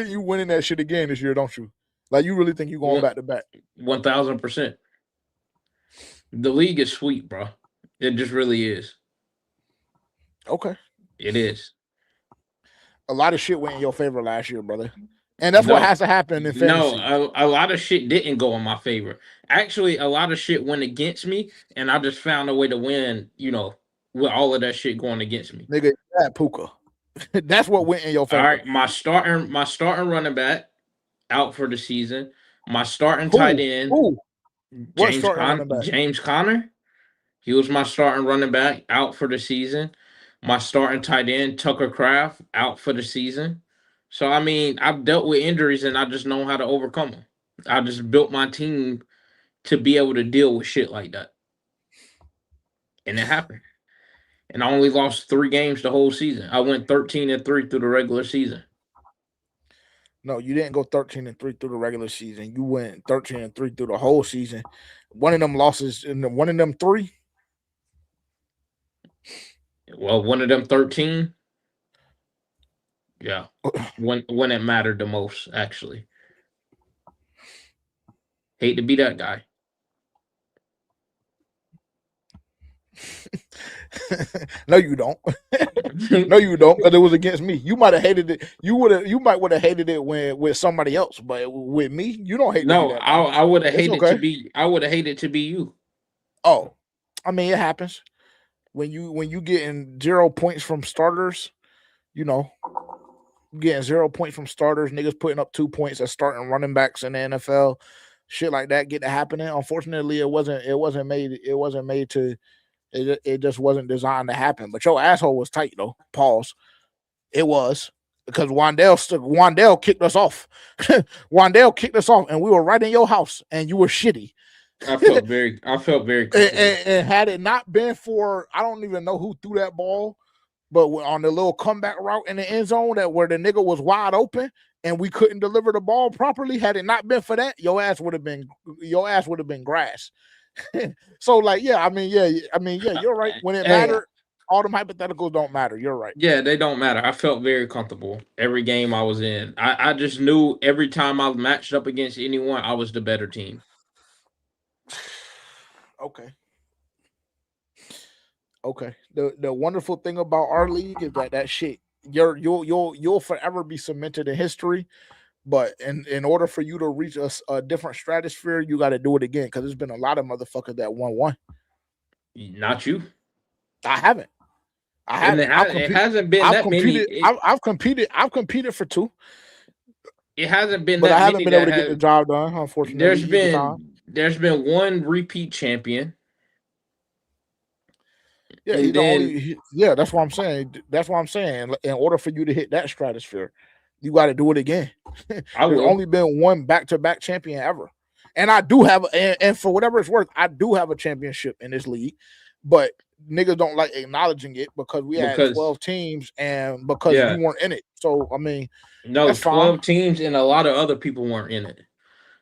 you winning that shit again this year, don't you? Like, you really think you going back to back? 1000%. The league is sweet, bro. It just really is. Okay. It is. A lot of shit went in your favor last year, brother. And that's what No, has to happen in no, fantasy. a lot of shit didn't go in my favor. Actually, a lot of shit went against me, and I just found a way to win, with all of that shit going against me. Nigga, that Puka. That's what went in your All favor. right, my starting running back out for the season. My starting Who? tight end, Who? What starting running back? James Conner. He was my starting running back out for the season. My starting tight end, Tucker Craft, out for the season. So, I mean, I've dealt with injuries and I just know how to overcome them. I just built my team to be able to deal with shit like that. And it happened. And I only lost 3 games the whole season. I went 13-3 through the regular season. No, you didn't go 13-3 through the regular season. You went 13-3 through the whole season. One of them losses in one of them 3. Well, one of them 13. Yeah. when it mattered the most, actually. Hate to be that guy. No, you don't. No, you don't, because it was against me. You might have hated it. You might would have hated it with somebody else, but with me, you don't hate. No, I would have hated okay. to be. I would have hated to be you. Oh, I mean, it happens when you getting 0 points from starters. Getting 0 points from starters, niggas putting up 2 points as starting running backs in the NFL, shit like that getting happening. Unfortunately, it wasn't made to. It just wasn't designed to happen. But your asshole was tight though. Pause. It was, because Wandell kicked us off. Wandell kicked us off, and we were right in your house, and you were shitty. I felt very and had it not been for, I don't even know who threw that ball, but on the little comeback route in the end zone where the nigga was wide open and we couldn't deliver the ball properly, had it not been for that, your ass would have been grass. So you're right. When it mattered, all them hypotheticals don't matter. You're right. Yeah, they don't matter. I felt very comfortable every game I was in. I just knew every time I matched up against anyone, I was the better team. Okay. The wonderful thing about our league is that shit, you'll forever be cemented in history. But in order for you to reach a different stratosphere, you got to do it again, because there's been a lot of motherfuckers that won. Not you. I haven't. It hasn't been that many. I've competed for 2. It hasn't been but that I haven't many been able to get the job done, unfortunately. There's been 1 repeat champion. Yeah, that's what I'm saying. That's what I'm saying. In order for you to hit that stratosphere, you got to do it again. There's only been 1 back-to-back champion ever. And I do have, and for whatever it's worth, I do have a championship in this league, but niggas don't like acknowledging it because we had 12 teams and because you weren't in it. So, I mean, no, 12 teams and a lot of other people weren't in it.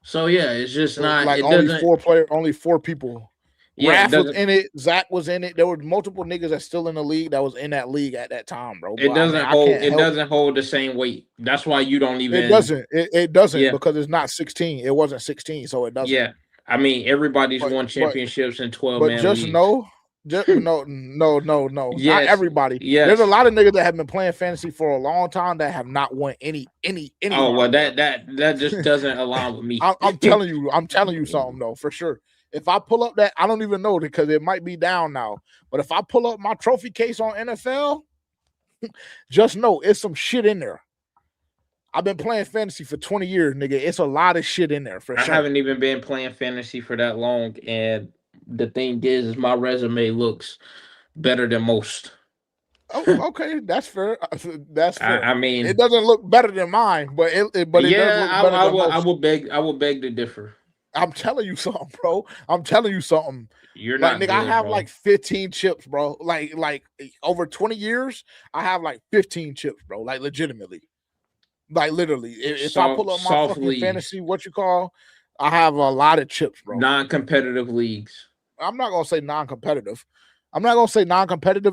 So, yeah, it's just not. Like only 4 people. Yeah, Raph was in it. Zach was in it. There were multiple niggas that's still in the league that was in that league at that time, bro. It doesn't hold the same weight. That's why you don't even. It doesn't. It doesn't because it's not 16. It wasn't 16, so it doesn't. Yeah, I mean everybody's won championships in 12 man. But just leagues. no. No. Yes, not everybody. Yes. There's a lot of niggas that have been playing fantasy for a long time that have not won any. Oh well, that just doesn't align with me. I'm telling you something though, for sure. If I pull up that, I don't even know, because it might be down now. But if I pull up my trophy case on NFL, just know it's some shit in there. I've been playing fantasy for 20 years, nigga. It's a lot of shit in there for sure. I haven't even been playing fantasy for that long, and the thing is my resume looks better than most. Oh, okay, that's fair. That's fair. I mean, it doesn't look better than mine, but it does look better than most. I will beg to differ. I'm telling you something, bro. I'm telling you something. You're not nigga. Good, I have bro. like 15 chips, bro. Like over 20 years, I have like 15 chips, bro. Like legitimately, like literally. If I pull up my fucking fantasy, I have a lot of chips, bro. Non-competitive leagues. I'm not gonna say non-competitive.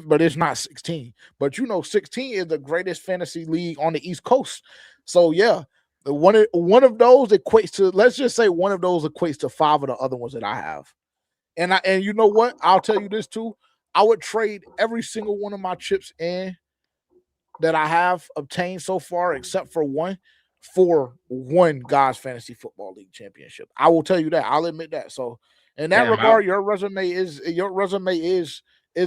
But it's not 16. But 16 is the greatest fantasy league on the East Coast. So yeah. One of those equates to, let's just say one of those equates to 5 of the other ones that I have. And you know what? I'll tell you this too. I would trade every single one of my chips in that I have obtained so far, except for one, for one God's Fantasy Football League championship. I will tell you that. I'll admit that. So in that regard, your resume is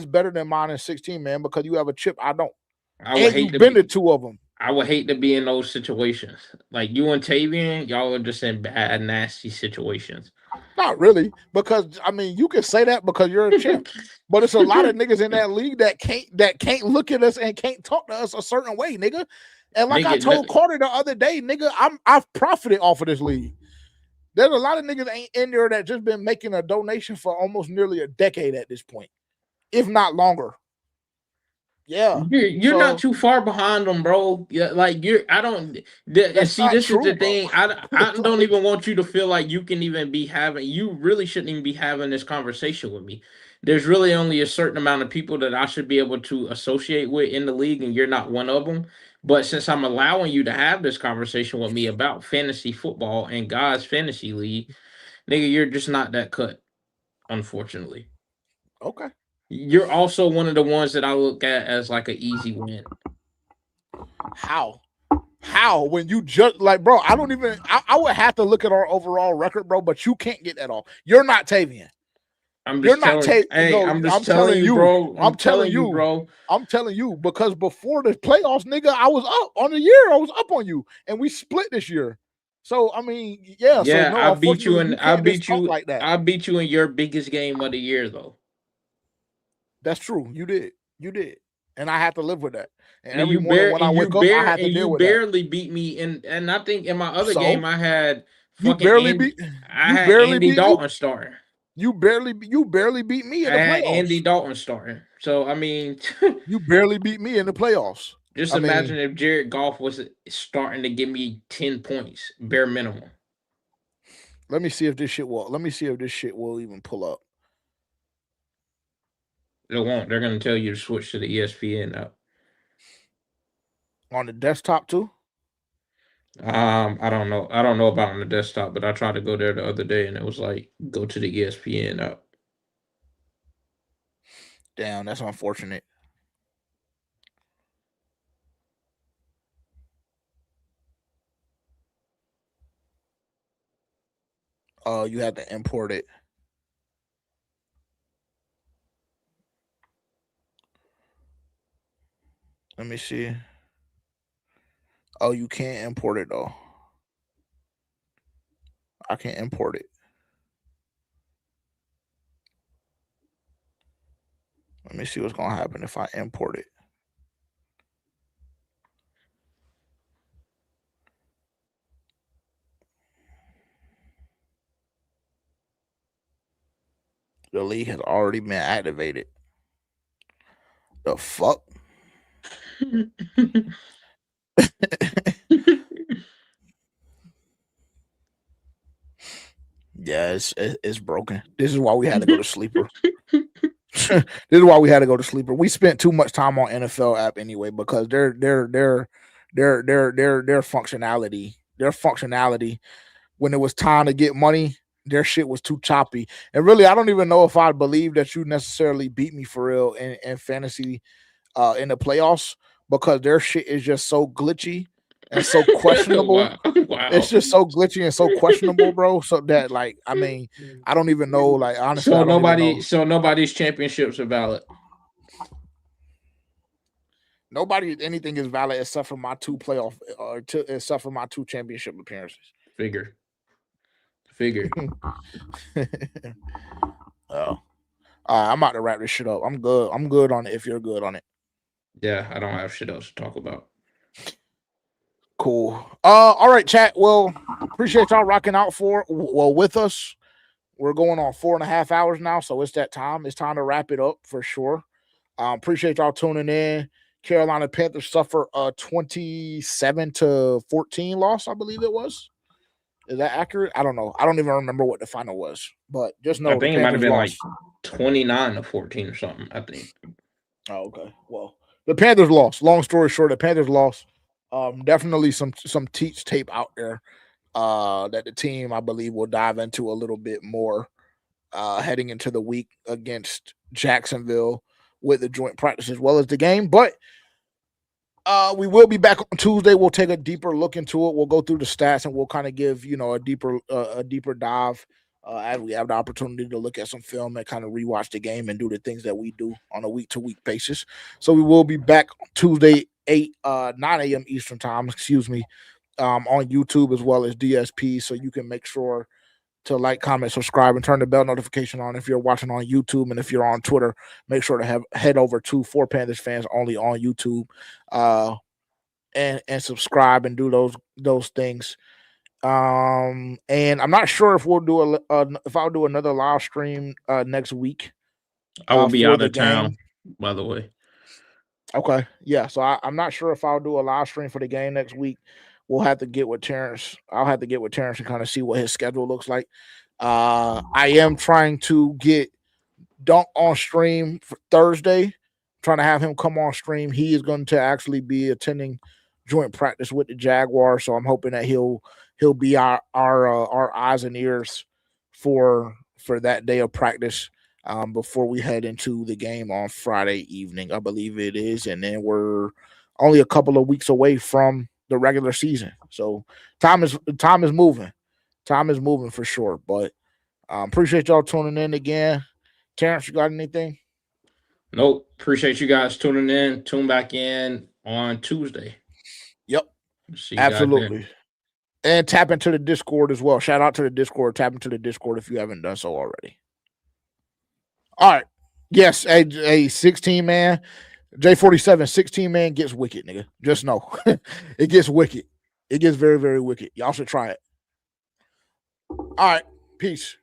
better than mine in 16, man, because you have a chip I don't. And you've been to two of them. I would hate to be in those situations. Like you and Tavian, y'all are just in bad, nasty situations. Not really, because I mean, you can say that because you're a champ, but it's a lot of niggas in that league that can't look at us and can't talk to us a certain way, nigga. And like I told Carter the other day, nigga, I've profited off of this league. There's a lot of niggas ain't in there that just been making a donation for almost nearly a decade at this point, if not longer. Yeah, you're not too far behind them, bro. Yeah, like I don't. And see, this is the thing. I don't even want you to feel like you can even be having. You really shouldn't even be having this conversation with me. There's really only a certain amount of people that I should be able to associate with in the league, and you're not one of them. But since I'm allowing you to have this conversation with me about fantasy football and God's fantasy league, nigga, you're just not that cut, unfortunately. Okay. You're also one of the ones that I look at as like an easy win. How? When you just like, bro, I don't even. I would have to look at our overall record, bro. But you can't get that off. You're not Tavian. I'm just telling you, bro. I'm telling you, bro. I'm telling you because before the playoffs, nigga, I was up on the year. I was up on you, and we split this year. So I mean, yeah. So no, I beat you, and I beat you like that. I beat you in your biggest game of the year, though. That's true. You did, and I have to live with that. And every morning when I wake up, I have to deal with that. You barely beat me, and I think in my other game I had Andy Dalton starting. You barely beat me in the playoffs. Andy Dalton starting. So I mean, you barely beat me in the playoffs. Just imagine if Jared Goff was starting to give me 10 points, bare minimum. Let me see if this shit will even pull up. It won't. They're going to tell you to switch to the ESPN app. On the desktop too? I don't know. I don't know about on the desktop, but I tried to go there the other day and it was like, go to the ESPN app. Damn, that's unfortunate. Oh, you had to import it. Let me see. Oh, you can't import it though. I can't import it. Let me see what's going to happen if I import it. The league has already been activated. The fuck? Yeah, it's broken. This is why we had to go to sleeper. This is why we had to go to sleeper. We spent too much time on NFL app anyway because their functionality when it was time to get money, their shit was too choppy. And really, I don't even know if I believe that you necessarily beat me for real in fantasy in the playoffs because their shit is just so glitchy and so questionable. Wow. It's just so glitchy and so questionable, bro. So that, like, I mean, I don't even know. Like, honestly, so nobody's championships are valid. Anything is valid except for my two except for my two championship appearances. Figure. Oh, I'm about to wrap this shit up. I'm good on it. If you're good on it. Yeah, I don't have shit else to talk about. Cool. All right, chat. Well, appreciate y'all rocking out with us. We're going on 4.5 hours now, so it's that time. It's time to wrap it up for sure. Appreciate y'all tuning in. Carolina Panthers suffer a 27-14 loss, I believe it was. Is that accurate? I don't know. I don't even remember what the final was, but just know I think it might have been like 29-14 or something. I think. Oh, okay. Well, the Panthers lost. Long story short, the Panthers lost. Definitely some teach tape out there that the team, I believe, will dive into a little bit more heading into the week against Jacksonville. with the joint practice as well as the game. But we will be back on Tuesday. We'll take a deeper look into it. We'll go through the stats and we'll kind of give a deeper dive as we have the opportunity to look at some film and kind of rewatch the game and do the things that we do on a week to week basis. So we will be back on Tuesday 9 a.m. Eastern time. On YouTube as well as DSP. So you can make sure to like, comment, subscribe, and turn the bell notification on if you're watching on YouTube. And if you're on Twitter, make sure to head over to For Panthers Fans Only on YouTube and subscribe and do those things. And I'm not sure if we'll do if I'll do another live stream next week. I will be out of town, by the way. Okay, yeah. So I'm not sure if I'll do a live stream for the game next week. We'll have to get with Terrence. I'll have to get with Terrence and kind of see what his schedule looks like. I am trying to get Dunk on stream for Thursday, trying to have him come on stream. He is going to actually be attending joint practice with the Jaguars, so I'm hoping that he'll be our eyes and ears for that day of practice before we head into the game on Friday evening, I believe it is, and then we're only a couple of weeks away from the regular season. So time is moving. Time is moving for sure. But appreciate y'all tuning in again. Terrence, you got anything? Nope. Appreciate you guys tuning in. Tune back in on Tuesday. Yep. Absolutely. And tap into the Discord as well. Shout out to the Discord. Tap into the Discord if you haven't done so already. All right. Yes, a 16 man. J47, 16 man gets wicked, nigga. Just know. It gets wicked. It gets very, very wicked. Y'all should try it. All right. Peace.